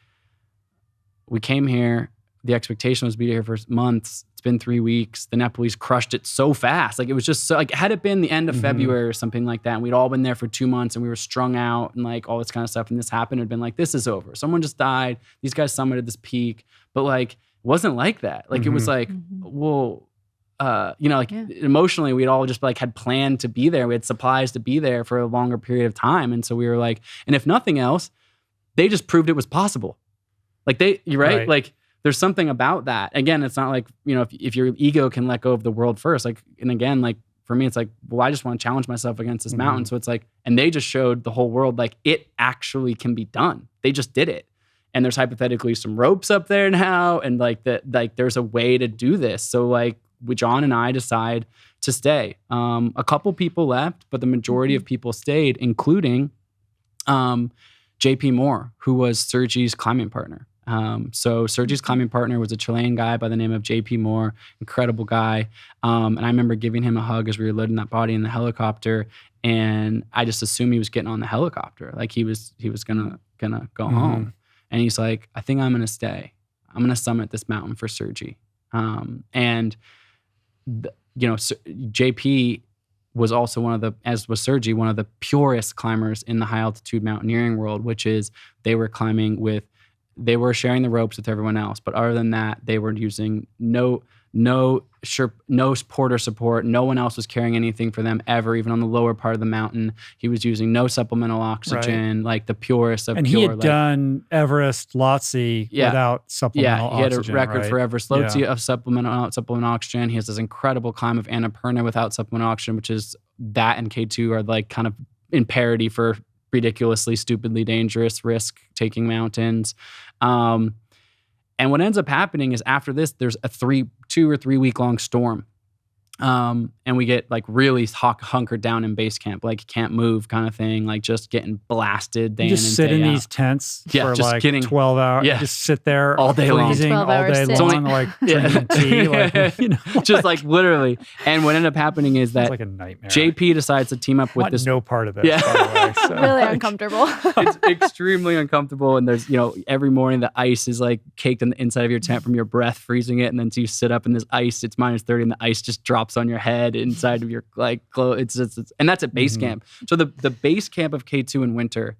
we came here, the expectation was to be here for months. It's been 3 weeks. The Nepalese crushed it so fast. Like, it was just so, like, had it been the end of February or something like that, and we'd all been there for 2 months and we were strung out and like all this kind of stuff, and this happened, it'd been like, this is over. Someone just died. These guys summited this peak. But like, it wasn't like that. Like, it was like, well, emotionally, we'd all just like had planned to be there. We had supplies to be there for a longer period of time. And so we were like, and if nothing else, they just proved it was possible. Like you're right? Like there's something about that. Again, it's not like, if your ego can let go of the world first, like, and again, like for me, it's like, well, I just want to challenge myself against this mountain. So it's like, and they just showed the whole world, like it actually can be done. They just did it. And there's hypothetically some ropes up there now. And like there's a way to do this. So like John and I decide to stay. A couple people left, but the majority of people stayed, including JP Moore, who was Sergi's climbing partner. So Sergi's climbing partner was a Chilean guy by the name of JP Moore, incredible guy. And I remember giving him a hug as we were loading that body in the helicopter. And I just assumed he was getting on the helicopter. Like he was gonna go home. And he's like, I think I'm gonna stay. I'm gonna summit this mountain for Sergi. JP was also as was Sergi, one of the purest climbers in the high altitude mountaineering world, which is they were sharing the ropes with everyone else. But other than that, they were using no porter support. No one else was carrying anything for them ever, even on the lower part of the mountain. He was using no supplemental oxygen, like the purest of pure. And he had done Everest Lhotse without supplemental oxygen. Yeah, he had a record for Everest Lhotse of supplemental oxygen. He has this incredible climb of Annapurna without supplemental oxygen, which is that and K2 are like kind of in parity for ridiculously, stupidly dangerous, risk-taking mountains. And what ends up happening is after this, there's a 2 or 3 week long storm. And we get like really hunkered down in base camp, like can't move kind of thing, like just getting blasted day in and day out. Just sit in these tents for just like getting 12 hours. Yeah. Just sit there all day long. freezing all day long, like drinking tea. Like, just like literally. And what ended up happening is that it's like a nightmare. JP decides to team up with this. No part of this, by the way. So. Really uncomfortable. It's extremely uncomfortable. And there's, every morning the ice is like caked on the inside of your tent from your breath, freezing it. And then so you sit up in this ice, it's -30 and the ice just drops on your head inside of your like clothes. And that's at base camp. So the base camp of K2 in winter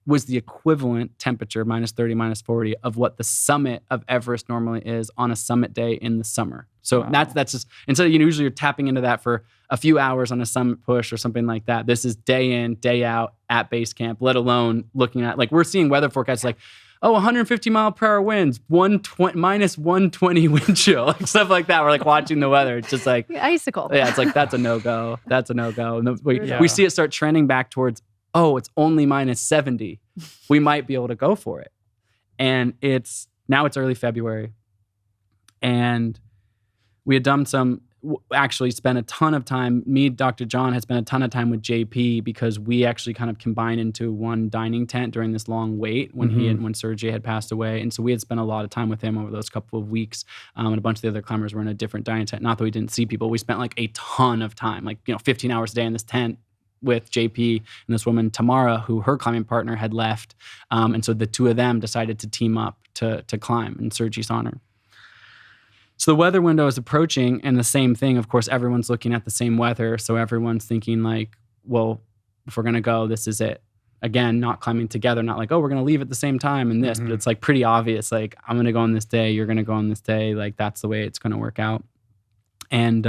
was the equivalent temperature, -30, -40, of what the summit of Everest normally is on a summit day in the summer. So that's just, instead of usually you're tapping into that for a few hours on a summit push or something like that. This is day in, day out at base camp, let alone looking at, like, we're seeing weather forecasts like, 150 mile per hour winds, -120 wind chill, like stuff like that. We're like watching the weather. It's just like icicle. Yeah, it's like that's a no-go. That's a no-go. And we see it start trending back towards, it's only -70. We might be able to go for it. And it's early February. And we had done actually spent a ton of time, Dr. John had spent a ton of time with JP because we actually kind of combined into one dining tent during this long wait when Sergi had passed away. And so we had spent a lot of time with him over those couple of weeks. And a bunch of the other climbers were in a different dining tent. Not that we didn't see people. We spent like a ton of time, 15 hours a day in this tent with JP and this woman, Tamara, who her climbing partner had left. And so the two of them decided to team up to climb in Sergi's honor. So the weather window is approaching, and the same thing, of course, everyone's looking at the same weather. So everyone's thinking like, well, if we're going to go, this is it. Again, not climbing together, not like, we're going to leave at the same time and this, but it's like pretty obvious. Like, I'm going to go on this day, you're going to go on this day. Like, that's the way it's going to work out. And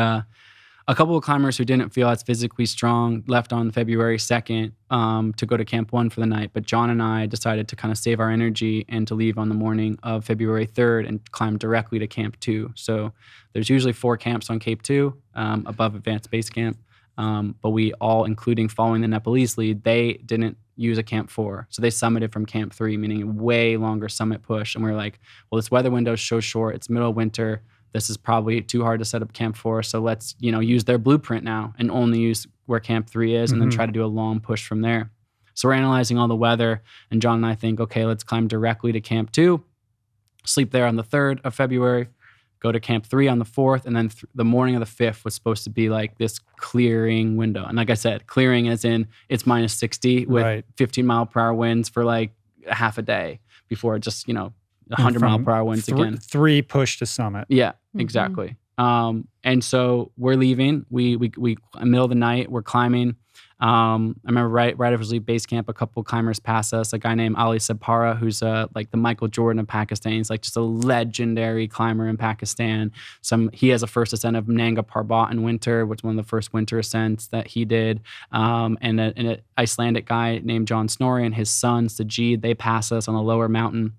a couple of climbers who didn't feel as physically strong left on February 2nd to go to Camp 1 for the night. But John and I decided to kind of save our energy and to leave on the morning of February 3rd and climb directly to Camp 2. So there's usually 4 camps on Cape 2 above Advanced Base Camp. But we all, including following the Nepalese lead, they didn't use a Camp 4. So they summited from Camp 3, meaning a way longer summit push. And we were like, well, this weather window is so short. It's middle of winter. This is probably too hard to set up Camp 4. So let's, use their blueprint now and only use where Camp 3 is and then try to do a long push from there. So we're analyzing all the weather, and John and I think, okay, let's climb directly to Camp 2, sleep there on the 3rd of February, go to Camp 3 on the 4th, and then the morning of the 5th was supposed to be like this clearing window. And like I said, clearing as in it's -60 with 15 mile per hour winds for like half a day before it just, 100 mile per hour winds again. 3 push to summit. Yeah, exactly. And so we're leaving. We middle of the night, we're climbing. I remember right after we leave base camp, a couple climbers pass us. A guy named Ali Sabhara, who's like the Michael Jordan of Pakistan. He's like just a legendary climber in Pakistan. He has a first ascent of Nanga Parbat in winter, which was one of the first winter ascents that he did. And an Icelandic guy named John Snorri and his son Sajid, they pass us on the lower mountain.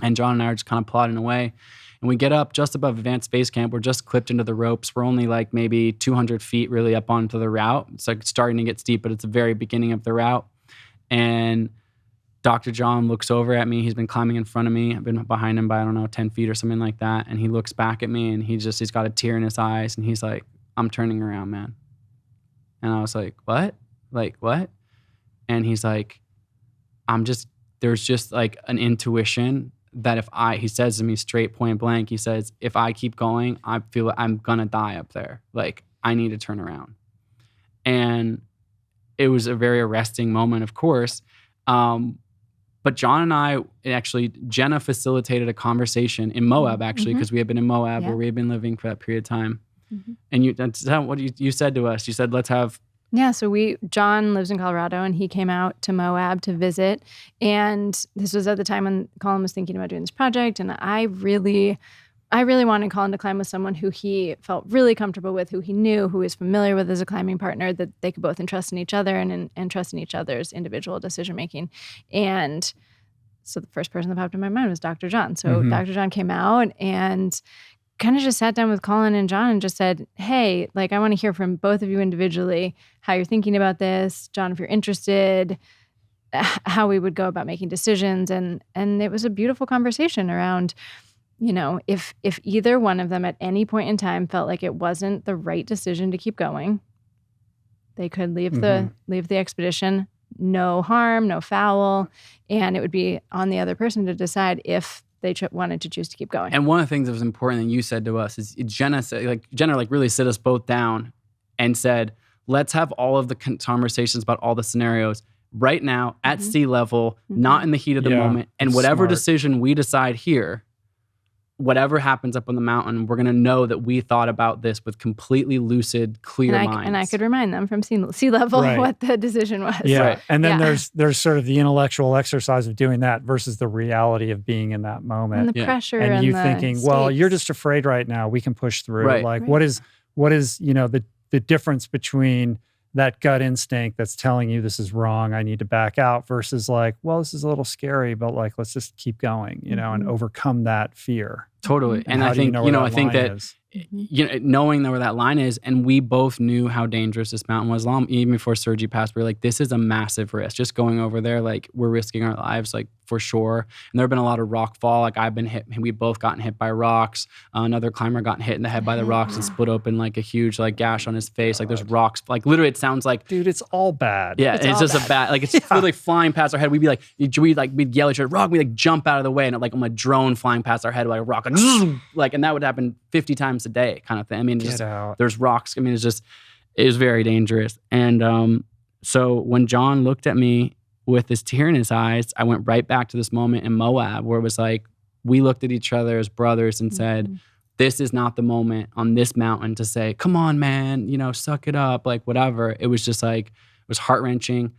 And John and I are just kind of plodding away. And we get up just above advanced base camp. We're just clipped into the ropes. We're only like maybe 200 feet really up onto the route. It's like starting to get steep, but it's the very beginning of the route. And Dr. John looks over at me. He's been climbing in front of me. I've been behind him by, 10 feet or something like that. And he looks back at me and he's got a tear in his eyes. And he's like, I'm turning around, man. And I was like, what? Like, what? And he's like, there's just like an intuition that he says to me straight point blank, he says, if I keep going, I feel like I'm going to die up there. Like, I need to turn around. And it was a very arresting moment, of course. But John and I, actually, Jenna facilitated a conversation in Moab, actually, because we had been in Moab where we had been living for that period of time. And that's what you said to us. You said, let's have... Yeah, so John lives in Colorado, and he came out to Moab to visit. And this was at the time when Colin was thinking about doing this project. And I really wanted Colin to climb with someone who he felt really comfortable with, who he knew, who he was familiar with as a climbing partner, that they could both entrust in each other and trust in each other's individual decision-making. And so the first person that popped in my mind was Dr. John. So Dr. John came out and kind of just sat down with Colin and John and just said, hey, like, I want to hear from both of you individually how you're thinking about this. John, if you're interested, how we would go about making decisions. And it was a beautiful conversation around, if either one of them at any point in time felt like it wasn't the right decision to keep going, they could leave the expedition, no harm, no foul, and it would be on the other person to decide if they wanted to choose to keep going. And one of the things that was important that you said to us is Jenna really sit us both down and said, let's have all of the conversations about all the scenarios right now at sea level, not in the heat of the moment. And whatever decision we decide here, whatever happens up on the mountain, we're going to know that we thought about this with completely lucid, clear minds. And I could remind them from sea level what the decision was. Yeah. Right. And then there's sort of the intellectual exercise of doing that versus the reality of being in that moment. And the pressure and you the thinking, stakes. well, you're just afraid right now. We can push through. Right. Like what is the difference between that gut instinct that's telling you this is wrong, I need to back out, versus like, well, this is a little scary, but like, let's just keep going, and overcome that fear. Totally. And I think, I think that, knowing where that line is, and we both knew how dangerous this mountain was. Even before Sergi passed, we were like, this is a massive risk. Just going over there, like, we're risking our lives, like, for sure. And there have been a lot of rock fall. Like, I've been hit, we've both gotten hit by rocks. Another climber got hit in the head by the rocks and split open like a huge like gash on his face. Like, there's rocks. Like, literally, it sounds like, dude, it's all bad. Yeah, it's just a bad, like, it's literally flying past our head. We'd be like, we'd yell at each other, rock, we like jump out of the way, and it, like, I'm a drone flying past our head like a rock, like, and that would happen 50 times a day, kind of thing. I mean, there's rocks. I mean, it was very dangerous. And so when John looked at me with this tear in his eyes, I went right back to this moment in Moab where it was like, we looked at each other as brothers and said, this is not the moment on this mountain to say, come on, man, suck it up, like, whatever. It was just like, it was heart-wrenching.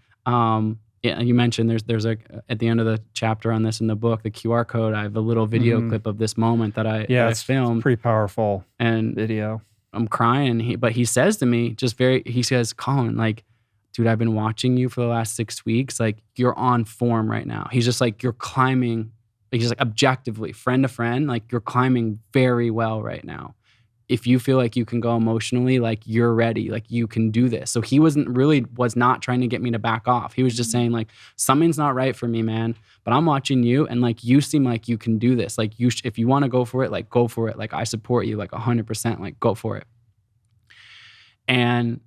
You mentioned there's at the end of the chapter on this in the book, the QR code, I have a little video clip of this moment that I filmed. It's pretty powerful and video. I'm crying. But he says to me, he says, Colin, like, dude, I've been watching you for the last 6 weeks. Like, you're on form right now. He's just like, you're climbing, like, he's like, objectively, friend to friend, like, you're climbing very well right now. If you feel like you can go emotionally, like, you're ready, like, you can do this. So he was not trying to get me to back off. He was just saying, like, something's not right for me, man, but I'm watching you, and, like, you seem like you can do this. Like, if you want to go for it, like, go for it. Like, I support you, like, 100%, like, go for it. And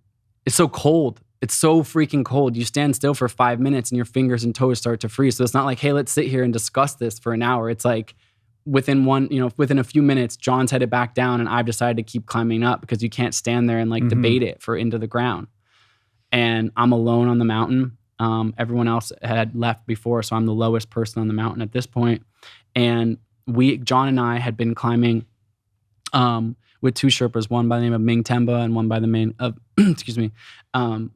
it's so cold. It's so freaking cold. You stand still for 5 minutes and your fingers and toes start to freeze. So it's not like, hey, let's sit here and discuss this for an hour. It's like, within a few minutes, John's headed back down and I've decided to keep climbing up because you can't stand there and like debate it for into the ground. And I'm alone on the mountain. Everyone else had left before, so I'm the lowest person on the mountain at this point. And John and I had been climbing with two Sherpas, one by the name of Ming Temba and one by the name of, Lakpa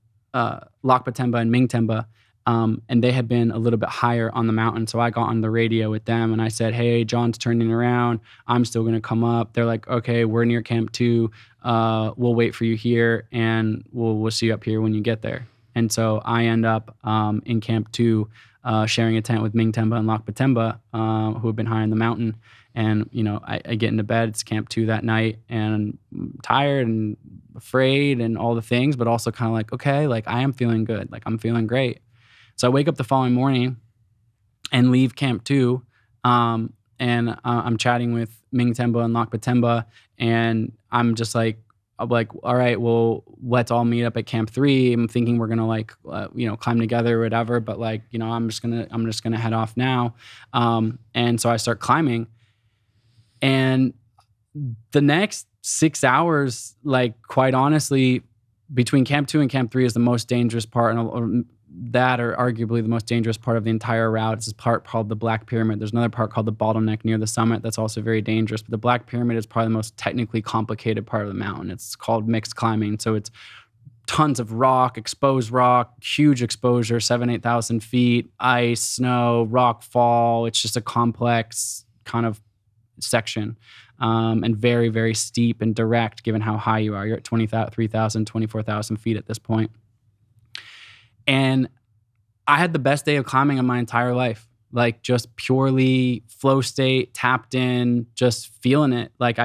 Temba and Ming Temba. And they had been a little bit higher on the mountain. So I got on the radio with them and I said, hey, John's turning around. I'm still going to come up. They're like, okay, we're near Camp 2. We'll wait for you here and we'll see you up here when you get there. And so I end up in Camp 2 sharing a tent with Ming Temba and Lok Batemba, who have been high on the mountain. And, I get into bed. It's camp 2 that night, and I'm tired and afraid and all the things, but also kind of like, okay, like I am feeling good. Like I'm feeling great. So I wake up the following morning and leave camp 2. And I'm chatting with Ming Temba and Lok Batemba, and I'm just like, all right, well, let's all meet up at camp 3. I'm thinking we're gonna climb together or whatever, but I'm just gonna head off now. And so I start climbing, and the next 6 hours, like quite honestly, between camp 2 and camp 3 is the most dangerous part, or arguably the most dangerous part of the entire route. It's this part called the Black Pyramid. There's another part called the Bottleneck near the summit that's also very dangerous. But the Black Pyramid is probably the most technically complicated part of the mountain. It's called mixed climbing. So it's tons of rock, exposed rock, huge exposure, 8,000 feet, ice, snow, rock fall. It's just a complex kind of section, and very, very steep and direct given how high you are. You're at 3,000, 24,000 feet at this point. And I had the best day of climbing of my entire life, like just purely flow state, tapped in, just feeling it. Like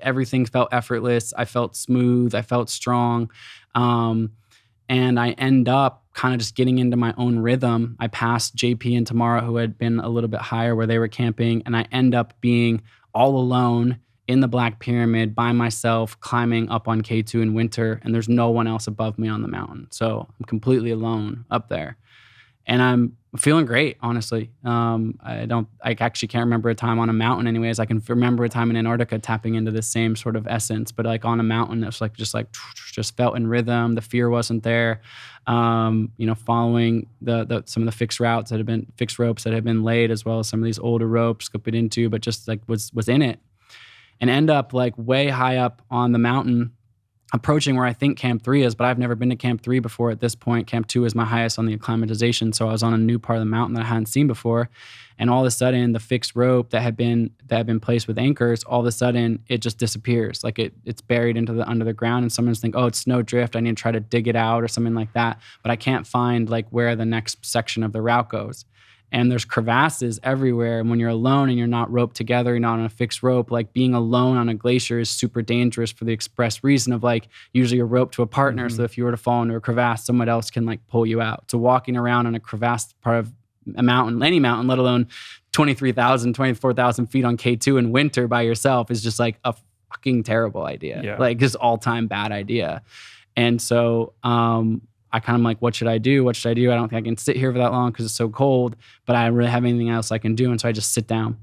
everything felt effortless. I felt smooth. I felt strong. And I end up kind of just getting into my own rhythm. I passed JP and Tamara, who had been a little bit higher where they were camping. And I end up being all alone in the Black Pyramid by myself, climbing up on K2 in winter, and there's no one else above me on the mountain. So I'm completely alone up there. And I'm feeling great, honestly. I actually can't remember a time on a mountain anyways. I can remember a time in Antarctica tapping into the same sort of essence, but like on a mountain, it's like just felt in rhythm. The fear wasn't there. Following some of the fixed ropes that had been laid, as well as some of these older ropes, scooped it into, but just like was in it. And end up like way high up on the mountain, approaching where I think camp 3 is, but I've never been to camp 3 before at this point. Camp 2 is my highest on the acclimatization. So I was on a new part of the mountain that I hadn't seen before. And all of a sudden the fixed rope that had been placed with anchors, all of a sudden it just disappears. Like it's buried under the ground, and someone's think, oh, it's snow drift. I need to try to dig it out or something like that. But I can't find like where the next section of the route goes. And there's crevasses everywhere. And when you're alone and you're not roped together, you're not on a fixed rope, like being alone on a glacier is super dangerous for the express reason of like, usually you're roped to a partner. Mm-hmm. So if you were to fall into a crevasse, someone else can like pull you out. So walking around on a crevasse part of a mountain, any mountain, let alone 23,000, 24,000 feet on K2 in winter by yourself is just like a fucking terrible idea. Yeah. Like just all-time bad idea. And so, I kind of like, what should I do? I don't think I can sit here for that long because it's so cold, but I don't really have anything else I can do. And so I just sit down.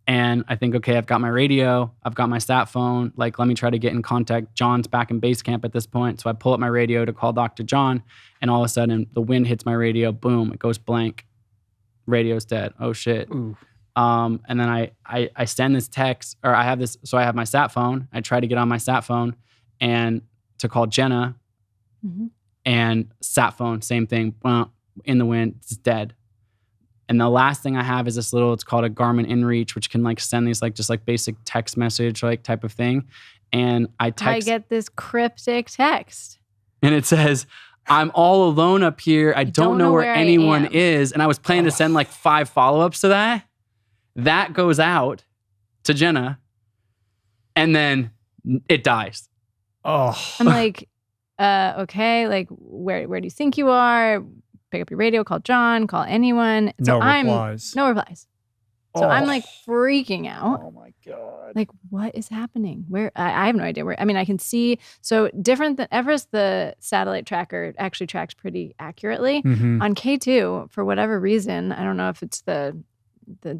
And I think, okay, I've got my radio, I've got my sat phone. Like, let me try to get in contact. John's back in base camp at this point. So I pull up my radio to call Dr. John, and all of a sudden the wind hits my radio. Boom, it goes blank. Radio's dead. Oh shit. Ooh. And then I send this text, or I have this, so I have my sat phone. I try to get on my sat phone and to call Jenna. Mm-hmm. And sat phone, same thing, in the wind, it's dead. And the last thing I have is this it's called a Garmin InReach, which can like send these like just like basic text message like type of thing. And I get this cryptic text. And it says, I'm all alone up here. I don't know where anyone is. And I was planning to send like 5 follow-ups to that. That goes out to Jenna. And then it dies. Oh. I'm like, okay, like where do you think you are? Pick up your radio, call John, call anyone. So no replies. So I'm like freaking out. Oh my God. Like, what is happening? Where? I have no idea where. I mean, I can see. So different than Everest, the satellite tracker actually tracks pretty accurately. Mm-hmm. On K2, for whatever reason, I don't know if it's the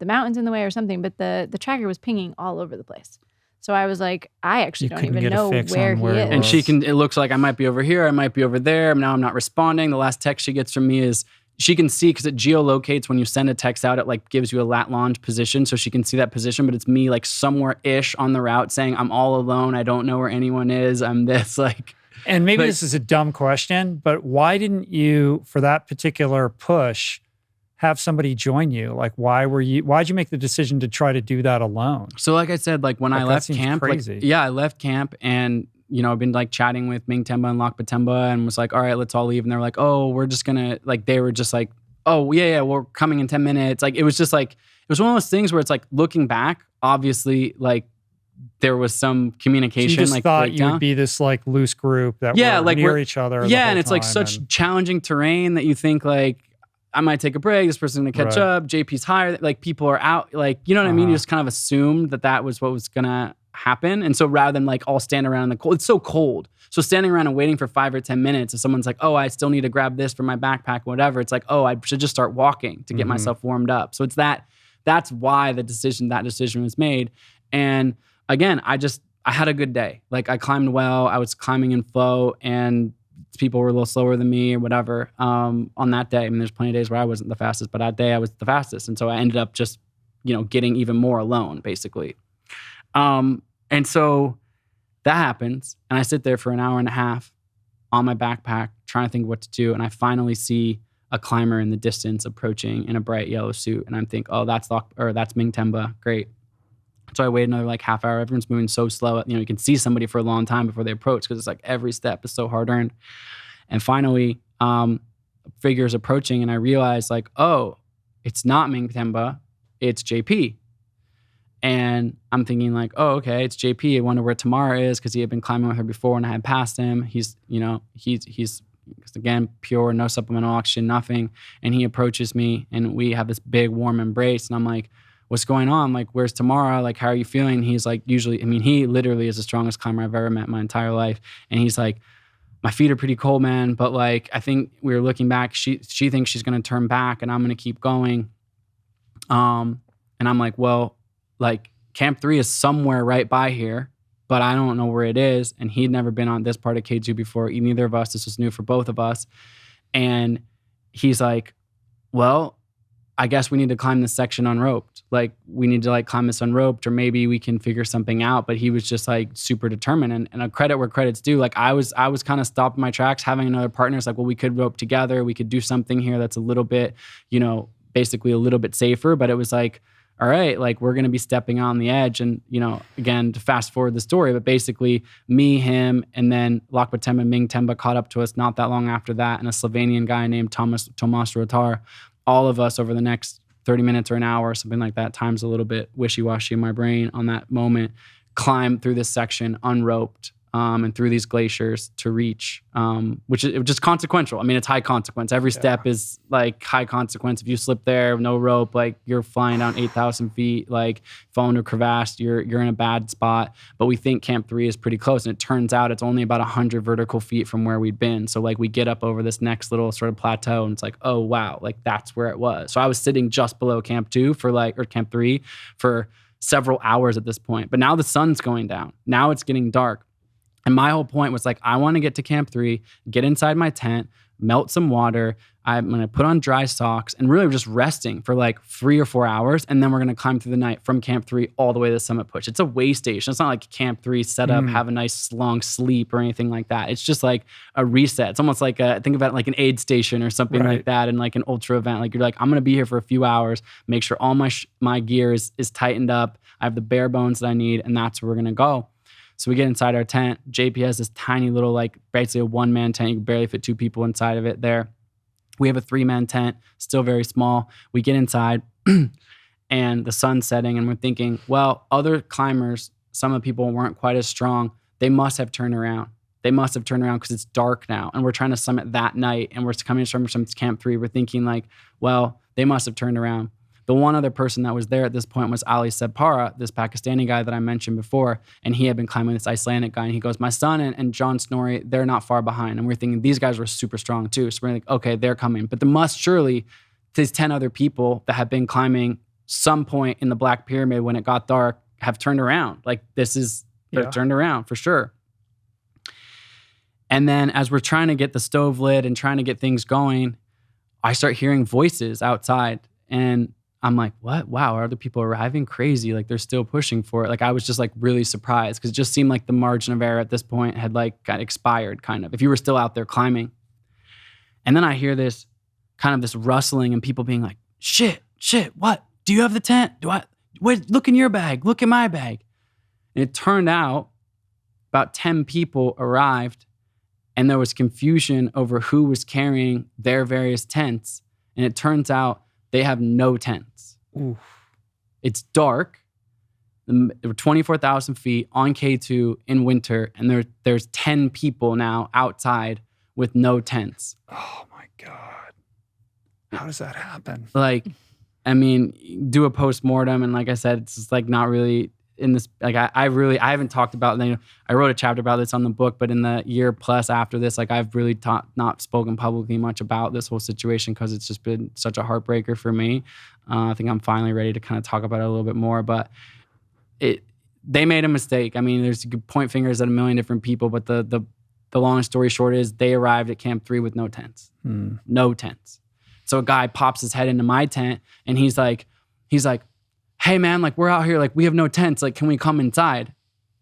mountains in the way or something, but the tracker was pinging all over the place. So I was like, I actually don't even know where he is. And it looks like I might be over here, I might be over there. Now I'm not responding. The last text she gets from me is, she can see, because it geolocates when you send a text out, it like gives you a lat longe position. So she can see that position, but it's me like somewhere-ish on the route saying, I'm all alone. I don't know where anyone is. I'm this like. And maybe this is a dumb question, but why didn't you, for that particular push, have somebody join you? Like, why'd you make the decision to try to do that alone? So like I said, like when I left camp, crazy. I left camp, and I've been like chatting with Ming Temba and Lok Batemba and was like, all right, let's all leave. And they're like, oh, we're just gonna, like, they were just like, oh, yeah, we're coming in 10 minutes. Like, it was just like, it was one of those things where it's like, looking back, obviously, like, there was some communication. So you just like thought breakdown. you would be this like loose group that were like near each other. Yeah, and it's like such challenging terrain that you think like, I might take a break. This person's gonna catch up. JP's higher. Like people are out. Like, you know what I mean? You just kind of assumed that was what was gonna happen. And so rather than like all stand around in the cold, it's so cold. So standing around and waiting for 5 or 10 minutes, if someone's like, oh, I still need to grab this for my backpack, whatever. It's like, oh, I should just start walking to get myself warmed up. So it's that's why that decision was made. And again, I had a good day. Like I climbed well. I was climbing in flow and people were a little slower than me or whatever on that day. I mean, there's plenty of days where I wasn't the fastest, but that day I was the fastest. And so I ended up just, getting even more alone, basically. And so that happens. And I sit there for an hour and a half on my backpack trying to think what to do. And I finally see a climber in the distance approaching in a bright yellow suit. And I'm thinking, oh, that's Ming Temba. Great. So I wait another like half hour. Everyone's moving so slow. You can see somebody for a long time before they approach because it's like every step is so hard earned. And finally, figure's approaching and I realize like, oh, it's not Ming Temba, it's JP. And I'm thinking like, oh, okay, it's JP. I wonder where Tamara is because he had been climbing with her before and I had passed him. He's again, pure, no supplemental oxygen, nothing. And he approaches me and we have this big warm embrace. And I'm like, what's going on? Like, where's Tamara? Like, how are you feeling? He's like, he literally is the strongest climber I've ever met in my entire life. And he's like, my feet are pretty cold, man. But like, I think we were looking back. She thinks she's going to turn back and I'm going to keep going. And I'm like, well, like Camp 3 is somewhere right by here, but I don't know where it is. And he'd never been on this part of K2 before. Neither of us. This was new for both of us. And he's like, well, I guess we need to climb this section unroped. Like we need to like climb this unroped or maybe we can figure something out. But he was just like super determined and a credit where credit's due. Like I was kind of stopping my tracks, having another partner. It's like, well, we could rope together. We could do something here that's a little bit, basically a little bit safer. But it was like, all right, like we're going to be stepping on the edge. And, again, to fast forward the story, but basically me, him, and then Lok Batemba, Ming Temba caught up to us not that long after that. And a Slovenian guy named Tomas Rotar, all of us over the next 30 minutes or an hour, something like that, time's a little bit wishy-washy in my brain on that moment, climbed through this section unroped and through these glaciers to reach, which is just consequential. I mean, it's high consequence. Every step is like high consequence. If you slip there, no rope, like you're flying down 8,000 feet, like fall into a crevasse, you're in a bad spot. But we think Camp 3 is pretty close. And it turns out it's only about 100 vertical feet from where we'd been. So like we get up over this next little sort of plateau and it's like, oh, wow, like that's where it was. So I was sitting just below Camp 2 or Camp 3 for several hours at this point. But now the sun's going down. Now it's getting dark. And my whole point was like, I want to get to Camp 3, get inside my tent, melt some water. I'm going to put on dry socks and really just resting for like 3 or 4 hours. And then we're going to climb through the night from Camp 3 all the way to the summit push. It's a way station. It's not like Camp 3 set up, have a nice long sleep or anything like that. It's just like a reset. It's almost like think about it like an aid station or something like that. And like an ultra event, like you're like, I'm going to be here for a few hours, make sure all my gear is tightened up. I have the bare bones that I need. And that's where we're going to go. So we get inside our tent. JP has this tiny little, like basically a 1-man tent. You can barely fit 2 people inside of it there. We have a 3-man tent, still very small. We get inside and the sun's setting and we're thinking, well, other climbers, some of the people weren't quite as strong. They must have turned around. Because it's dark now and we're trying to summit that night and we're coming from Camp 3. We're thinking like, well, they must have turned around. The one other person that was there at this point was Ali Sebpara, this Pakistani guy that I mentioned before, and he had been climbing this Icelandic guy, and he goes, my son and John Snorri, they're not far behind. And we're thinking these guys were super strong too. So we're like, okay, they're coming. But there must surely, these 10 other people that have been climbing some point in the Black Pyramid when it got dark have turned around. Like they're turned around for sure. And then as we're trying to get the stove lit and trying to get things going, I start hearing voices outside and I'm like, what? Wow, are other people arriving? Crazy. Like they're still pushing for it. Like I was just like really surprised because it just seemed like the margin of error at this point had like got expired kind of, if you were still out there climbing. And then I hear this kind of this rustling and people being like, shit, what? Do you have the tent? Wait, look in your bag. Look in my bag. And it turned out about 10 people arrived, and there was confusion over who was carrying their various tents. And it turns out they have no tents. Oof. It's dark. There were 24,000 feet on K2 in winter, and there's 10 people now outside with no tents. Oh my God. How does that happen? Like, I mean, do a postmortem, and like I said, it's just like not really in this. Like, I haven't talked about. I wrote a chapter about this on the book, but in the year plus after this, like I've really not spoken publicly much about this whole situation because it's just been such a heartbreaker for me. I think I'm finally ready to kind of talk about it a little bit more, but they made a mistake. I mean, there's point fingers at a million different people, but the long story short is they arrived at Camp 3 with no tents. No tents. So a guy pops his head into my tent and he's like, hey man, like we're out here, like we have no tents, like can we come inside?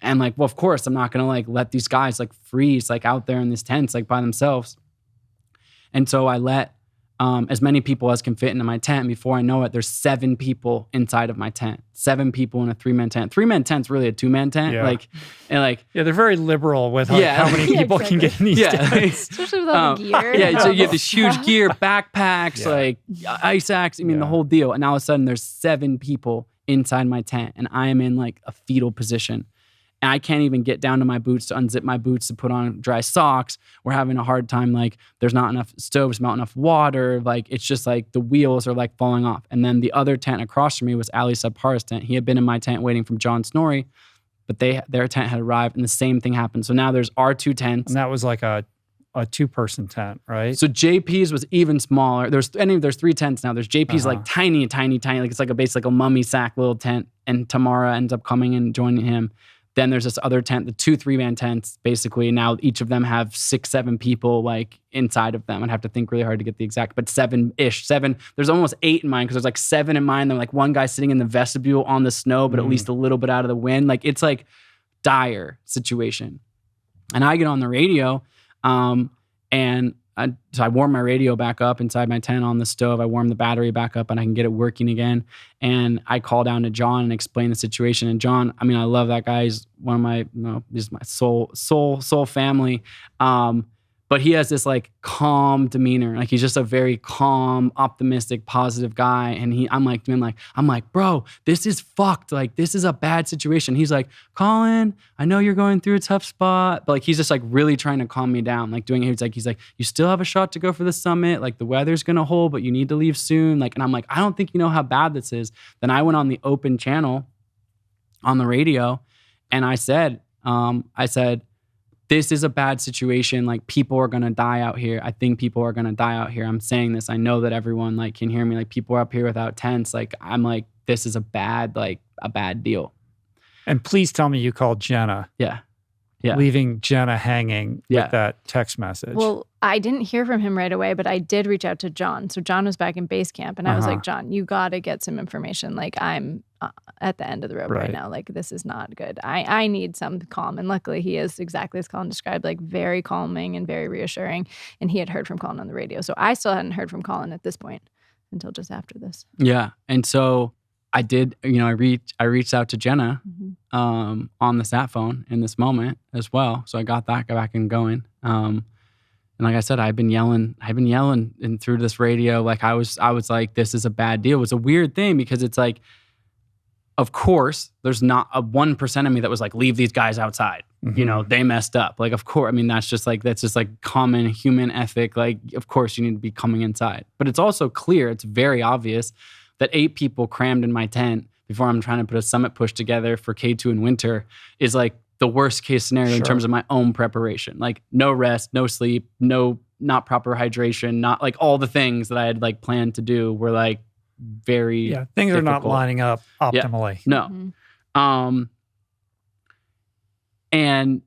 And like, well, of course I'm not gonna like let these guys like freeze like out there in these tents like by themselves. And so I let as many people as can fit into my tent. And before I know it, there's 7 people inside of my tent. 7 people in a 3-man tent. 3-man tent's really a 2-man tent. Yeah. Yeah, they're very liberal with like, how many people can get in these tents. Especially with all the gear. Yeah, so you have this huge gear, backpacks, like ice axe. I mean, the whole deal. And all of a sudden, there's 7 people inside my tent, and I am in like a fetal position. And I can't even get down to my boots to unzip my boots to put on dry socks. We're having a hard time. Like there's not enough stoves, not enough water. Like it's just like the wheels are like falling off. And then the other tent across from me was Ali Subhara's tent. He had been in my tent waiting for John Snorri, but their tent had arrived and the same thing happened. So now there's our 2 tents. And that was like a 2-person tent, right? So JP's was even smaller. There's 3 tents now. There's JP's like tiny. Like it's like basically like a mummy sack little tent. And Tamara ends up coming and joining him. Then there's this other tent, the 2 3-man tents, basically. Now each of them have 6, 7 people like inside of them. I'd have to think really hard to get the exact, but 7-ish. 7. There's almost 8 in mine because there's like 7 in mine. Then like one guy sitting in the vestibule on the snow, but at least a little bit out of the wind. Like it's like dire situation. And I get on the radio, so I warm my radio back up inside my tent on the stove. I warm the battery back up and I can get it working again. And I call down to John and explain the situation. And John, I mean, I love that guy. He's one of my, he's my soul family. But he has this like calm demeanor. Like he's just a very calm, optimistic, positive guy. And I'm like, bro, this is fucked. Like this is a bad situation. He's like, Colin, I know you're going through a tough spot, but like he's just like really trying to calm me down. Like he's like, you still have a shot to go for the summit. Like the weather's gonna hold, but you need to leave soon. Like, and I'm like, I don't think you know how bad this is. Then I went on the open channel on the radio, and I said, this is a bad situation. Like people are going to die out here. I think people are going to die out here. I'm saying this. I know that everyone like can hear me. Like people are up here without tents. Like I'm like, this is a bad deal. And please tell me you called Jenna. Yeah. Leaving Jenna hanging with that text message. Well, I didn't hear from him right away, but I did reach out to John. So John was back in base camp, and I was like, John, you got to get some information. Like I'm at the end of the road right now. Like this is not good. I need some calm. And luckily he is exactly as Colin described, like very calming and very reassuring. And he had heard from Colin on the radio. So I still hadn't heard from Colin at this point until just after this. Yeah. And so I did, I reached out to Jenna on the sat phone in this moment as well. So I got that back and going. And like I said, I've been yelling and through this radio. Like I was like, this is a bad deal. It was a weird thing because it's like, of course, there's not a 1% of me that was like, leave these guys outside. They messed up. Like, of course, I mean, that's just like common human ethic. Like, of course you need to be coming inside. But it's also clear, it's very obvious that 8 people crammed in my tent before I'm trying to put a summit push together for K2 in winter is like the worst case scenario in terms of my own preparation. Like no rest, no sleep, not proper hydration, not like all the things that I had like planned to do were like very things difficult. Are not lining up optimally. Yeah. No. And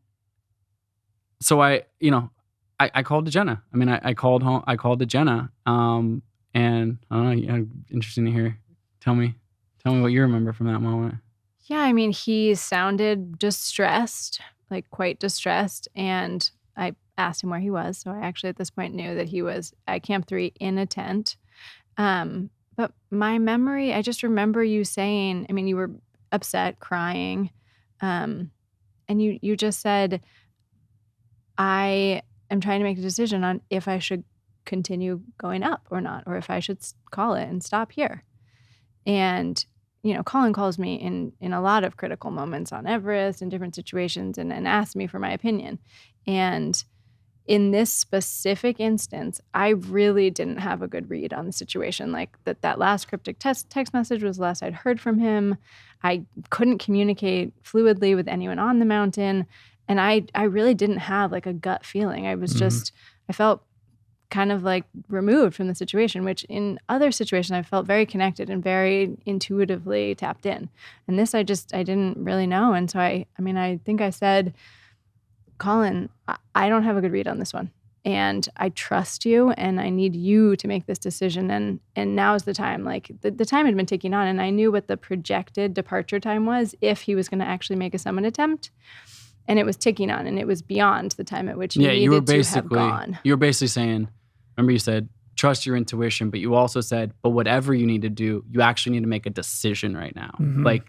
so I called to Jenna. I mean, I called to Jenna. And I don't know, interesting to hear. Tell me what you remember from that moment. Yeah, I mean, he sounded distressed, like quite distressed. And I asked him where he was. So I actually at this point knew that he was at Camp 3 in a tent. But my memory, I just remember you saying, I mean, you were upset, crying. And And you just said, I am trying to make a decision on if I should continue going up or not, or if I should call it and stop here. And, Colin calls me in a lot of critical moments on Everest in different situations and asks me for my opinion. And in this specific instance, I really didn't have a good read on the situation. Like that last cryptic text message was the last I'd heard from him. I couldn't communicate fluidly with anyone on the mountain. And I really didn't have like a gut feeling. I was just, I felt kind of like removed from the situation, which in other situations I felt very connected and very intuitively tapped in. And this, I didn't really know. And so I think I said, Colin, I don't have a good read on this one. And I trust you and I need you to make this decision. And now is the time. Like the time had been ticking on and I knew what the projected departure time was if he was going to actually make a summit attempt. And it was ticking on and it was beyond the time at which he needed to have gone. You were basically saying, remember you said, trust your intuition, but you also said, but whatever you need to do, you actually need to make a decision right now. Like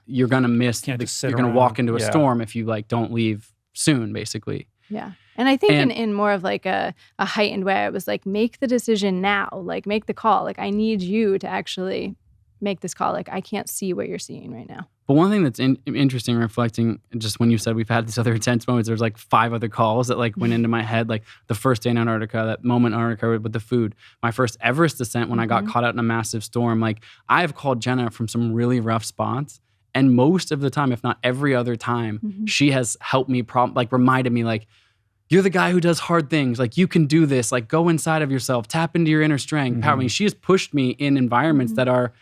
you're going to miss, you're going to walk into a storm if you like don't leave soon, basically. Yeah. And I think in more of like a heightened way, I was like, make the decision now, like make the call. Like I need you to actually make this call. Like I can't see what you're seeing right now. But one thing that's interesting, reflecting just when you said we've had these other intense moments, there's like 5 other calls that like went into my head. Like the first day in Antarctica, that moment in Antarctica with the food, my first Everest descent when I got caught out in a massive storm. Like I have called Jenna from some really rough spots. And most of the time, if not every other time, she has helped me, reminded me like, you're the guy who does hard things. Like you can do this, like go inside of yourself, tap into your inner strength. Power me. She has pushed me in environments that are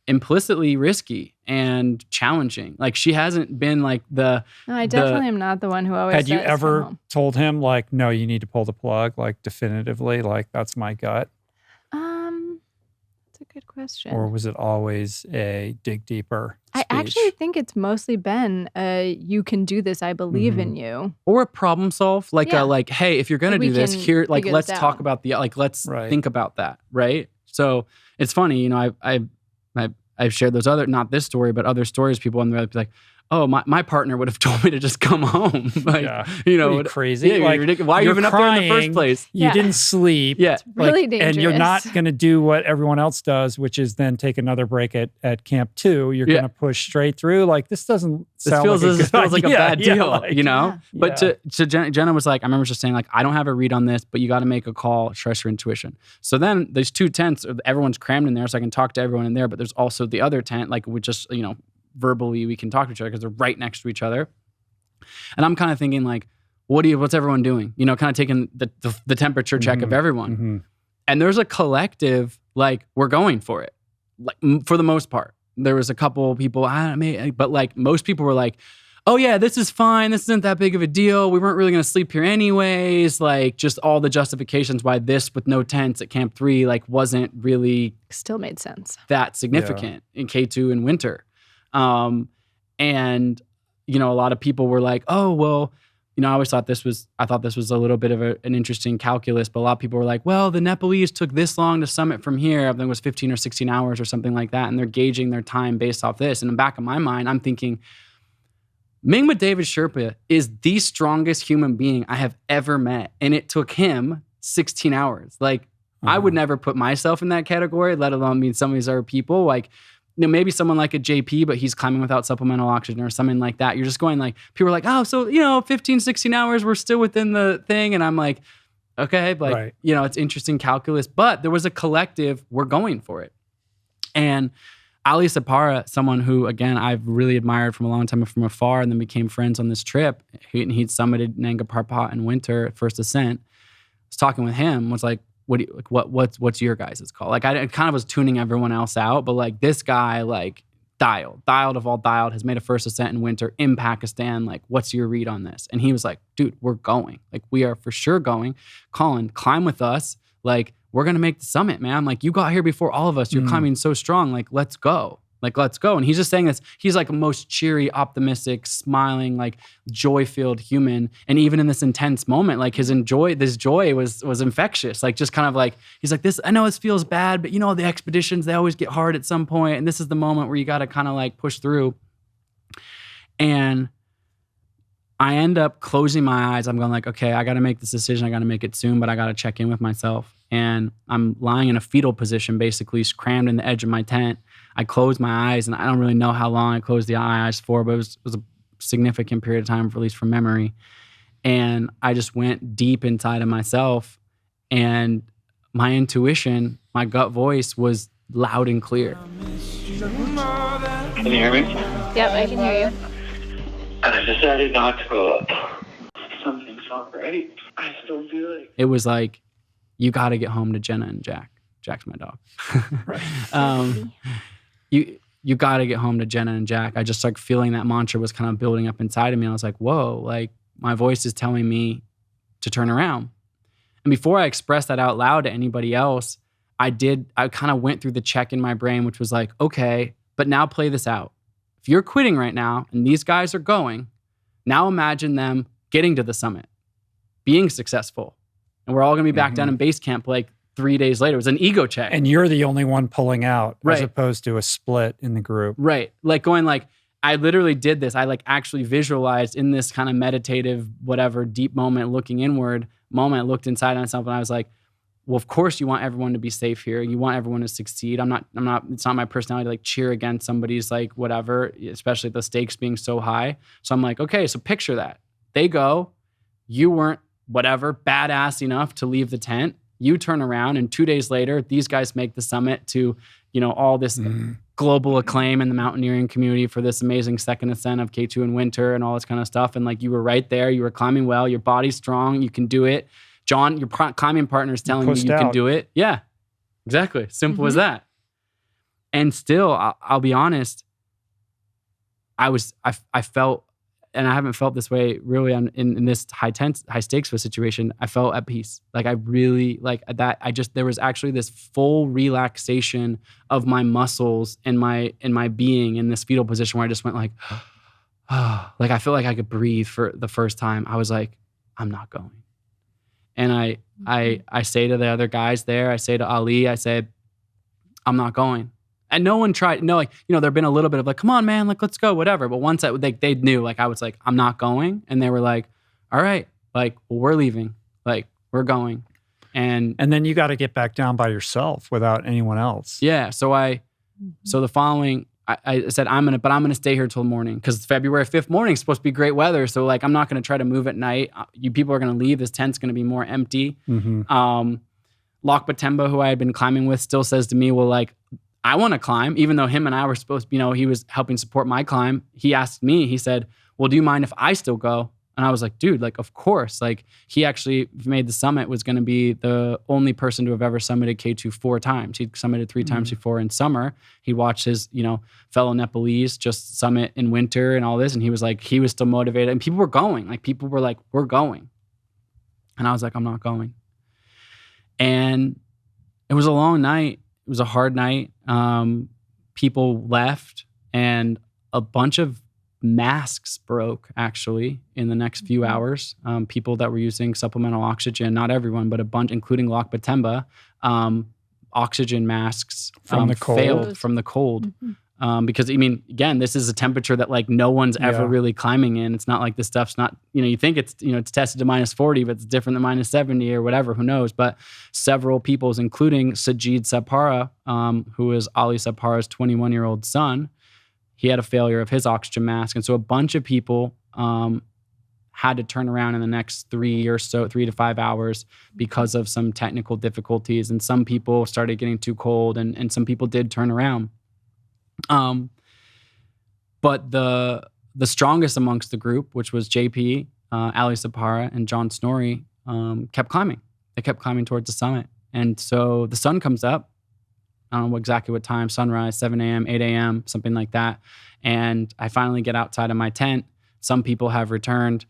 implicitly risky and challenging. Like she hasn't been like No, I definitely am not the one who always Had you says, ever "Come home." told him like, no, you need to pull the plug, like definitively, like that's my gut? That's a good question. Or was it always a dig deeper speech? I actually think it's mostly been you can do this, I believe in you. or a problem solve, like hey, if you're gonna do this, here, like let's talk about let's think about that, right? So it's funny, I've shared those other, not this story, but other stories. People on the be like, oh, my partner would have told me to just come home. Like, crazy. Yeah, like, ridiculous. Why are you even up there in the first place? You didn't sleep. Yeah. It's really dangerous. And you're not going to do what everyone else does, which is then take another break at Camp 2. You're going to push straight through. Like, this doesn't sound feels like a bad deal, But Yeah. Jenna was like, I remember just saying like, I don't have a read on this, but you got to make a call, trust your intuition. So then there's 2 tents, everyone's crammed in there, so I can talk to everyone in there, but there's also the other tent, like we just, verbally we can talk to each other because they're right next to each other. And I'm kind of thinking like, what's everyone doing? Kind of taking the temperature check of everyone. And there's a collective, like, we're going for it. Like for the most part. There was a couple people, but like most people were like, oh yeah, this is fine. This isn't that big of a deal. We weren't really going to sleep here anyways. Like just all the justifications why this with no tents at Camp 3, like wasn't really still made sense. That significant in K2 in winter. And, a lot of people were like, oh, well, I always thought this was a little bit of an interesting calculus, but a lot of people were like, well, the Nepalese took this long to summit from here. I think it was 15 or 16 hours or something like that. And they're gauging their time based off this. And in the back of my mind, I'm thinking, Mingma David Sherpa is the strongest human being I have ever met. And it took him 16 hours. Like, I would never put myself in that category, let alone some of these other people. Like, maybe someone like a JP, but he's climbing without supplemental oxygen or something like that. You're just going like, people are like, oh, so, 15, 16 hours, we're still within the thing. And I'm like, okay, like, it's interesting calculus, but there was a collective, we're going for it. And Ali Sapara, someone who, again, I've really admired from a long time from afar and then became friends on this trip. He'd summited Nanga Parbat in winter, first ascent. I was talking with him, was like, what's your guys' call? Like I kind of was tuning everyone else out, but like this guy, like dialed of all dialed, has made a first ascent in winter in Pakistan. Like, what's your read on this? And he was like, dude, we're going. Like, we are for sure going. Colin, climb with us. Like, we're gonna make the summit, man. Like, you got here before all of us. You're climbing so strong. Like, let's go. And he's just saying this. He's like a most cheery, optimistic, smiling, like joy-filled human. And even in this intense moment, like this joy was infectious. Like just kind of like, he's like, this, I know this feels bad, but the expeditions, they always get hard at some point. And this is the moment where you got to kind of like push through. And I end up closing my eyes. I'm going like, okay, I got to make this decision. I got to make it soon, but I got to check in with myself. And I'm lying in a fetal position, basically crammed in the edge of my tent. I close my eyes, and I don't really know how long I closed the eyes for, but it was a significant period of time, at least from memory. And I just went deep inside of myself, and my intuition, my gut voice was loud and clear. Can you hear me? Yep, I can hear you. I decided not to go up. Something's not right. I still feel like... It was like, you got to get home to Jenna and Jack. Jack's my dog. You got to get home to Jenna and Jack. I just started feeling that mantra was kind of building up inside of me. I was like, whoa, like my voice is telling me to turn around. And before I expressed that out loud to anybody else, I kind of went through the check in my brain, which was like, okay, but now play this out. If you're quitting right now and these guys are going, now imagine them getting to the summit, being successful. And we're all going to be back down in base camp like 3 days later. It was an ego check. And you're the only one pulling out, right, as opposed to a split in the group. Right. Like going like, I literally did this. I like actually visualized in this kind of meditative, whatever, deep moment, looking inward moment, looked inside on myself, and I was like, well, of course you want everyone to be safe here. You want everyone to succeed. I'm not, it's not my personality to like cheer against somebody's like whatever, especially the stakes being so high. So I'm like, okay, so picture that. They go, you weren't whatever, badass enough to leave the tent. You turn around, and 2 days later, these guys make the summit to, all this global acclaim in the mountaineering community for this amazing second ascent of K2 in winter and all this kind of stuff. And like, you were right there. You were climbing well. Your body's strong. You can do it. John, your climbing partner is telling you can do it. Yeah, exactly. Simple as that. And still, I'll be honest, I felt, and I haven't felt this way really in this high stakes situation. I felt at peace. Like I really like that. There was actually this full relaxation of my muscles and my being in this fetal position where I just went like, like I feel like I could breathe for the first time. I was like, I'm not going. And I say to the other guys there, I say to Ali, I said, I'm not going. And no one tried, there'd been a little bit of like, come on, man, like, let's go, whatever. But once they knew, like, I was like, I'm not going. And they were like, all right, like, well, we're leaving. Like, we're going. And then you got to get back down by yourself without anyone else. Yeah. So the following, I said, I'm going to stay here till morning, because February 5th morning is supposed to be great weather. So like, I'm not going to try to move at night. You people are going to leave. This tent's going to be more empty. Loch Batemba, who I had been climbing with, still says to me, well, like, I want to climb, even though him and I were supposed to, he was helping support my climb. He asked me, he said, well, do you mind if I still go? And I was like, dude, like, of course. Like, he actually made the summit, was going to be the only person to have ever summited K2 4 times. He'd summited 3 times before in summer. He watched his, fellow Nepalese just summit in winter and all this. And he was like, he was still motivated. And people were going. Like, people were like, we're going. And I was like, I'm not going. And it was a long night. It was a hard night. People left, and a bunch of masks broke actually in the next few hours. People that were using supplemental oxygen, not everyone, but a bunch, including Loch Batemba, oxygen masks from the cold. Failed from the cold. Because again, this is a temperature that like no one's ever really climbing in. It's not like this stuff's not, you think it's, it's tested to -40, but it's different than -70 or whatever, who knows. But several people's, including Sajid Sabhara, who is Ali Sabhara's 21-year-old son, he had a failure of his oxygen mask. And so a bunch of people had to turn around in the next 3 to 5 hours because of some technical difficulties. And some people started getting too cold, and some people did turn around. But the strongest amongst the group, which was JP, Ali Sabhara, and John Snorri, kept climbing. They kept climbing towards the summit. And so the sun comes up. I don't know exactly what time, sunrise, 7 a.m., 8 a.m., something like that. And I finally get outside of my tent. Some people have returned,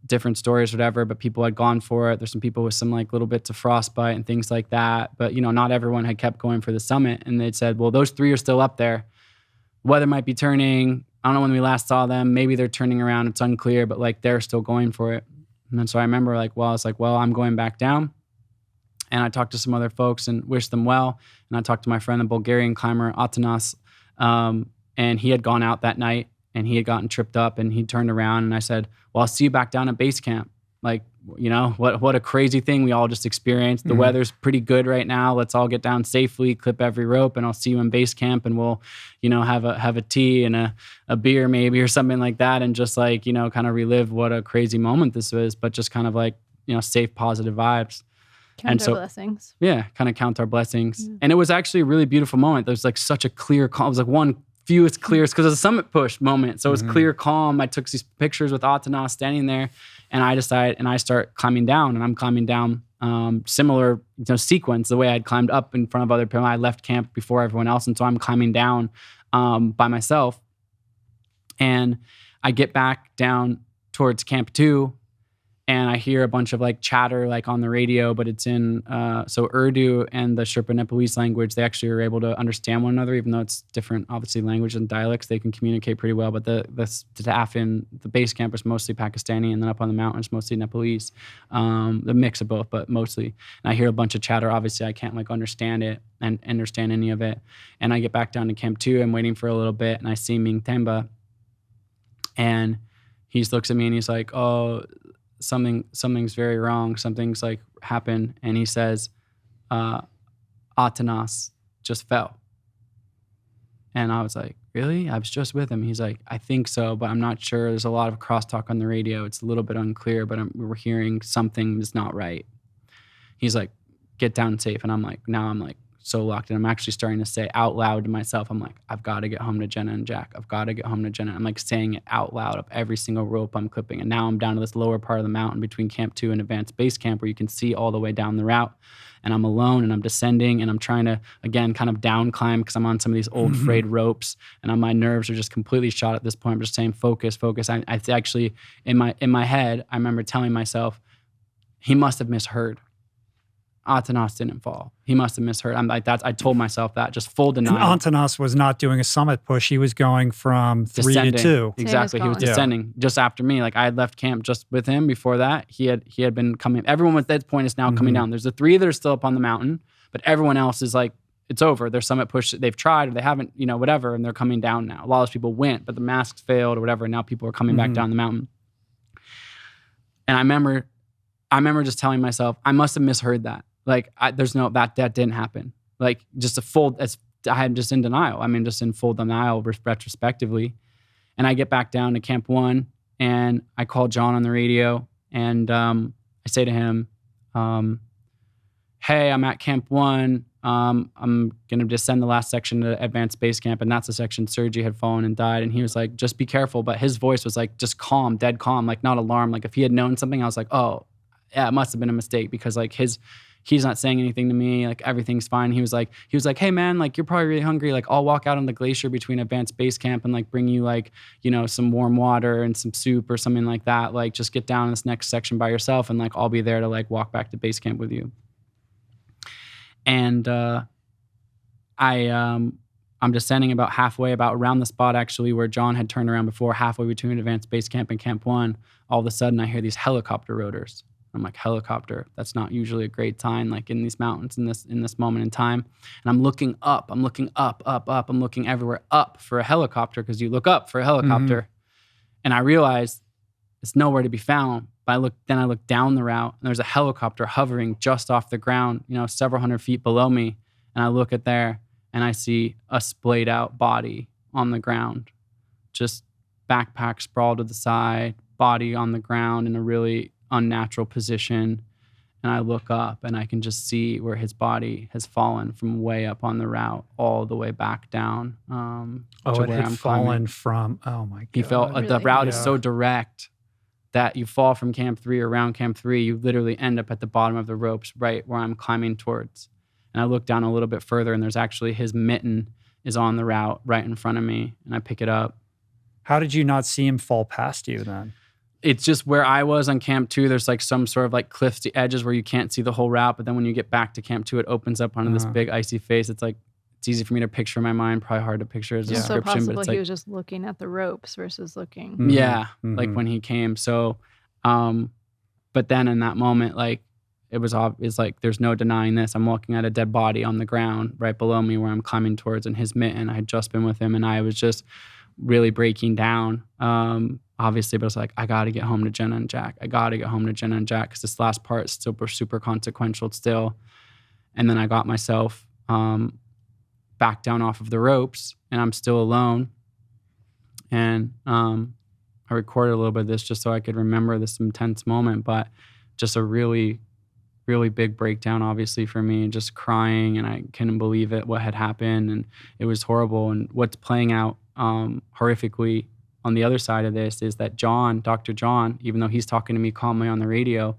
different stories, whatever, but people had gone for it. There's some people with some like little bits of frostbite and things like that. But, not everyone had kept going for the summit. And they'd said, well, those 3 are still up there. Weather might be turning. I don't know when we last saw them. Maybe they're turning around. It's unclear, but like they're still going for it. And then so I remember I'm going back down. And I talked to some other folks and wished them well. And I talked to my friend, the Bulgarian climber, Atanas. And he had gone out that night and he had gotten tripped up, and he turned around, and I said, well, I'll see you back down at base camp. Like, what a crazy thing we all just experienced. The weather's pretty good right now. Let's all get down safely, clip every rope, and I'll see you in base camp, and we'll, have a tea and a beer maybe or something like that, and just like, kind of relive what a crazy moment this was, but just kind of like, safe, positive vibes. Count our blessings. Yeah, kind of count our blessings. And it was actually a really beautiful moment. There was like such a clear calm. It was like one fewest clearest, because it was a summit push moment. So it was clear, calm. I took these pictures with Atanas standing there, and I start climbing down, and I'm climbing down similar sequence, the way I'd climbed up in front of other people. I left camp before everyone else, and so I'm climbing down by myself. And I get back down towards Camp 2, and I hear a bunch of like chatter like on the radio, but it's in so Urdu and the Sherpa Nepalese language. They actually are able to understand one another, even though it's different, obviously, language and dialects. They can communicate pretty well. But the staff in the base camp is mostly Pakistani, and then up on the mountains mostly Nepalese. The mix of both, but mostly. And I hear a bunch of chatter. Obviously, I can't like understand it and understand any of it. And I get back down to Camp 2. I'm waiting for a little bit, and I see Ming Temba, and he looks at me and he's like, "Oh, something's very wrong. Something's like happened." And he says, Atanas just fell. And I was like, really? I was just with him. He's like, I think so, but I'm not sure. There's a lot of crosstalk on the radio. It's a little bit unclear, but we're hearing something is not right. He's like, get down safe. And I'm like so locked in. I'm actually starting to say out loud to myself, I'm like, I've got to get home to Jenna and Jack. I've got to get home to Jenna. I'm like saying it out loud of every single rope I'm clipping. And now I'm down to this lower part of the mountain between Camp 2 and Advanced Base Camp, where you can see all the way down the route. And I'm alone, and I'm descending, and I'm trying to, again, kind of down climb because I'm on some of these old frayed ropes, and my nerves are just completely shot at this point. I'm just saying, focus. I actually, in my head, I remember telling myself, he must have misheard. Atanas didn't fall. He must have misheard. I'm like, I told myself that, just full denial. And Atanas was not doing a summit push. He was going from 3 to 2. Exactly. He was descending just after me. Like I had left camp just with him. Before that, he had been coming. Everyone at that point is now coming down. There's the 3 that are still up on the mountain, but everyone else is like, it's over. Their summit push, they've tried or they haven't, whatever, and they're coming down now. A lot of those people went, but the masks failed or whatever, and now people are coming back down the mountain. And I remember just telling myself, I must have misheard that. Like, that didn't happen. Like, I'm just in denial. I mean, just in full denial retrospectively. And I get back down to Camp 1, and I call John on the radio, and I say to him, hey, I'm at Camp 1. I'm going to descend the last section to Advanced Base Camp, and that's the section Sergey had fallen and died. And he was like, just be careful. But his voice was like, just calm, dead calm, like not alarmed. Like if he had known something, I was like, oh, yeah, it must have been a mistake, because like he's not saying anything to me. Like everything's fine. He was like, hey man, like you're probably really hungry. Like I'll walk out on the glacier between Advanced Base Camp and like bring you like, some warm water and some soup or something like that. Like just get down this next section by yourself, and like I'll be there to like walk back to base camp with you. And I'm descending about halfway, about around the spot actually where John had turned around before, halfway between Advanced Base Camp and Camp 1. All of a sudden I hear these helicopter rotors. I'm like, helicopter, that's not usually a great sign, like in these mountains in this moment in time. And I'm looking up, I'm looking everywhere up for a helicopter, because you look up for a helicopter. And I realize it's nowhere to be found. But I look down the route, and there's a helicopter hovering just off the ground, several hundred feet below me. And I look at there, and I see a splayed out body on the ground, just backpack sprawled to the side, body on the ground in a really unnatural position. And I look up, and I can just see where his body has fallen from way up on the route all the way back down. To it had fallen from, oh my God. He fell, Really? the route is so direct that you fall from Camp 3 or around Camp 3, you literally end up at the bottom of the ropes right where I'm climbing towards. And I look down a little bit further, and there's actually his mitten is on the route right in front of me, and I pick it up. How did you not see him fall past you then? It's just where I was on Camp 2, there's like some sort of like cliffs to edges where you can't see the whole route, but then when you get back to Camp 2, it opens up onto this big icy face. It's like, it's easy for me to picture in my mind, probably hard to picture as a It's so description, possible but it's he like, was just looking at the ropes versus looking. yeah, like when he came. So, but then in that moment, like it's like, there's no denying this. I'm looking at a dead body on the ground right below me where I'm climbing towards, and his mitten, I had just been with him, and I was just really breaking down. Obviously, but I was like, I got to get home to Jenna and Jack. I got to get home to Jenna and Jack because this last part is super, super consequential still. And then I got myself back down off of the ropes, and I'm still alone. And I recorded a little bit of this just so I could remember this intense moment, but just a really, really big breakdown, obviously, for me, just crying, and I couldn't believe it, what had happened, and it was horrible. And what's playing out horrifically on the other side of this is that John, Dr. John, even though he's talking to me calmly on the radio,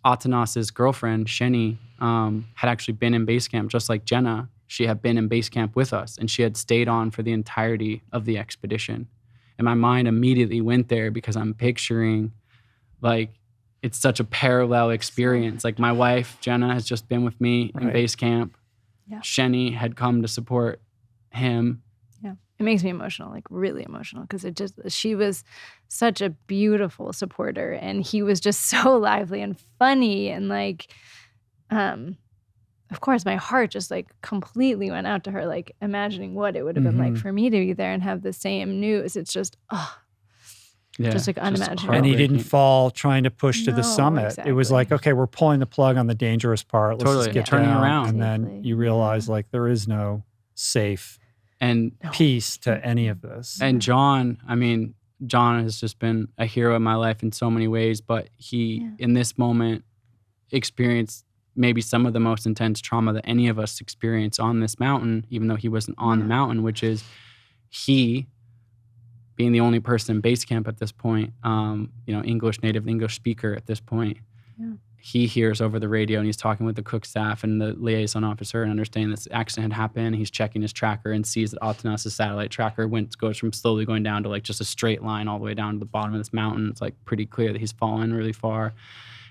Atanas' girlfriend, Sheni, had actually been in base camp, just like Jenna. She had been in base camp with us, and she had stayed on for the entirety of the expedition. And my mind immediately went there because I'm picturing, like, it's such a parallel experience. Like, my wife, Jenna, has just been with me in base camp. Yeah. Sheni had come to support him. Yeah. It makes me emotional, like really emotional, because she was such a beautiful supporter, and he was just so lively and funny. And like, of course, my heart just like completely went out to her, like imagining what it would have been like for me to be there and have the same news. It's just, just like unimaginable. And he didn't fall trying to push to the summit. Exactly. It was like, okay, we're pulling the plug on the dangerous part. Let's just get turning down. around. And then you realize like there is no safe and piece to any of this. And John, I mean, John has just been a hero in my life in so many ways, but he, in this moment, experienced maybe some of the most intense trauma that any of us experience on this mountain, even though he wasn't on the mountain, which is he being the only person in base camp at this point, native English speaker at this point. Yeah. He hears over the radio, and he's talking with the cook staff and the liaison officer and understanding this accident had happened. He's checking his tracker and sees that Atanas' satellite tracker goes from slowly going down to like just a straight line all the way down to the bottom of this mountain. It's like pretty clear that he's fallen really far.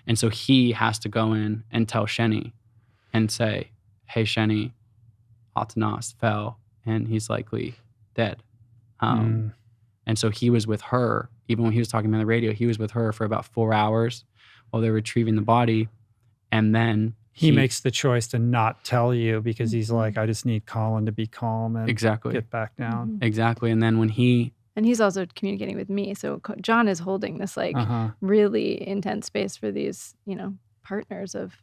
And so he has to go in and tell Sheni and say, hey, Sheni, Atanas fell and he's likely dead. And so he was with her, even when he was talking on the radio, he was with her for about 4 hours while they were retrieving the body. And then he makes the choice to not tell you because he's like, I just need Colin to be calm and get back down. Exactly. And then when and he's also communicating with me. So John is holding this like really intense space for these, partners of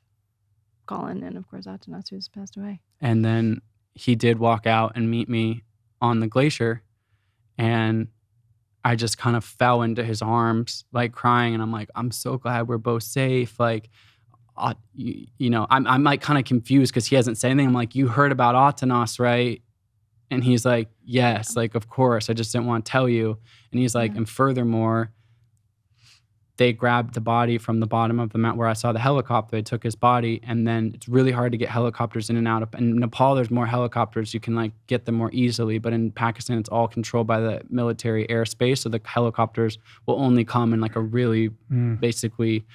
Colin and of course Atanas, who's passed away. And then he did walk out and meet me on the glacier, and I just kind of fell into his arms, like crying. And I'm like, I'm so glad we're both safe. Like, I'm like kind of confused because he hasn't said anything. I'm like, you heard about Atanas, right? And he's like, yes, like, of course. I just didn't want to tell you. And he's like, and furthermore, they grabbed the body from the bottom of the mountain where I saw the helicopter. They took his body, and then it's really hard to get helicopters in and out of. In Nepal, there's more helicopters. You can like get them more easily. But in Pakistan, it's all controlled by the military airspace. So the helicopters will only come in like a really basically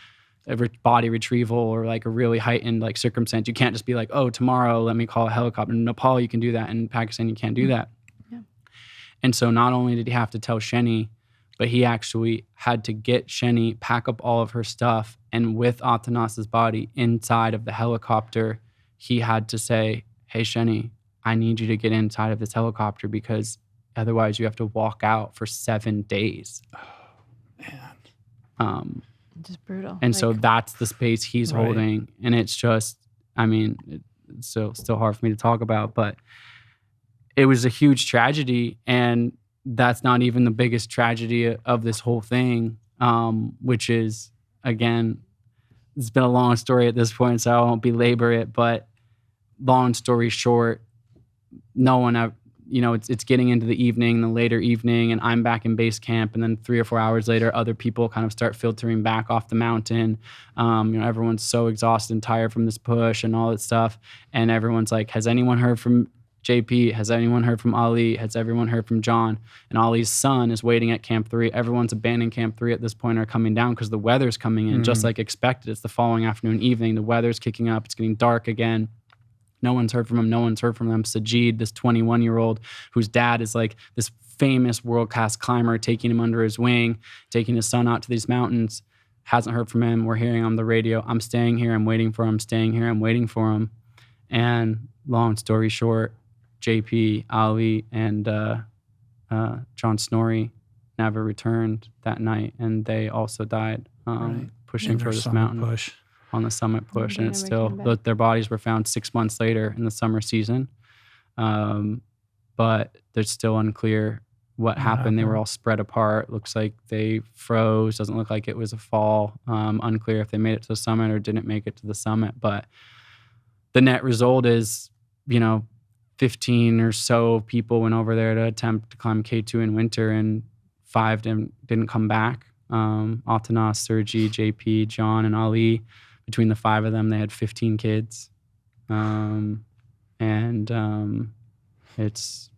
body retrieval or like a really heightened like circumstance. You can't just be like, oh, tomorrow let me call a helicopter. In Nepal, you can do that. In Pakistan, you can't do that. Yeah. And so not only did he have to tell Sheni, but he actually had to get Sheni, pack up all of her stuff, and with Atanas' body inside of the helicopter, he had to say, hey, Sheni, I need you to get inside of this helicopter because otherwise you have to walk out for 7 days. Oh, man. Just brutal. And so that's the space he's holding. And it's just, I mean, it's still hard for me to talk about, but it was a huge tragedy. And that's not even the biggest tragedy of this whole thing, which is, again, it's been a long story at this point, so I won't belabor it. But long story short, no one, it's getting into the evening, the later evening, and I'm back in base camp. And then 3 or 4 hours later, other people kind of start filtering back off the mountain. Everyone's so exhausted and tired from this push and all that stuff. And everyone's like, has anyone heard from JP? Has anyone heard from Ali? Has everyone heard from John? And Ali's son is waiting at Camp 3. Everyone's abandoning Camp 3 at this point, are coming down because the weather's coming in just like expected. It's the following afternoon, evening. The weather's kicking up. It's getting dark again. No one's heard from him. No one's heard from them. Sajid, this 21-year-old whose dad is like this famous world-class climber, taking him under his wing, taking his son out to these mountains, hasn't heard from him. We're hearing on the radio, I'm staying here. I'm waiting for him. Staying here. I'm waiting for him. And long story short, JP, Ali, and John Snorri never returned that night, and they also died pushing In for their this summit mountain push. on the summit push. They And it's never still, came back. their bodies were found 6 months later in the summer season. But there's still unclear what happened. They were all spread apart. Looks like they froze. Doesn't look like it was a fall. Unclear if they made it to the summit or didn't make it to the summit. But the net result is, 15 or so people went over there to attempt to climb K2 in winter, and 5 didn't come back. Atanas, Sergi, JP, John, and Ali. Between the 5 of them, they had 15 kids. It's,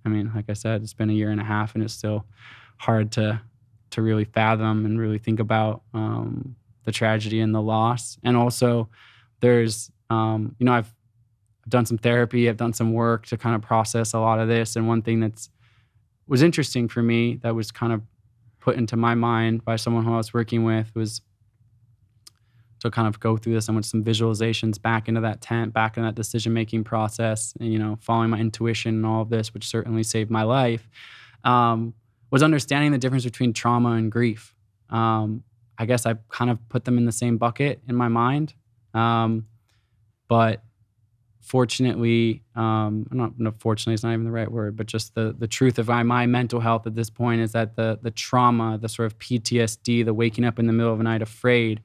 like I said, it's been a year and a half, and it's still hard to really fathom and really think about the tragedy and the loss. And also there's, I've done some therapy, I've done some work to kind of process a lot of this. And one thing was interesting for me that was kind of put into my mind by someone who I was working with was to kind of go through this. I went some visualizations back into that tent, back in that decision-making process, and, following my intuition and all of this, which certainly saved my life, was understanding the difference between trauma and grief. I guess I kind of put them in the same bucket in my mind. But fortunately, fortunately, it's not even the right word, but just the truth of my mental health at this point is that the trauma, the sort of PTSD, the waking up in the middle of the night afraid,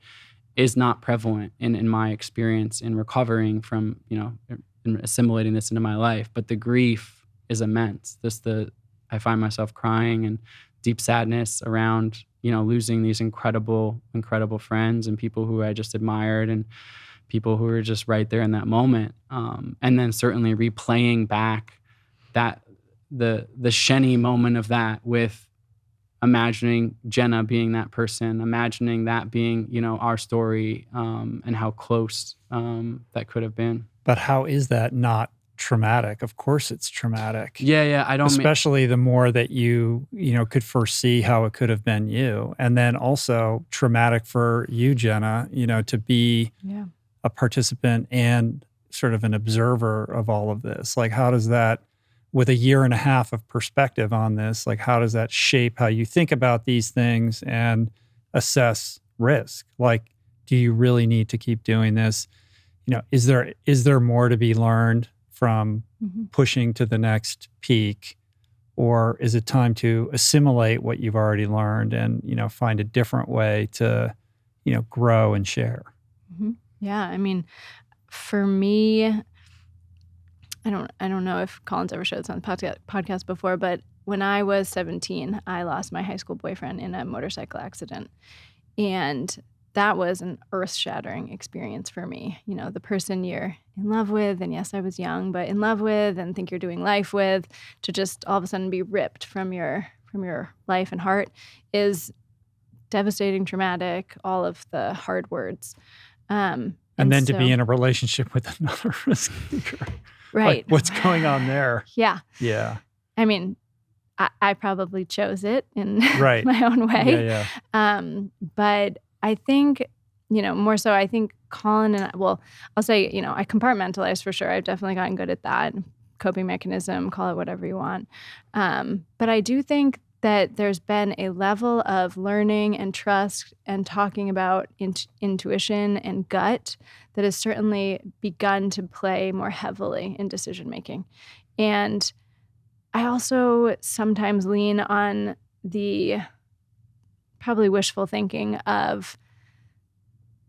is not prevalent in my experience in recovering from, and assimilating this into my life. But the grief is immense. I find myself crying and deep sadness around, losing these incredible, incredible friends and people who I just admired and people who were just right there in that moment. And then certainly replaying back the Shenny moment of that with imagining Jenna being that person, imagining that being, our story, and how close that could have been. But how is that not traumatic? Of course it's traumatic. Yeah. Especially the more that you could foresee how it could have been you. And then also traumatic for you, Jenna, to be a participant and sort of an observer of all of this. Like, how does that, with a year and a half of perspective on this, like, how does that shape how you think about these things and assess risk? Like, do you really need to keep doing this? Is there more to be learned from pushing to the next peak? Or is it time to assimilate what you've already learned and, find a different way to, grow and share? Mm-hmm. Yeah. For me, I don't know if Colin's ever showed this on the podcast before, but when I was 17, I lost my high school boyfriend in a motorcycle accident. And that was an earth-shattering experience for me. The person you're in love with, and yes, I was young, but in love with and think you're doing life with, to just all of a sudden be ripped from your life and heart is devastating, traumatic, all of the hard words. And then to be in a relationship with another risk taker. Right. Like, what's going on there? Yeah. Yeah. I probably chose it in right. my own way. Yeah. But I think, more so, I think Colin and I'll say, I compartmentalize for sure. I've definitely gotten good at that. Coping mechanism, call it whatever you want. But I do think that there's been a level of learning and trust and talking about intuition and gut that has certainly begun to play more heavily in decision making. And I also sometimes lean on the probably wishful thinking of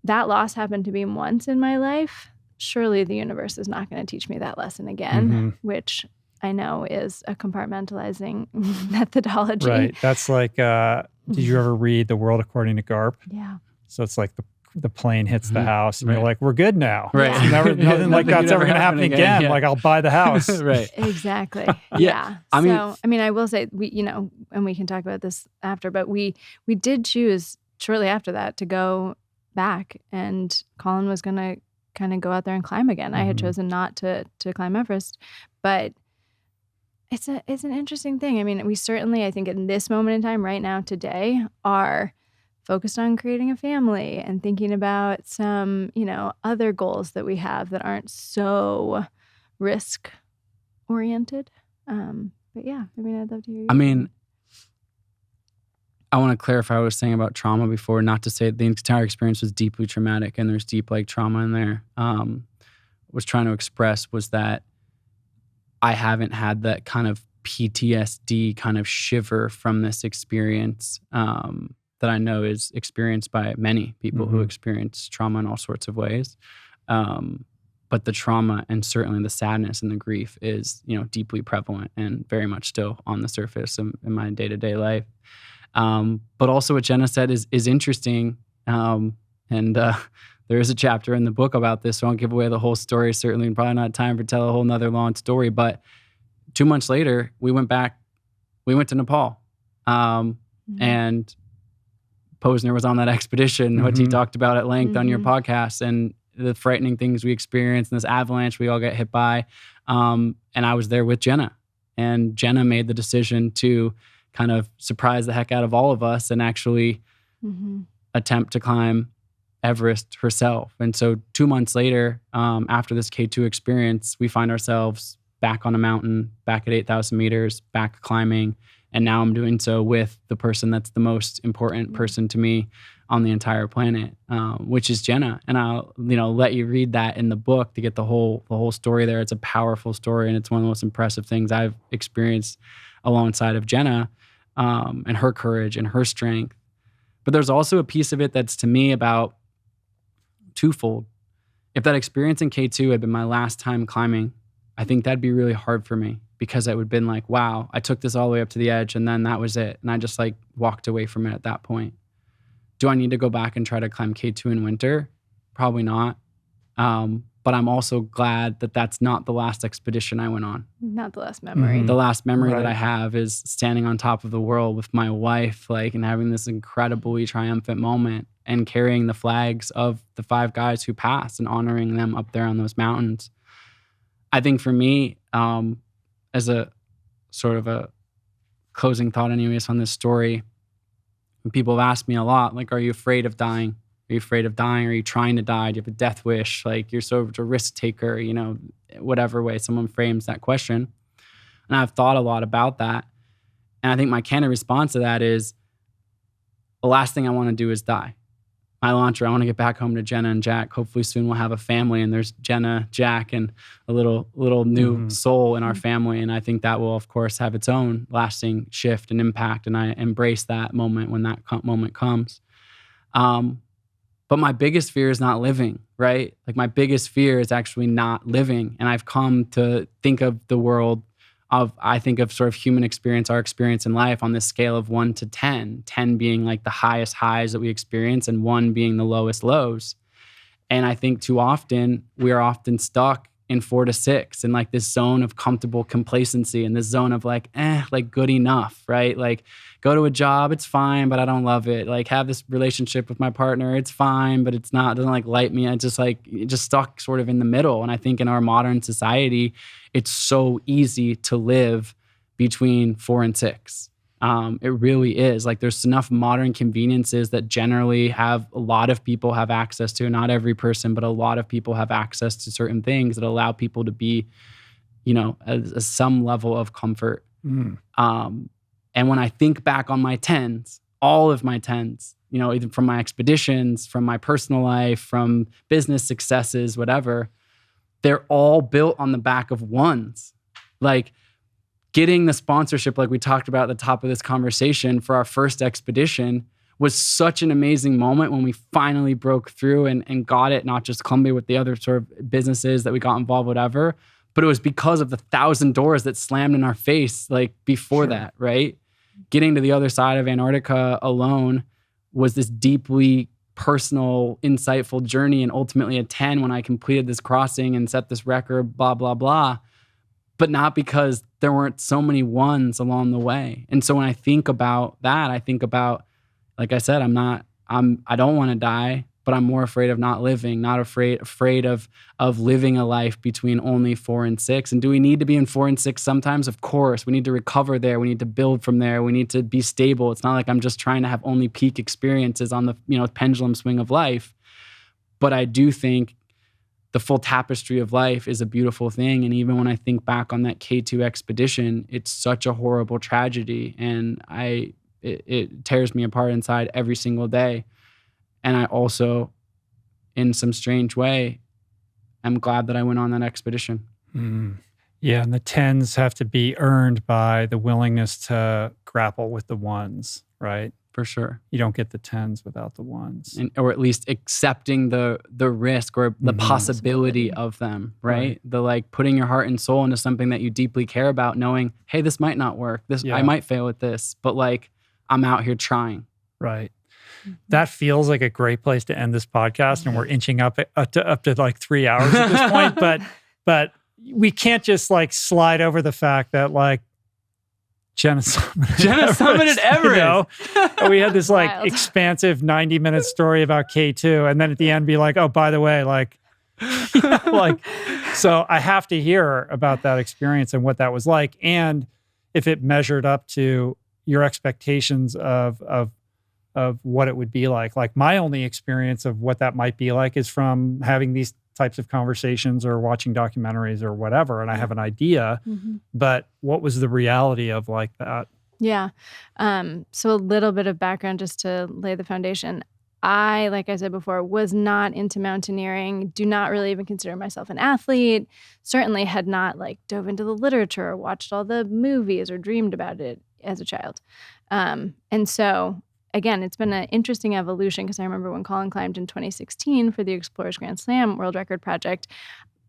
that loss happened to me once in my life. Surely the universe is not going to teach me that lesson again, which I know is a compartmentalizing methodology. Right. That's like, did you ever read The World According to Garp? Yeah. So it's like the plane hits the house and you're like, we're good now. Right. Yeah. Nothing like that's ever going to happen again. Yeah. Like, I'll buy the house. Right. Exactly. Yeah. I will say, we, and we can talk about this after, but we did choose shortly after that to go back, and Colin was going to kind of go out there and climb again. I had chosen not to climb Everest, but it's an interesting thing. We certainly, I think in this moment in time right now today, are focused on creating a family and thinking about some, other goals that we have that aren't so risk oriented. yeah, I mean, I'd love to hear you. I mean, I want to clarify what I was saying about trauma before, not to say the entire experience was deeply traumatic and there's deep like trauma in there. Was trying to express was that I haven't had that kind of PTSD kind of shiver from this experience that I know is experienced by many people who experience trauma in all sorts of ways. But the trauma and certainly the sadness and the grief is, deeply prevalent and very much still on the surface in my day-to-day life. But also what Jenna said is interesting. There is a chapter in the book about this, so I won't give away the whole story, certainly, and probably not time for tell a whole nother long story. But 2 months later, we went to Nepal. And Posner was on that expedition, which he talked about at length on your podcast, and the frightening things we experienced and this avalanche we all get hit by. And I was there with Jenna. And Jenna made the decision to kind of surprise the heck out of all of us and actually attempt to climb Everest herself. And so 2 months later, after this K2 experience, we find ourselves back on a mountain, back at 8,000 meters, back climbing. And now I'm doing so with the person that's the most important person to me on the entire planet, which is Jenna. And I'll, let you read that in the book to get the whole story there. It's a powerful story, and it's one of the most impressive things I've experienced alongside of Jenna, and her courage and her strength. But there's also a piece of it that's to me about twofold. If that experience in K2 had been my last time climbing, I think that'd be really hard for me, because I would have been like, wow, I took this all the way up to the edge and then that was it. And I just walked away from it at that point. Do I need to go back and try to climb K2 in winter? Probably not. But I'm also glad that that's not the last expedition I went on. Not the last memory. The last memory that I have is standing on top of the world with my wife, and having this incredibly triumphant moment and carrying the flags of the 5 guys who passed and honoring them up there on those mountains. I think for me, as a sort of a closing thought anyways on this story, people have asked me a lot, are you afraid of dying? Are you afraid of dying? Are you trying to die? Do you have a death wish? You're sort of a risk taker, whatever way someone frames that question. And I've thought a lot about that. And I think my candid response to that is the last thing I want to do is die. My mantra, I want to get back home to Jenna and Jack. Hopefully soon we'll have a family, and there's Jenna, Jack, and a little new soul in our family. And I think that will, of course, have its own lasting shift and impact. And I embrace that moment when that moment comes. But my biggest fear is not living, right? My biggest fear is actually not living. And I've come to think of the world I think of sort of human experience, our experience in life on this scale of 1 to 10, 10 being the highest highs that we experience and 1 being the lowest lows. And I think too often we are often stuck in 4 to 6 in this zone of comfortable complacency, and this zone of good enough, right? Go to a job, it's fine, but I don't love it. Have this relationship with my partner, it's fine, but it doesn't light me. I just stuck sort of in the middle. And I think in our modern society, it's so easy to live between 4 and 6. It really is. There's enough modern conveniences that generally a lot of people have access to, not every person, but a lot of people have access to certain things that allow people to be, some level of comfort. And when I think back on my 10s, all of my 10s, either from my expeditions, from my personal life, from business successes, whatever, they're all built on the back of 1s. Getting the sponsorship, we talked about at the top of this conversation, for our first expedition was such an amazing moment when we finally broke through and got it, not just Columbia with the other sort of businesses that we got involved, whatever, but it was because of the 1,000 doors that slammed in our face before that, right? Getting to the other side of Antarctica alone was this deeply personal, insightful journey, and ultimately a 10 when I completed this crossing and set this record, blah, blah, blah. But not because there weren't so many 1s along the way. And so when I think about that, I think about, like I said, I don't want to die, but I'm more afraid of not living, not afraid of living a life between only 4 and 6. And do we need to be in 4 and 6 sometimes? Of course. We need to recover there. We need to build from there. We need to be stable. It's not like I'm just trying to have only peak experiences on the pendulum swing of life. But I do think the full tapestry of life is a beautiful thing. And even when I think back on that K2 expedition, it's such a horrible tragedy. And it tears me apart inside every single day. And I also, in some strange way, am glad that I went on that expedition. Mm. Yeah, and the 10s have to be earned by the willingness to grapple with the 1s, right? For sure. You don't get the 10s without the 1s. Or at least accepting the risk or the possibility of them, right? The like putting your heart and soul into something that you deeply care about, knowing, hey, this might not work. I might fail at this, but like I'm out here trying. Right. That feels like a great place to end this podcast, and we're inching up to like 3 hours at this point. But we can't just like slide over the fact that like Jenna summited Everest. You know? And we had this like expansive 90-minute story about K2, and then at the end be like, oh, by the way, like, like, so I have to hear about that experience and what that was like, and if it measured up to your expectations of what it would be like. Like my only experience of what that might be like is from having these types of conversations or watching documentaries or whatever, and I have an idea, but what was the reality of like that? Yeah. So a little bit of background just to lay the foundation. I, like I said before, was not into mountaineering, do not really even consider myself an athlete, certainly had not like dove into the literature or watched all the movies or dreamed about it as a child. And so again, it's been an interesting evolution because I remember when Colin climbed in 2016 for the Explorers Grand Slam World Record Project,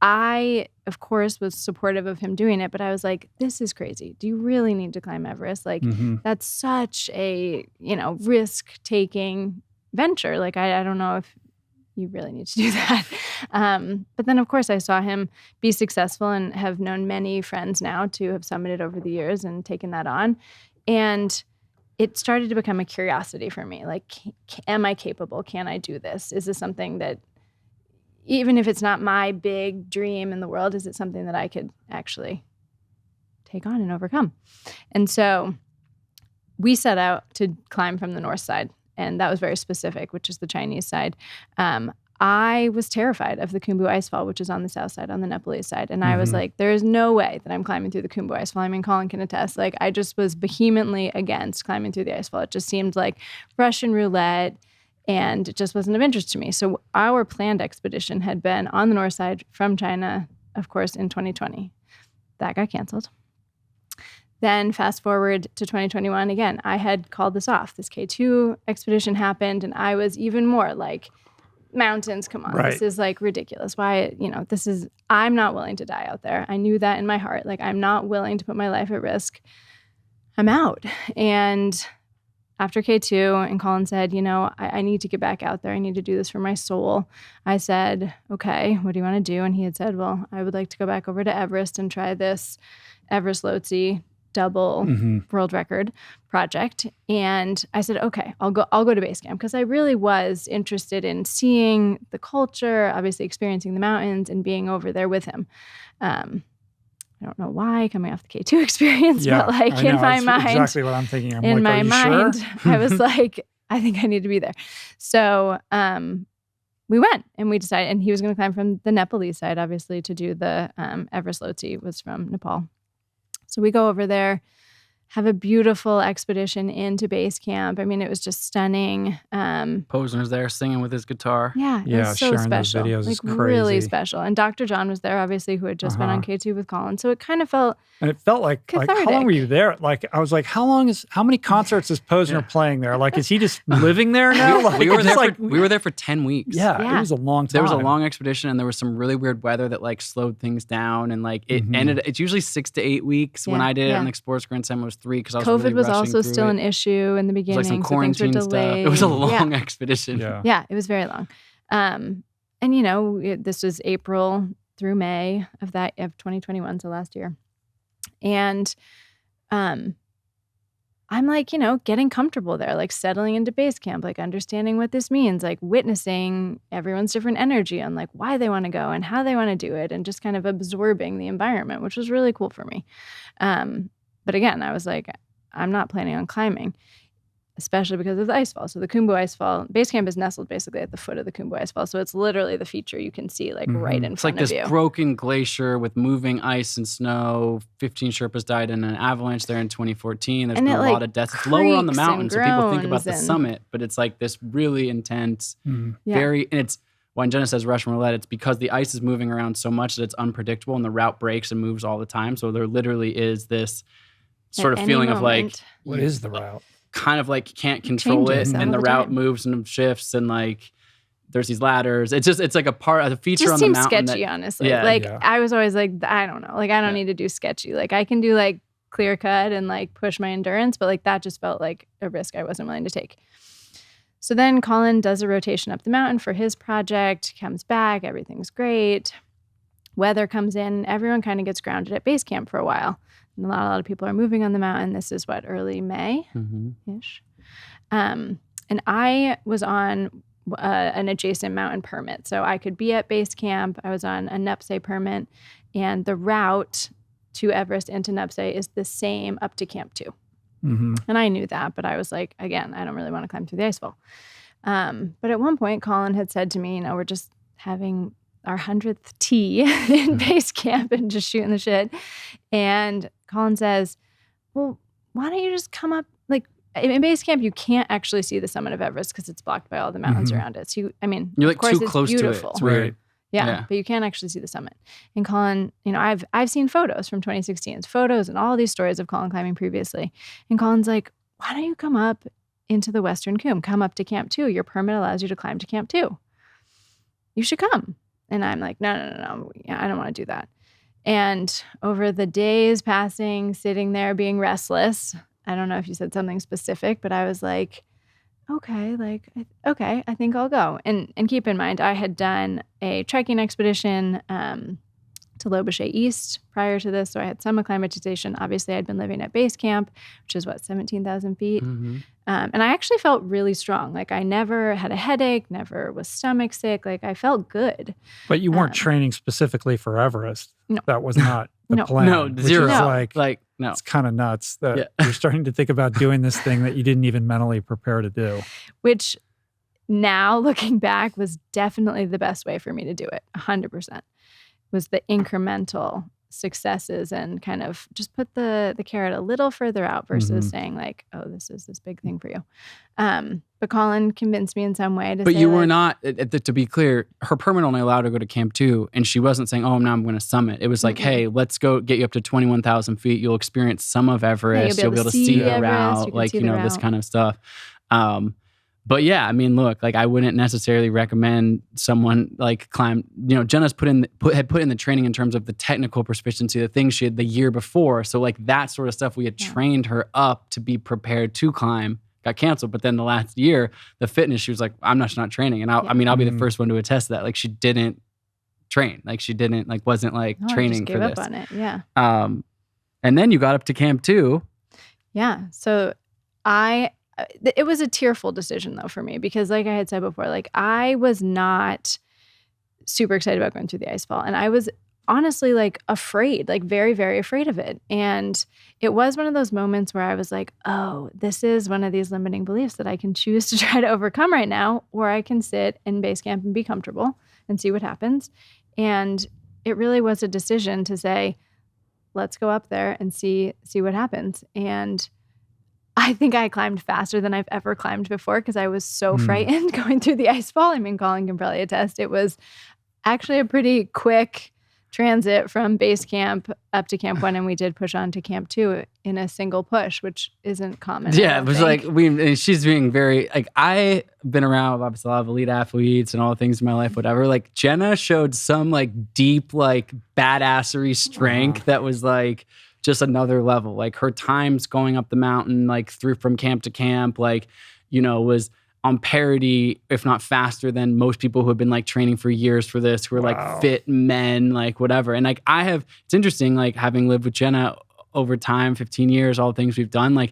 I, of course, was supportive of him doing it, but I was like, this is crazy. Do you really need to climb Everest? Like, that's such a, risk-taking venture. Like, I don't know if you really need to do that. But then, of course, I saw him be successful and have known many friends now to have summited over the years and taken that on. And it started to become a curiosity for me. Like, am I capable? Can I do this? Is this something that, even if it's not my big dream in the world, is it something that I could actually take on and overcome? And so we set out to climb from the north side, and that was very specific, which is the Chinese side. I was terrified of the Khumbu Icefall, which is on the south side, on the Nepalese side. And I was like, there is no way that I'm climbing through the Khumbu Icefall. I mean, Colin can attest. Like, I just was vehemently against climbing through the icefall. It just seemed like Russian roulette, and it just wasn't of interest to me. So our planned expedition had been on the north side from China, of course, in 2020. That got canceled. Then fast forward to 2021, again, I had called this off. This K2 expedition happened, and I was even more like, mountains, come on. Right. This is like ridiculous. Why, I'm not willing to die out there. I knew that in my heart. Like, I'm not willing to put my life at risk. I'm out. And after K2, and Colin said, I need to get back out there. I need to do this for my soul. I said, okay, what do you want to do? And he had said, well, I would like to go back over to Everest and try this Everest Lhotse double world record project. And I said, okay, I'll go to base camp, because I really was interested in seeing the culture, obviously experiencing the mountains and being over there with him. I don't know why, coming off the K2 experience, but like in my mind, exactly what I'm thinking. In my mind, I was like, I think I need to be there. So we went, and we decided, and he was going to climb from the Nepalese side, obviously, to do the Everest Lhotse was from Nepal. So we go over there, have a beautiful expedition into base camp. I mean, it was just stunning. Posner's there singing with his guitar. Yeah, it was so sharing special. those videos like is crazy. Really special. And Dr. John was there, obviously, who had just been on K2 with Colin. So it kind of felt And it felt like how long were you there? Like, I was like, how many concerts is Posner playing there? Like, is he just living there now? Like, we were there for 10 weeks. Yeah, it was a long time. There was a long expedition, and there was some really weird weather that like slowed things down, and like it ended. It's usually 6 to 8 weeks. When I did it on the Explorers Grand Slam, it was 3 because I was COVID really was rushing also through still it. an issue in the beginning. It was like some so things were quarantine stuff. delayed. It was a long expedition. Yeah, it was very long. And this was April through May of 2021, so last year. And I'm like, getting comfortable there, like settling into base camp, like understanding what this means, like witnessing everyone's different energy on like why they want to go and how they want to do it, and just kind of absorbing the environment, which was really cool for me. But again, I was like, I'm not planning on climbing. especially because of the icefall. So the Khumbu icefall, base camp is nestled basically at the foot of the Khumbu icefall. So it's literally the feature you can see like right in It's front like of this you. broken glacier with moving ice and snow. 15 Sherpas died in an avalanche there in 2014. There's And been it, a like, lot of deaths. It's lower on the creaks mountain, and so people think about groans the and- summit, but it's like this really intense, Mhm. very, and it's, when Jenna says Russian roulette, it's because the ice is moving around so much that it's unpredictable and the route breaks and moves all the time. So there literally is this sort At of any feeling of like, moment. What is the route? kind of like you can't control it, changes and all the the route time. moves and shifts, and like there's these ladders. It's like a feature Just on the seems mountain. sketchy, that, honestly. Yeah. Like Yeah. I was always like, I don't know. Like I don't Yeah. need to do sketchy. Like I can do like clear cut and like push my endurance, but like that just felt like a risk I wasn't willing to take. So then Colin does a rotation up the mountain for his project, comes back, everything's great. Weather comes in, everyone kind of gets grounded at base camp for a while. And a lot of people are moving on the mountain. This is early May-ish. And I was on an adjacent mountain permit. So I could be at base camp. I was on a Nupse permit. And the route to Everest and to Nupse is the same up to Camp 2. Mm-hmm. And I knew that, but I was like, again, I don't really want to climb through the icefall. But at one point, Colin had said to me, we're just having our 100th tea in base camp and just shooting the shit. And Colin says, well, why don't you just come up? Like in base camp, you can't actually see the summit of Everest because it's blocked by all the mountains around it. So You're like of course too it's close beautiful. to it. It's weird. Yeah, but you can't actually see the summit. And Colin, I've seen photos from 2016, photos and all these stories of Colin climbing previously. And Colin's like, why don't you come up into the Western Coombe? Come up to Camp 2. Your permit allows you to climb to Camp 2. You should come. And I'm like, no. Yeah, I don't want to do that. And over the days passing, sitting there being restless, I don't know if you said something specific, but I was like, okay, I think I'll go. And keep in mind, I had done a trekking expedition to Lobuche East prior to this, so I had some acclimatization. Obviously, I'd been living at base camp, which is 17,000 feet. Mm-hmm. And I actually felt really strong. Like I never had a headache, never was stomach sick. Like I felt good. But you weren't training specifically for Everest. No. That was not the No. plan. No, which zero. is No. like No. it's kind of nuts that Yeah. you're starting to think about doing this thing that you didn't even mentally prepare to do. Which now looking back was definitely the best way for me to do it. 100% was the incremental successes and kind of just put the carrot a little further out versus saying like, oh, this is this big thing for you. But Colin convinced me in some way to But say you were like, not, to be clear, her permit only allowed her to go to Camp 2, and she wasn't saying, now I'm going to summit. It was like, hey, let's go get you up to 21,000 feet. You'll experience some of Everest. You'll be able to see the Everest, route, you can like, see the this route. kind of stuff. But yeah, I mean, look, like I wouldn't necessarily recommend someone like climb, Jenna's had put in the training in terms of the technical proficiency, the things she had the year before. So like that sort of stuff, we had trained her up to be prepared to climb, got canceled. But then the last year, the fitness, she was like, I'm just not training. And I'll be the first one to attest to that. Like she didn't train, like she didn't, like wasn't like no, I training just for gave this. up on it. Yeah. And then you got up to Camp 2. Yeah. So it was a tearful decision though for me because like I had said before, like I was not super excited about going through the icefall. And I was honestly like afraid, like very, very afraid of it. And it was one of those moments where I was like, oh, this is one of these limiting beliefs that I can choose to try to overcome right now, or I can sit in base camp and be comfortable and see what happens. And it really was a decision to say, let's go up there and see what happens. And I think I climbed faster than I've ever climbed before because I was so frightened going through the icefall. I mean, Colin can probably attest. It was actually a pretty quick transit from base camp up to Camp 1, and we did push on to Camp 2 in a single push, which isn't common. Yeah, it was like and she's being very like I've been around obviously a lot of elite athletes and all the things in my life, whatever. Like Jenna showed some like deep like badassery strength that was like just another level. Like her times going up the mountain, like through from camp to camp, like was on parity, if not faster than most people who have been like training for years for this, who are like fit men, like whatever. And like it's interesting, like having lived with Jenna over time, 15 years, all the things we've done, like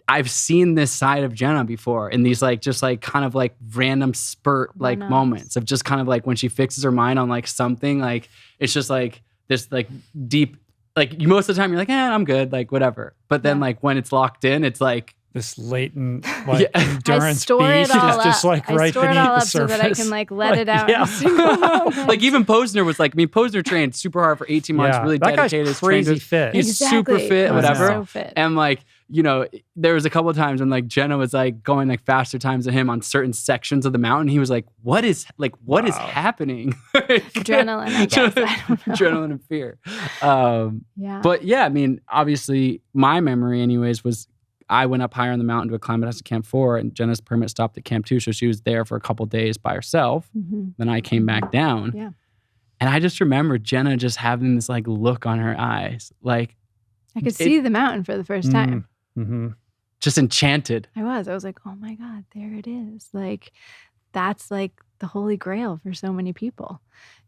I've seen this side of Jenna before in these like, just like kind of like random spurt like moments of just kind of like when she fixes her mind on like something, like it's just like this like deep, like most of the time you're like, I'm good, like whatever. But then like when it's locked in, it's like this latent endurance I store beast it all is just up. like I right store it beneath all the up so surface. that I can let it out. Yeah. In a single moment. Like even Posner was like, Posner trained super hard for 18 months, really that dedicated. guy's crazy fit. He's super fit, Posner's whatever. So fit. And like, there was a couple of times when like Jenna was like going like faster times than him on certain sections of the mountain. He was like, what is happening? Adrenaline, I guess. I don't know. Adrenaline and fear. Yeah. But yeah, obviously my memory anyways was I went up higher on the mountain to acclimatize to Camp 4 and Jenna's permit stopped at Camp 2. So she was there for a couple of days by herself. Mm-hmm. Then I came back down. Yeah. And I just remember Jenna just having this like look on her eyes. Like I could see the mountain for the first time. Mm-hmm. Just enchanted. I was like, oh my God, there it is. Like, that's like the holy grail for so many people.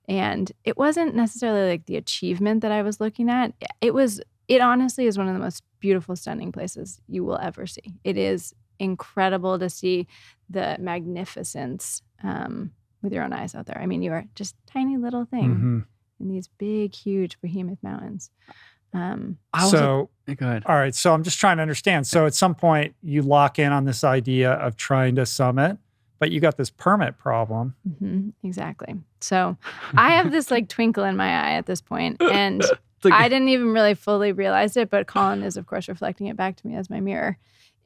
And it wasn't necessarily like the achievement that I was looking at. It honestly is one of the most beautiful, stunning places you will ever see. It is incredible to see the magnificence with your own eyes out there. I mean, you are just a tiny little thing in these big, huge behemoth mountains. Go ahead. All right. So I'm just trying to understand. So at some point you lock in on this idea of trying to summit, but you got this permit problem. Mm-hmm, exactly. So I have this like twinkle in my eye at this point, and like, I didn't even really fully realize it, but Colin is of course reflecting it back to me as my mirror.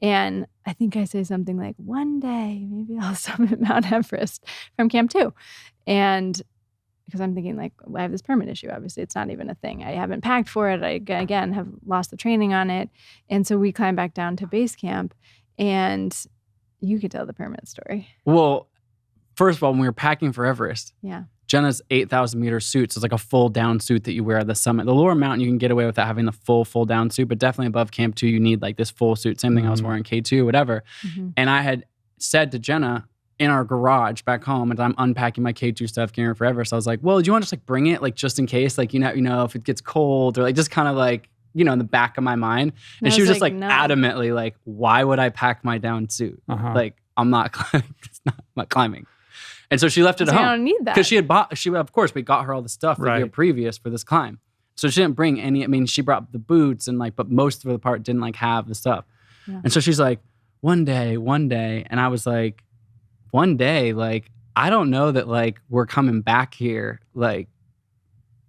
And I think I say something like, one day maybe I'll summit Mount Everest from Camp 2. And because I'm thinking like, I have this permit issue. Obviously, it's not even a thing. I haven't packed for it. I, again, have lost the training on it. And so we climb back down to base camp, and you could tell the permit story. Well, first of all, when we were packing for Everest, Yeah. Jenna's 8,000 meter suit, so it's like a full down suit that you wear at the summit. The lower mountain, you can get away without having the full down suit, but definitely above Camp 2, you need like this full suit. Same thing I was wearing K2, whatever. Mm-hmm. And I had said to Jenna, in our garage back home, and I'm unpacking my K2 stuff, getting ready for Everest. I was like, well, do you want to just like bring it, like just in case, like, if it gets cold, or like just kind of like, in the back of my mind. And she was just like no. adamantly like, why would I pack my down suit? Like, I'm not climbing. I'm not climbing. And so she left it at home. I don't need that. Because of course, we got her all the stuff the year previous for this climb. So she didn't bring any, she brought the boots and like, but most of the part didn't like have the stuff. Yeah. And so she's like, one day. And I was like, one day, like, I don't know that like we're coming back here. Like,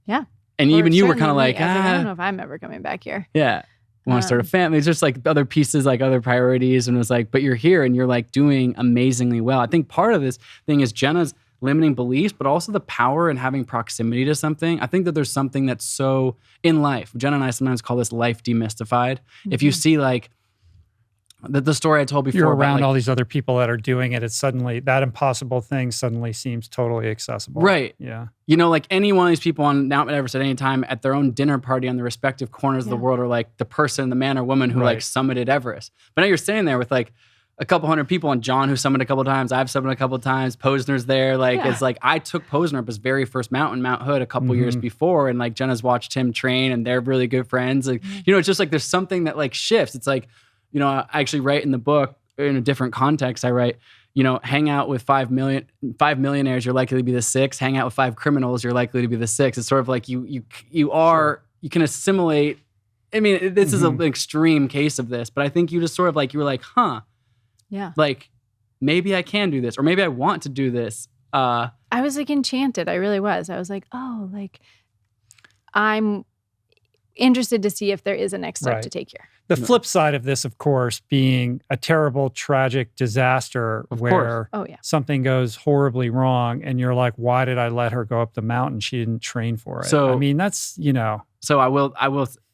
yeah. And Or even you were kind of certainly like, me. I was like, I don't know if I'm ever coming back here. Yeah. Want to start a family. It's just like other pieces, like other priorities. And it was like, but you're here and you're like doing amazingly well. I think part of this thing is Jenna's limiting beliefs, but also the power in having proximity to something. I think that there's something that's so in life. Jenna and I sometimes call this life demystified. If you see like the story I told before. You're around about, like, all these other people that are doing it. It's suddenly, that impossible thing suddenly seems totally accessible. Right. Yeah. Like any one of these people on Mount Everest at any time at their own dinner party on the respective corners of the world are like the person, the man or woman who like summited Everest. But now you're standing there with like a couple hundred people, and John, who summited a couple of times, I've summited a couple of times, Posner's there. Like, it's like, I took Posner up his very first mountain, Mount Hood, a couple years before. And like Jenna's watched him train and they're really good friends. Like, it's just like, there's something that like shifts. It's like, I actually write in the book in a different context. I write, hang out with 5 millionaires, you're likely to be the 6th. Hang out with 5 criminals, you're likely to be the 6th. It's sort of like you can assimilate. I mean, this is an extreme case of this, but I think you just sort of like, you were like, huh. Yeah. Like, maybe I can do this, or maybe I want to do this. I was like enchanted. I really was. I was like, oh, like I'm interested to see if there is a next step to take here. The flip side of this, of course, being a terrible, tragic disaster where something goes horribly wrong and you're like, why did I let her go up the mountain? She didn't train for it. So, I mean, that's, So I will.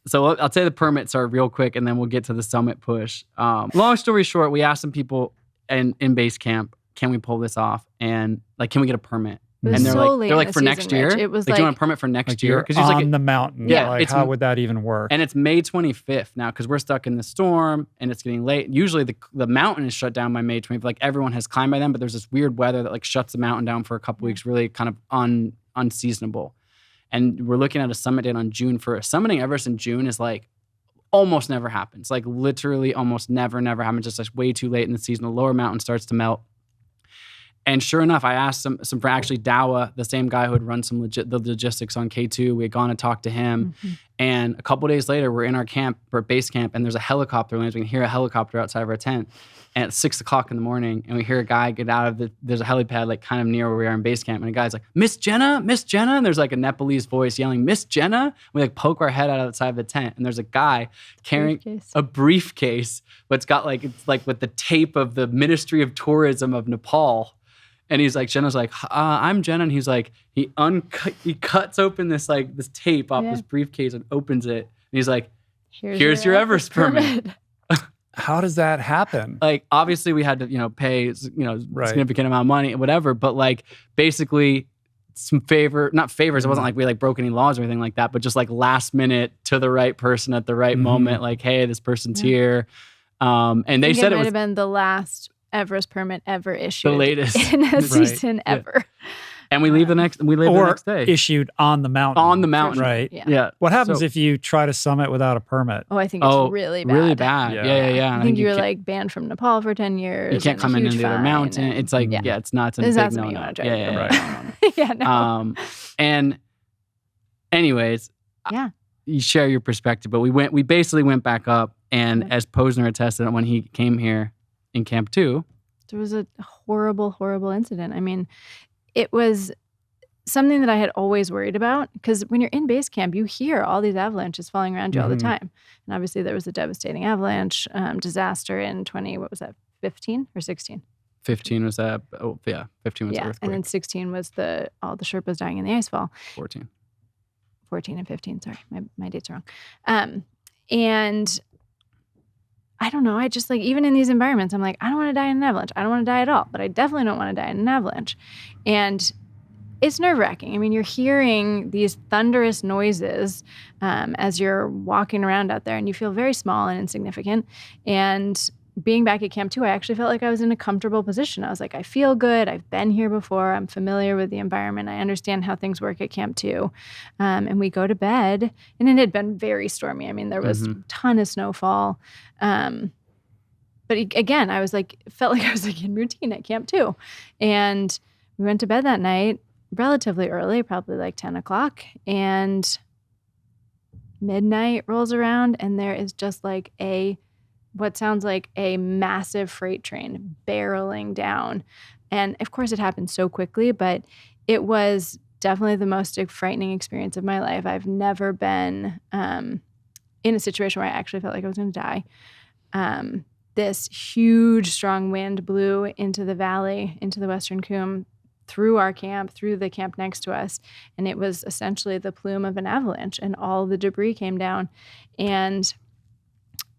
So I'll say the permits are real quick, and then we'll get to the summit push. Long story short, we asked some people in base camp, can we pull this off? And like, can we get a permit? And they're like for next year. It was like, do you want a permit for next year? Because on the mountain. Yeah. Like, how would that even work? And it's May 25th now, because we're stuck in the storm and it's getting late. Usually the mountain is shut down by May 25th. Like, everyone has climbed by then, but there's this weird weather that like shuts the mountain down for a couple weeks, really kind of unseasonable. And we're looking at a summit date on June 1st. Summiting Everest in June is like almost never happens. Like, literally almost never happens. Just like way too late in the season. The lower mountain starts to melt. And sure enough, I asked some actually Dawa, the same guy who had run the logistics on K2. We had gone and talked to him. And a couple days later, we're in our base camp, and there's a helicopter lands. We can hear a helicopter outside of our tent. And it's 6 o'clock in the morning, and we hear a guy get out of there's a helipad like kind of near where we are in base camp. And a guy's like, Miss Jenna, Miss Jenna. And there's like a Nepalese voice yelling, Miss Jenna. We like poke our head out outside of the tent. And there's a guy carrying a briefcase, but it's got it's like with the tape of the Ministry of Tourism of Nepal. And he's like, Jenna's like, I'm Jenna. And he's like, he cuts open this tape off this briefcase and opens it. And he's like, here's your Everest permit. How does that happen? Like, obviously we had to, pay, significant amount of money, whatever. But like, basically some not favors. It wasn't like we broke any laws or anything like that, but just like last minute to the right person at the right moment. Like, hey, this person's here. And they said it might have been the last Everest permit ever issued. The latest. In a season ever. And we leave the next day. Issued on the mountain. On the mountain. Right. Yeah. What happens if you try to summit without a permit? Oh, I think it's really bad. Really bad. Yeah. I think you were banned from Nepal for 10 years. You can't come into the other mountain. It's like, it's not. It's a big no. You want to try No. And anyways, you share your perspective, but we basically went back up, and as Posner attested when he came here in Camp 2, there was a horrible, horrible incident. I mean, it was something that I had always worried about, because when you're in base camp, you hear all these avalanches falling around you all the time. And obviously there was a devastating avalanche disaster in 15 or 16? 15 was that. 15 was the earthquake. And then 16 was all the Sherpas dying in the icefall. 14 and 15. Sorry, my dates are wrong. And I don't know. I just even in these environments, I'm like, I don't want to die in an avalanche. I don't want to die at all, but I definitely don't want to die in an avalanche. And it's nerve-wracking. I mean, you're hearing these thunderous noises as you're walking around out there, and you feel very small and insignificant. And being back at Camp 2, I actually felt like I was in a comfortable position. I was like, I feel good. I've been here before. I'm familiar with the environment. I understand how things work at Camp 2. And we go to bed, and it had been very stormy. I mean, there was a ton of snowfall. But again, I was felt like I was in routine at Camp 2. And we went to bed that night relatively early, probably 10 o'clock. And midnight rolls around, and there is just what sounds like a massive freight train barreling down. And of course it happened so quickly, but it was definitely the most frightening experience of my life. I've never been in a situation where I actually felt like I was going to die. This huge, strong wind blew into the valley, into the Western Coombe, through our camp, through the camp next to us. And it was essentially the plume of an avalanche, and all the debris came down. And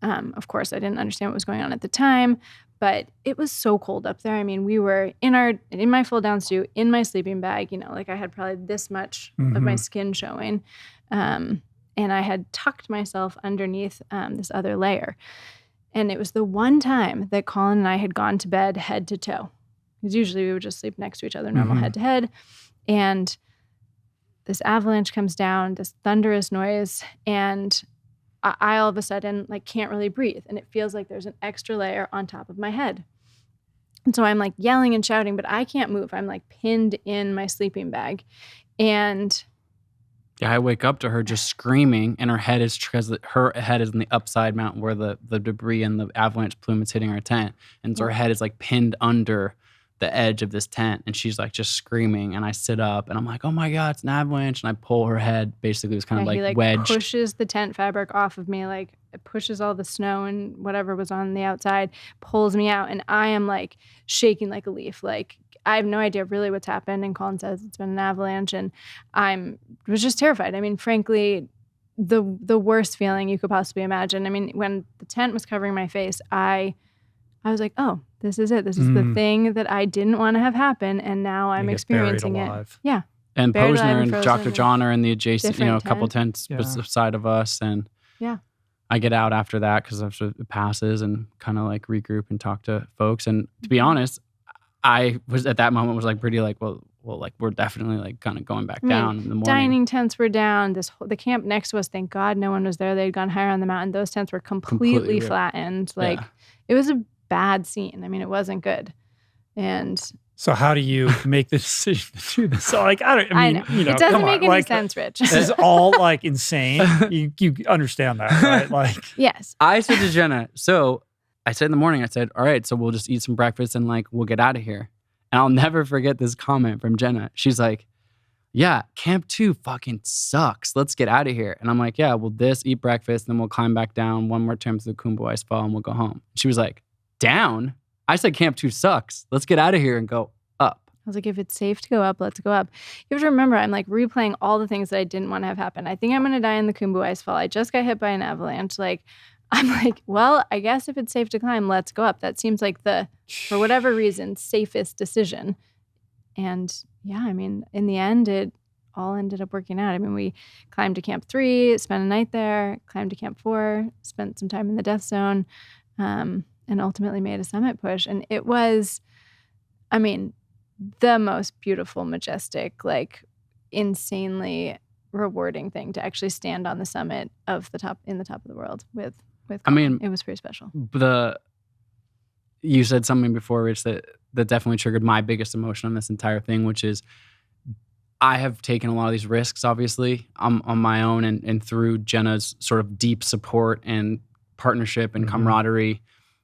of course, I didn't understand what was going on at the time, but it was so cold up there. I mean, we were in my full down suit, in my sleeping bag, I had probably this much of my skin showing. And I had tucked myself underneath this other layer. And it was the one time that Colin and I had gone to bed head to toe. Because usually we would just sleep next to each other, normal head to head. And this avalanche comes down, this thunderous noise, and I all of a sudden can't really breathe, and it feels like there's an extra layer on top of my head. And so I'm yelling and shouting, but I can't move. I'm pinned in my sleeping bag. And I wake up to her just screaming, and her head is in the upside mountain where the debris and the avalanche plume is hitting her tent. And so her head is pinned under the edge of this tent, and she's just screaming, and I sit up, and I'm like, oh my God, it's an avalanche, and I pull her head. Basically, it was kind of he wedged. Pushes the tent fabric off of me, it pushes all the snow and whatever was on the outside, pulls me out, and I am shaking like a leaf. I have no idea really what's happened, and Colin says it's been an avalanche, and was just terrified. I mean, frankly, the worst feeling you could possibly imagine. I mean, when the tent was covering my face, I was like, oh, this is it. This is the thing that I didn't want to have happen, and now I'm experiencing it. Yeah. And Posner and Dr. John are in the adjacent, a couple tent. tents beside of us, and I get out after that because after it passes and kind of regroup and talk to folks. And to be honest, I was at that moment pretty well, we're definitely kind of going back down in the morning. Dining tents were down. The camp next to us, thank God, no one was there. They had gone higher on the mountain. Those tents were completely flattened. It was a bad scene. I mean, it wasn't good. And So how do you make the decision to do this? So like, I know. You know, It doesn't come make on, any like, sense, Rich. This is all like insane. You understand that, right? Like, Yes. I said to Jenna, so I said in the morning, I said, all right, so we'll just eat some breakfast and like, we'll get out of here. And I'll never forget this comment from Jenna. She's like, yeah, Camp 2 fucking sucks. Let's get out of here. And I'm like, yeah, we'll eat breakfast, then we'll climb back down one more time to the Kumbu Ice Fall and we'll go home. She was like, down? I said Camp 2 sucks. Let's get out of here and go up. I was like, if it's safe to go up, let's go up. You have to remember, I'm like replaying all the things that I didn't want to have happen. I think I'm going to die in the Kumbu Ice Fall. I just got hit by an avalanche. Like, I'm like, well, I guess if it's safe to climb, let's go up. That seems like the, for whatever reason, safest decision. And yeah, I mean, in the end, it all ended up working out. I mean, we climbed to Camp 3, spent a night there, climbed to Camp 4, spent some time in the death zone, and ultimately made a summit push. And it was, I mean, the most beautiful, majestic, like insanely rewarding thing to actually stand on the summit of the top of the world with Colin. I mean, it was pretty special. You said something before, Rich, that definitely triggered my biggest emotion on this entire thing, which is I have taken a lot of these risks, obviously, on my own and through Jenna's sort of deep support and partnership and camaraderie.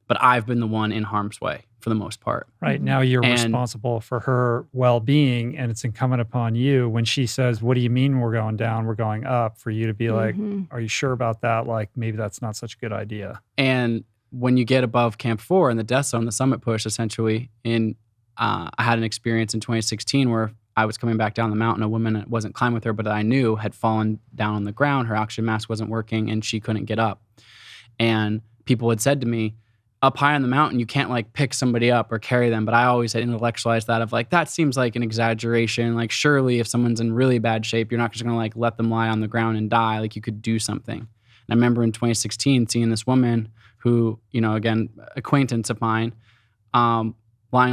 But I've been the one in harm's way for the most part. Right. Now you're responsible for her well-being, and it's incumbent upon you when she says, what do you mean we're going down, we're going up, for you to be like, are you sure about that? Like, maybe that's not such a good idea. And when you get above Camp 4 in the death zone, the summit push, essentially, I had an experience in 2016 where I was coming back down the mountain. A woman that wasn't climbing with her, but that I knew had fallen down on the ground. Her oxygen mask wasn't working, and she couldn't get up. And people had said to me, up high on the mountain, you can't like pick somebody up or carry them. But I always had intellectualized that of like, that seems like an exaggeration. Like, surely if someone's in really bad shape, you're not just gonna like let them lie on the ground and die. Like, you could do something. And I remember in 2016 seeing this woman who, you know, again, acquaintance of mine, lying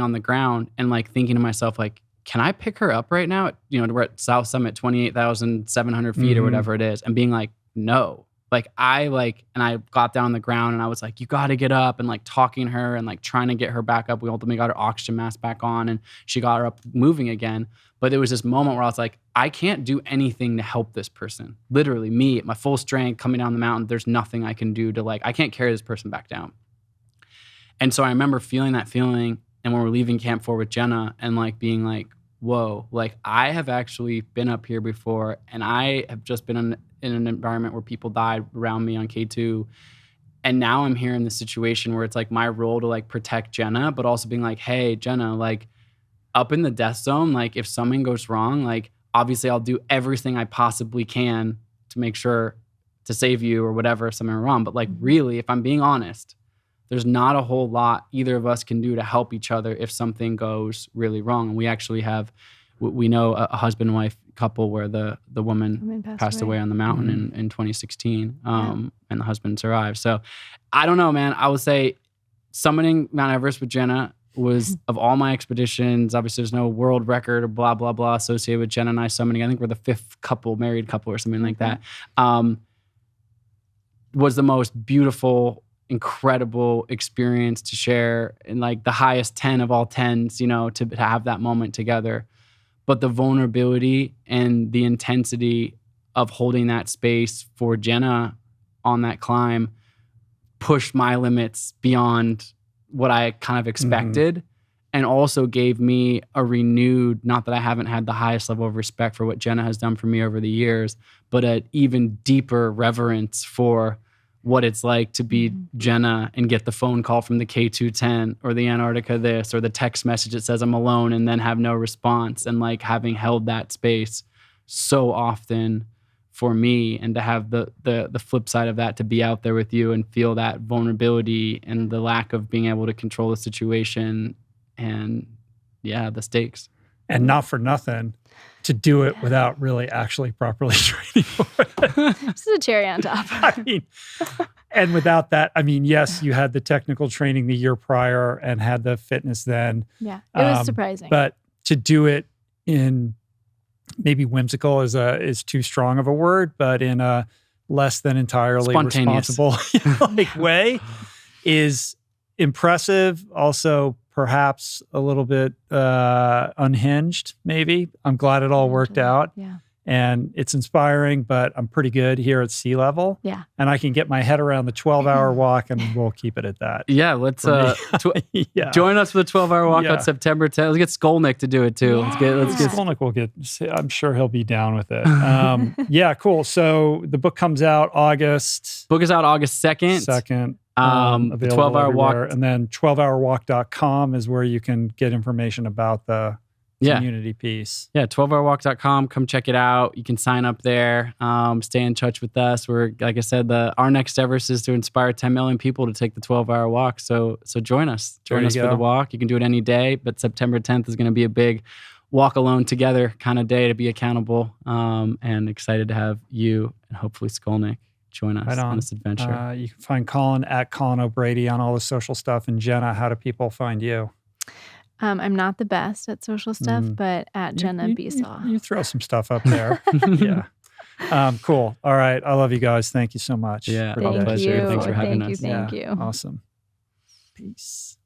on the ground and like thinking to myself, like, can I pick her up right now? You know, we're at South Summit, 28,700 feet or whatever it is, and being like, no. And I got down on the ground and I was like, you got to get up, and like talking to her and like trying to get her back up. We ultimately got her oxygen mask back on and she got her up moving again. But there was this moment where I was like, I can't do anything to help this person. Literally, me at my full strength coming down the mountain, there's nothing I can do to like, I can't carry this person back down. And so I remember feeling that feeling. And when we're leaving Camp 4 with Jenna and like being like, whoa, like I have actually been up here before, and I have just been in an environment where people died around me on K2. And now I'm here in this situation where it's like my role to like protect Jenna, but also being like, hey, Jenna, like up in the death zone, like if something goes wrong, like obviously I'll do everything I possibly can to make sure to save you or whatever if something went wrong. But like really, if I'm being honest, there's not a whole lot either of us can do to help each other if something goes really wrong. And we actually have, we know a husband and wife couple where the woman passed away on the mountain in 2016, and the husband survived. So I don't know, man. I would say summiting Mount Everest with Jenna was, of all my expeditions, obviously there's no world record or blah, blah, blah associated with Jenna and I summiting. I think we're the 5th married couple or something like that. Was the most beautiful, incredible experience to share, in like the highest 10 of all 10s, you know, to have that moment together. But the vulnerability and the intensity of holding that space for Jenna on that climb pushed my limits beyond what I kind of expected, and also gave me a renewed, not that I haven't had the highest level of respect for what Jenna has done for me over the years, but an even deeper reverence for what it's like to be Jenna and get the phone call from the K2 tent or the Antarctica this, or the text message that says I'm alone and then have no response, and like having held that space so often for me, and to have the flip side of that, to be out there with you and feel that vulnerability and the lack of being able to control the situation and the stakes. And not for nothing, to do it without really actually properly training for it. This is a cherry on top. I mean, and without that, I mean, yes, you had the technical training the year prior and had the fitness then. Yeah, it was surprising. But to do it in, maybe whimsical is too strong of a word, but in a less than entirely responsible like way, is impressive, also perhaps a little bit unhinged, maybe. I'm glad it all worked out. Yeah. And it's inspiring, but I'm pretty good here at sea level. Yeah. And I can get my head around the 12-hour walk, and we'll keep it at that. Yeah, let's Yeah. join us for the 12-hour walk Yeah. on September 10th. Let's get Skolnick to do it too. Let's get Skolnick will get, I'm sure he'll be down with it. Yeah, cool. So the book comes out August book is out August 2nd. 2nd. The Available 12-hour walk. everywhere. And then 12hourwalk.com is where you can get information about the community piece. Yeah, 12hourwalk.com. Come check it out. You can sign up there. Stay in touch with us. We're, like I said, our next Everest is to inspire 10 million people to take the 12-hour walk. So join us. Join us for the walk. You can do it any day, but September 10th is going to be a big walk alone together kind of day to be accountable. And excited to have you and hopefully Skolnick join us on this adventure. You can find Colin at Colin O'Brady on all the social stuff. And Jenna, how do people find you? I'm not the best at social stuff, but at Jenna Besaw. You throw some stuff up there. Yeah. Cool. All right. I love you guys. Thank you so much. Yeah. for Thank today. pleasure. you. Thanks for having Thank us. you. Thank you. Awesome. Peace.